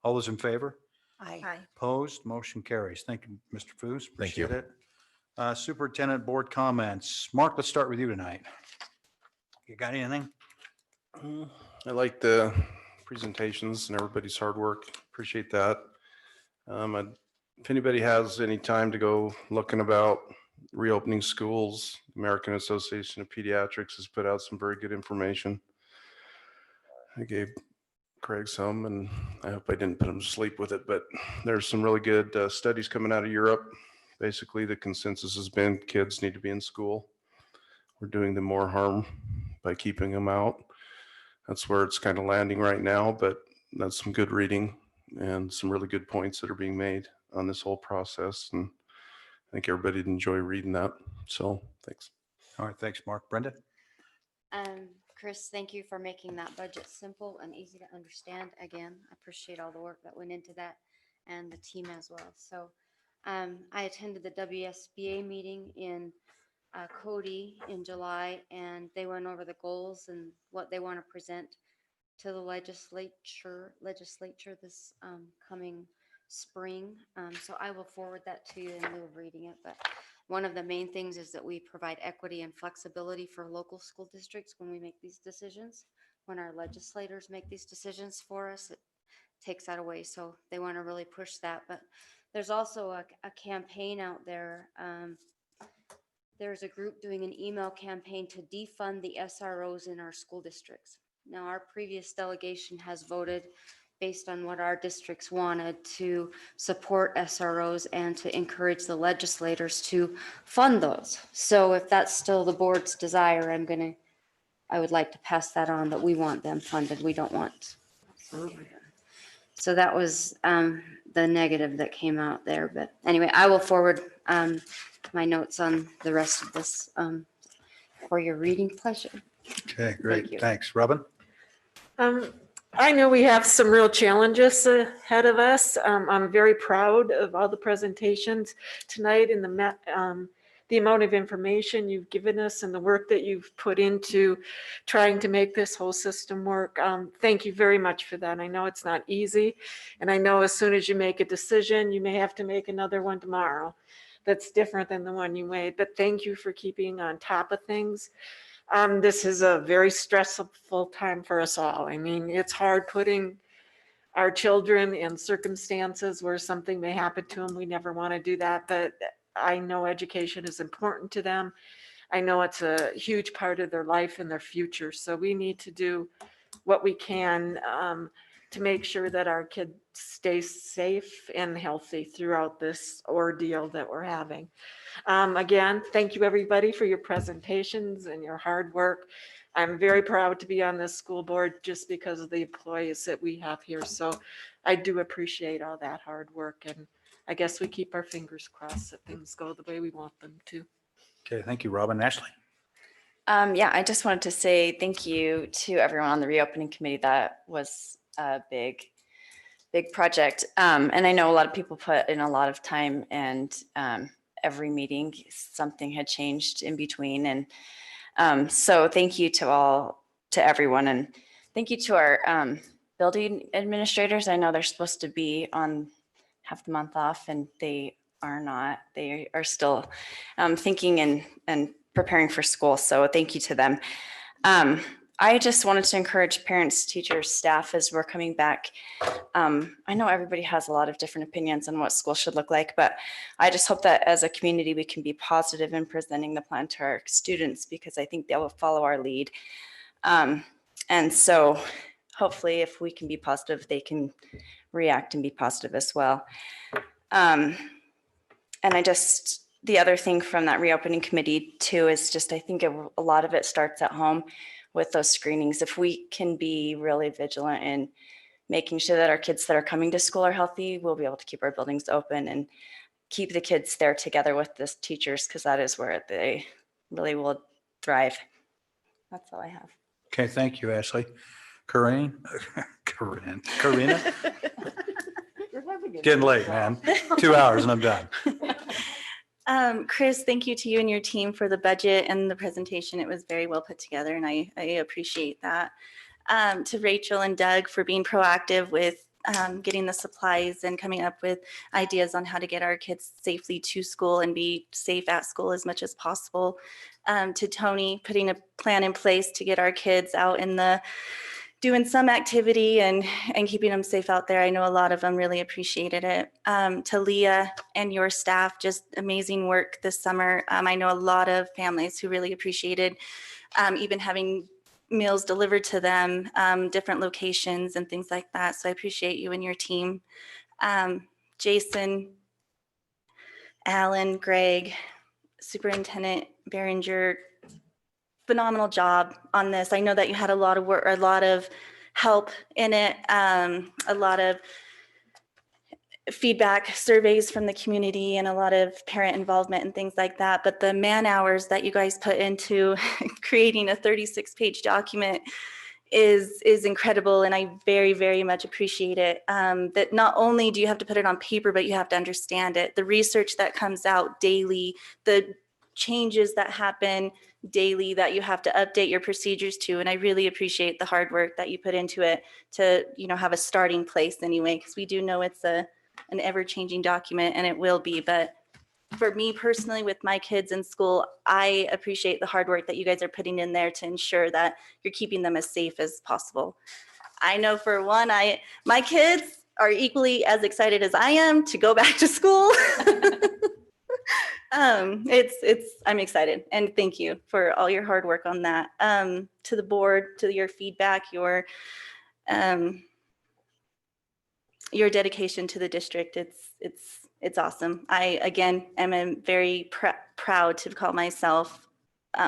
All those in favor? Aye. Opposed? Motion carries. Thank you, Mr. Foos. Thank you. Appreciate it. Superintendent board comments. Mark, let's start with you tonight. You got anything? I like the presentations and everybody's hard work. Appreciate that. If anybody has any time to go looking about reopening schools, American Association of Pediatrics has put out some very good information. I gave Craig some, and I hope I didn't put him to sleep with it, but there's some really good studies coming out of Europe. Basically, the consensus has been kids need to be in school. We're doing them more harm by keeping them out. That's where it's kind of landing right now, but that's some good reading and some really good points that are being made on this whole process. And I think everybody'd enjoy reading that. So thanks. All right, thanks, Mark. Brenda? Chris, thank you for making that budget simple and easy to understand. Again, I appreciate all the work that went into that and the team as well. So I attended the WSBA meeting in Cody in July, and they went over the goals and what they want to present to the legislature this coming spring. So I will forward that to you in lieu of reading it. But one of the main things is that we provide equity and flexibility for local school districts when we make these decisions. when our legislators make these decisions for us, it takes that away. So they want to really push that. But there's also a campaign out there. There's a group doing an email campaign to defund the SROs in our school districts. Now, our previous delegation has voted based on what our districts wanted to support SROs and to encourage the legislators to fund those. So if that's still the board's desire, I would like to pass that on, that we want them funded. We don't want. So that was the negative that came out there. But anyway, I will forward my notes on the rest of this for your reading pleasure. Okay, Thank great. you. Thanks. Robin? I know we have some real challenges ahead of us. I'm very proud of all the presentations tonight and the amount of information you've given us and the work that you've put into trying to make this whole system work. Thank you very much for that. I know it's not easy. And I know as soon as you make a decision, you may have to make another one tomorrow that's different than the one you made. But thank you for keeping on top of things. This is a very stressful time for us all. I mean, it's hard putting our children in circumstances where something may happen to them. We never want to do that, but I know education is important to them. I know it's a huge part of their life and their future. So we need to do what we can to make sure that our kids stay safe and healthy throughout this ordeal that we're having. Again, thank you everybody for your presentations and your hard work. I'm very proud to be on this school board just because of the employees that we have here. So I do appreciate all that hard work, and I guess we keep our fingers crossed that things go the way we want them to. Okay, thank you, Robin. Ashley? Yeah, I just wanted to say thank you to everyone on the reopening committee. That was a big project. And I know a lot of people put in a lot of time, and every meeting something had changed in between. And so thank you to everyone. And thank you to our building administrators. I know they're supposed to be on half the month off, and they are not. They are still thinking and preparing for school. So thank you to them. I just wanted to encourage parents, teachers, staff as we're coming back. I know everybody has a lot of different opinions on what school should look like, but I just hope that as a community we can be positive in presenting the plan to our students, because I think they will follow our lead. And so hopefully if we can be positive, they can react and be positive as well. And the other thing from that reopening committee too is just, I think a lot of it starts at home with those screenings. If we can be really vigilant in making sure that our kids that are coming to school are healthy, we'll be able to keep our buildings open and keep the kids there together with the teachers, because that is where they really will thrive. That's all I have. Okay, thank you, Ashley. Karina? Getting late, man. 2 hours and I'm done. Chris, thank you to you and your team for the budget and the presentation. It was very well put together, and I appreciate that. To Rachel and Doug for being proactive with getting the supplies and coming up with ideas on how to get our kids safely to school and be safe at school as much as possible. To Tony, putting a plan in place to get our kids out in doing some activity and keeping them safe out there. I know a lot of them really appreciated it. To Leah and your staff, just amazing work this summer. I know a lot of families who really appreciated even having meals delivered to them, different locations and things like that. So I appreciate you and your team. Jason, Alan, Greg, Superintendent Behringer, phenomenal job on this. I know that you had a lot of work, a lot of help in it, a lot of feedback surveys from the community and a lot of parent involvement and things like that. But the man hours that you guys put into creating a 36-page document is incredible. And I very, very much appreciate it. That not only do you have to put it on paper, but you have to understand it. The research that comes out daily, the changes that happen daily that you have to update your procedures to. And I really appreciate the hard work that you put into it to, have a starting place anyway, because we do know it's an ever-changing document, and it will be, but for me personally, with my kids in school, I appreciate the hard work that you guys are putting in there to ensure that you're keeping them as safe as possible. I know for one, my kids are equally as excited as I am to go back to school. I'm excited, and thank you for all your hard work on that. To the board, to your feedback, your dedication to the district, it's awesome. I again am very proud to call myself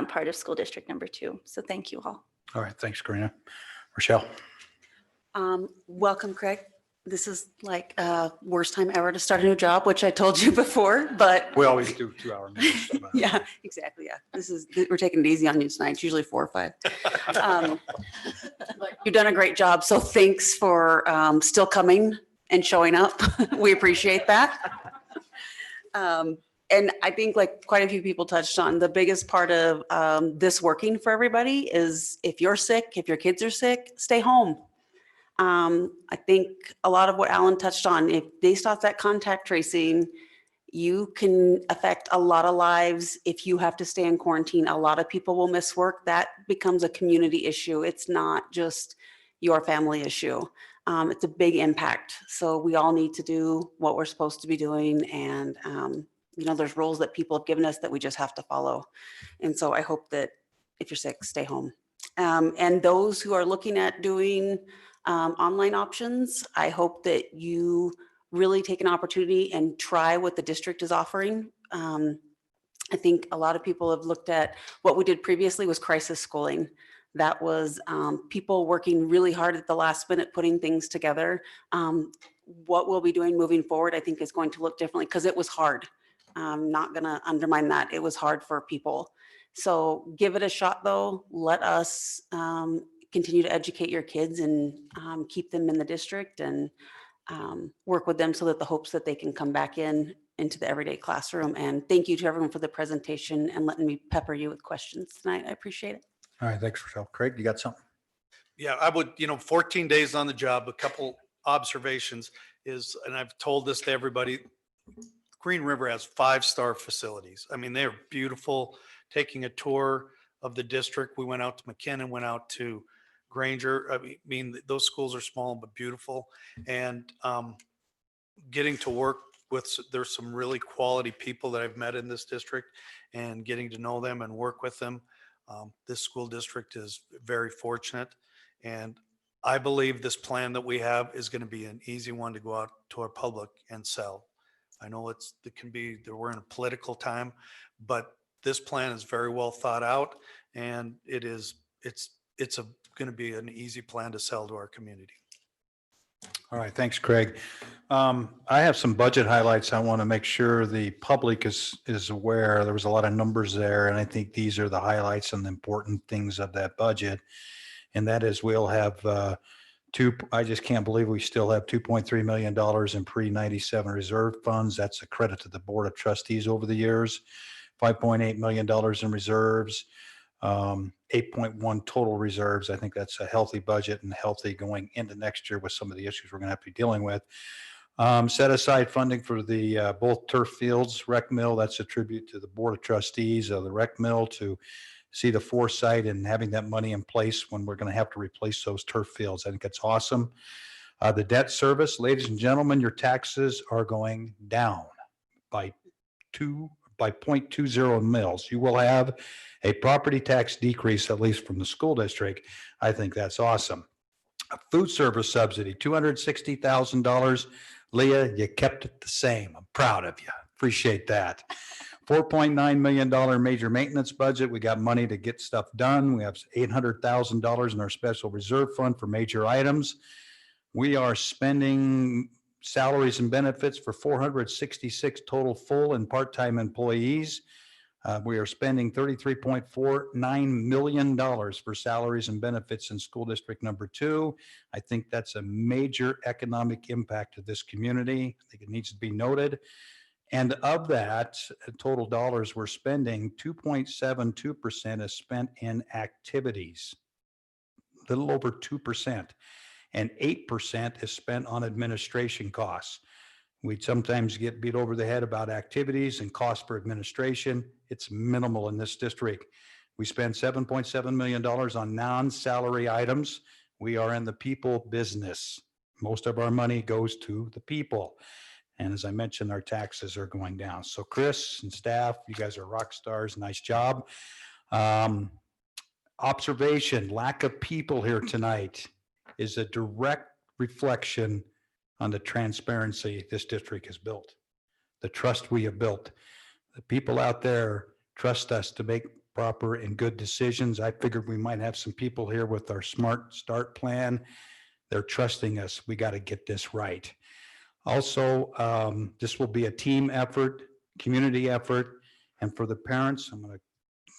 part of school district number 2. So thank you all. All right, thanks, Karina. Rochelle. Welcome, Craig. This is like worst time ever to start a new job, which I told you before, but We always do 2-hour meetings. yeah, exactly. Yeah, we're taking it easy on you tonight. It's usually 4 or 5. You've done a great job. So thanks for still coming and showing up. We appreciate that. And I think like quite a few people touched on, the biggest part of this working for everybody is if you're sick, if your kids are sick, stay home. I think a lot of what Alan touched on, if they stop that contact tracing, you can affect a lot of lives. If you have to stay in quarantine, a lot of people will miss work. That becomes a community issue. It's not just your family issue. It's a big impact. So we all need to do what we're supposed to be doing. And, there's rules that people have given us that we just have to follow. And so I hope that if you're sick, stay home. And those who are looking at doing online options, I hope that you really take an opportunity and try what the district is offering. I think a lot of people have looked at what we did previously was crisis schooling. That was people working really hard at the last minute, putting things together. What we'll be doing moving forward, I think is going to look differently because it was hard. I'm not going to undermine that. It was hard for people. So give it a shot though. Let us continue to educate your kids and keep them in the district and work with them so that the hopes that they can come back into the everyday classroom. And thank you to everyone for the presentation and letting me pepper you with questions tonight. I appreciate it. All right, thanks, Rochelle. Craig, you got something? Yeah, I would, 14 days on the job, a couple observations is, and I've told this to everybody, Green River has 5-star facilities. I mean, they're beautiful. Taking a tour of the district, we went out to McKinnon, went out to Granger. I mean, those schools are small but beautiful. And getting to work with, there's some really quality people that I've met in this district, and getting to know them and work with them. This school district is very fortunate. And I believe this plan that we have is going to be an easy one to go out to our public and sell. I know it can be that we're in a political time, but this plan is very well thought out, and it's going to be an easy plan to sell to our community. All right, thanks, Craig. I have some budget highlights. I want to make sure the public is aware. There was a lot of numbers there, and I think these are the highlights and the important things of that budget. And that is we'll have I just can't believe we still have $2.3 million in pre-97 reserve funds. That's a credit to the Board of Trustees over the years. $5.8 million in reserves, 8.1 total reserves. I think that's a healthy budget and healthy going into next year with some of the issues we're going to have to be dealing with. Set aside funding for the both turf fields, rec mill. That's a tribute to the Board of Trustees of the rec mill to see the foresight and having that money in place when we're going to have to replace those turf fields. I think that's awesome. The debt service, ladies and gentlemen, your taxes are going down by 0.20 mils. You will have a property tax decrease, at least from the school district. I think that's awesome. A food service subsidy, $260,000. Leah, you kept it the same. I'm proud of you. Appreciate that. $4.9 million major maintenance budget. We got money to get stuff done. We have $800,000 in our special reserve fund for major items. We are spending salaries and benefits for 466 total full and part-time employees. We are spending $33.49 million for salaries and benefits in school district number 2. I think that's a major economic impact to this community. I think it needs to be noted. And of that total dollars we're spending, 2.72% is spent in activities, a little over 2%, and 8% is spent on administration costs. We sometimes get beat over the head about activities and cost per administration. It's minimal in this district. We spend $7.7 million on non-salary items. We are in the people business. Most of our money goes to the people. And as I mentioned, our taxes are going down. So Chris and staff, you guys are rock stars. Nice job. Observation, lack of people here tonight is a direct reflection on the transparency this district has built, the trust we have built. The people out there trust us to make proper and good decisions. I figured we might have some people here with our Smart Start plan. They're trusting us. We got to get this right. Also, this will be a team effort, community effort, and for the parents, I'm going to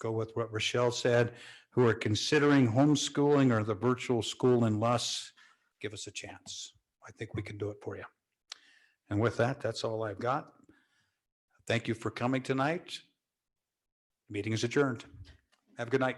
go with what Rochelle said, who are considering homeschooling or the virtual school in Luss, give us a chance. I think we can do it for you. And with that, that's all I've got. Thank you for coming tonight. Meeting is adjourned. Have a good night.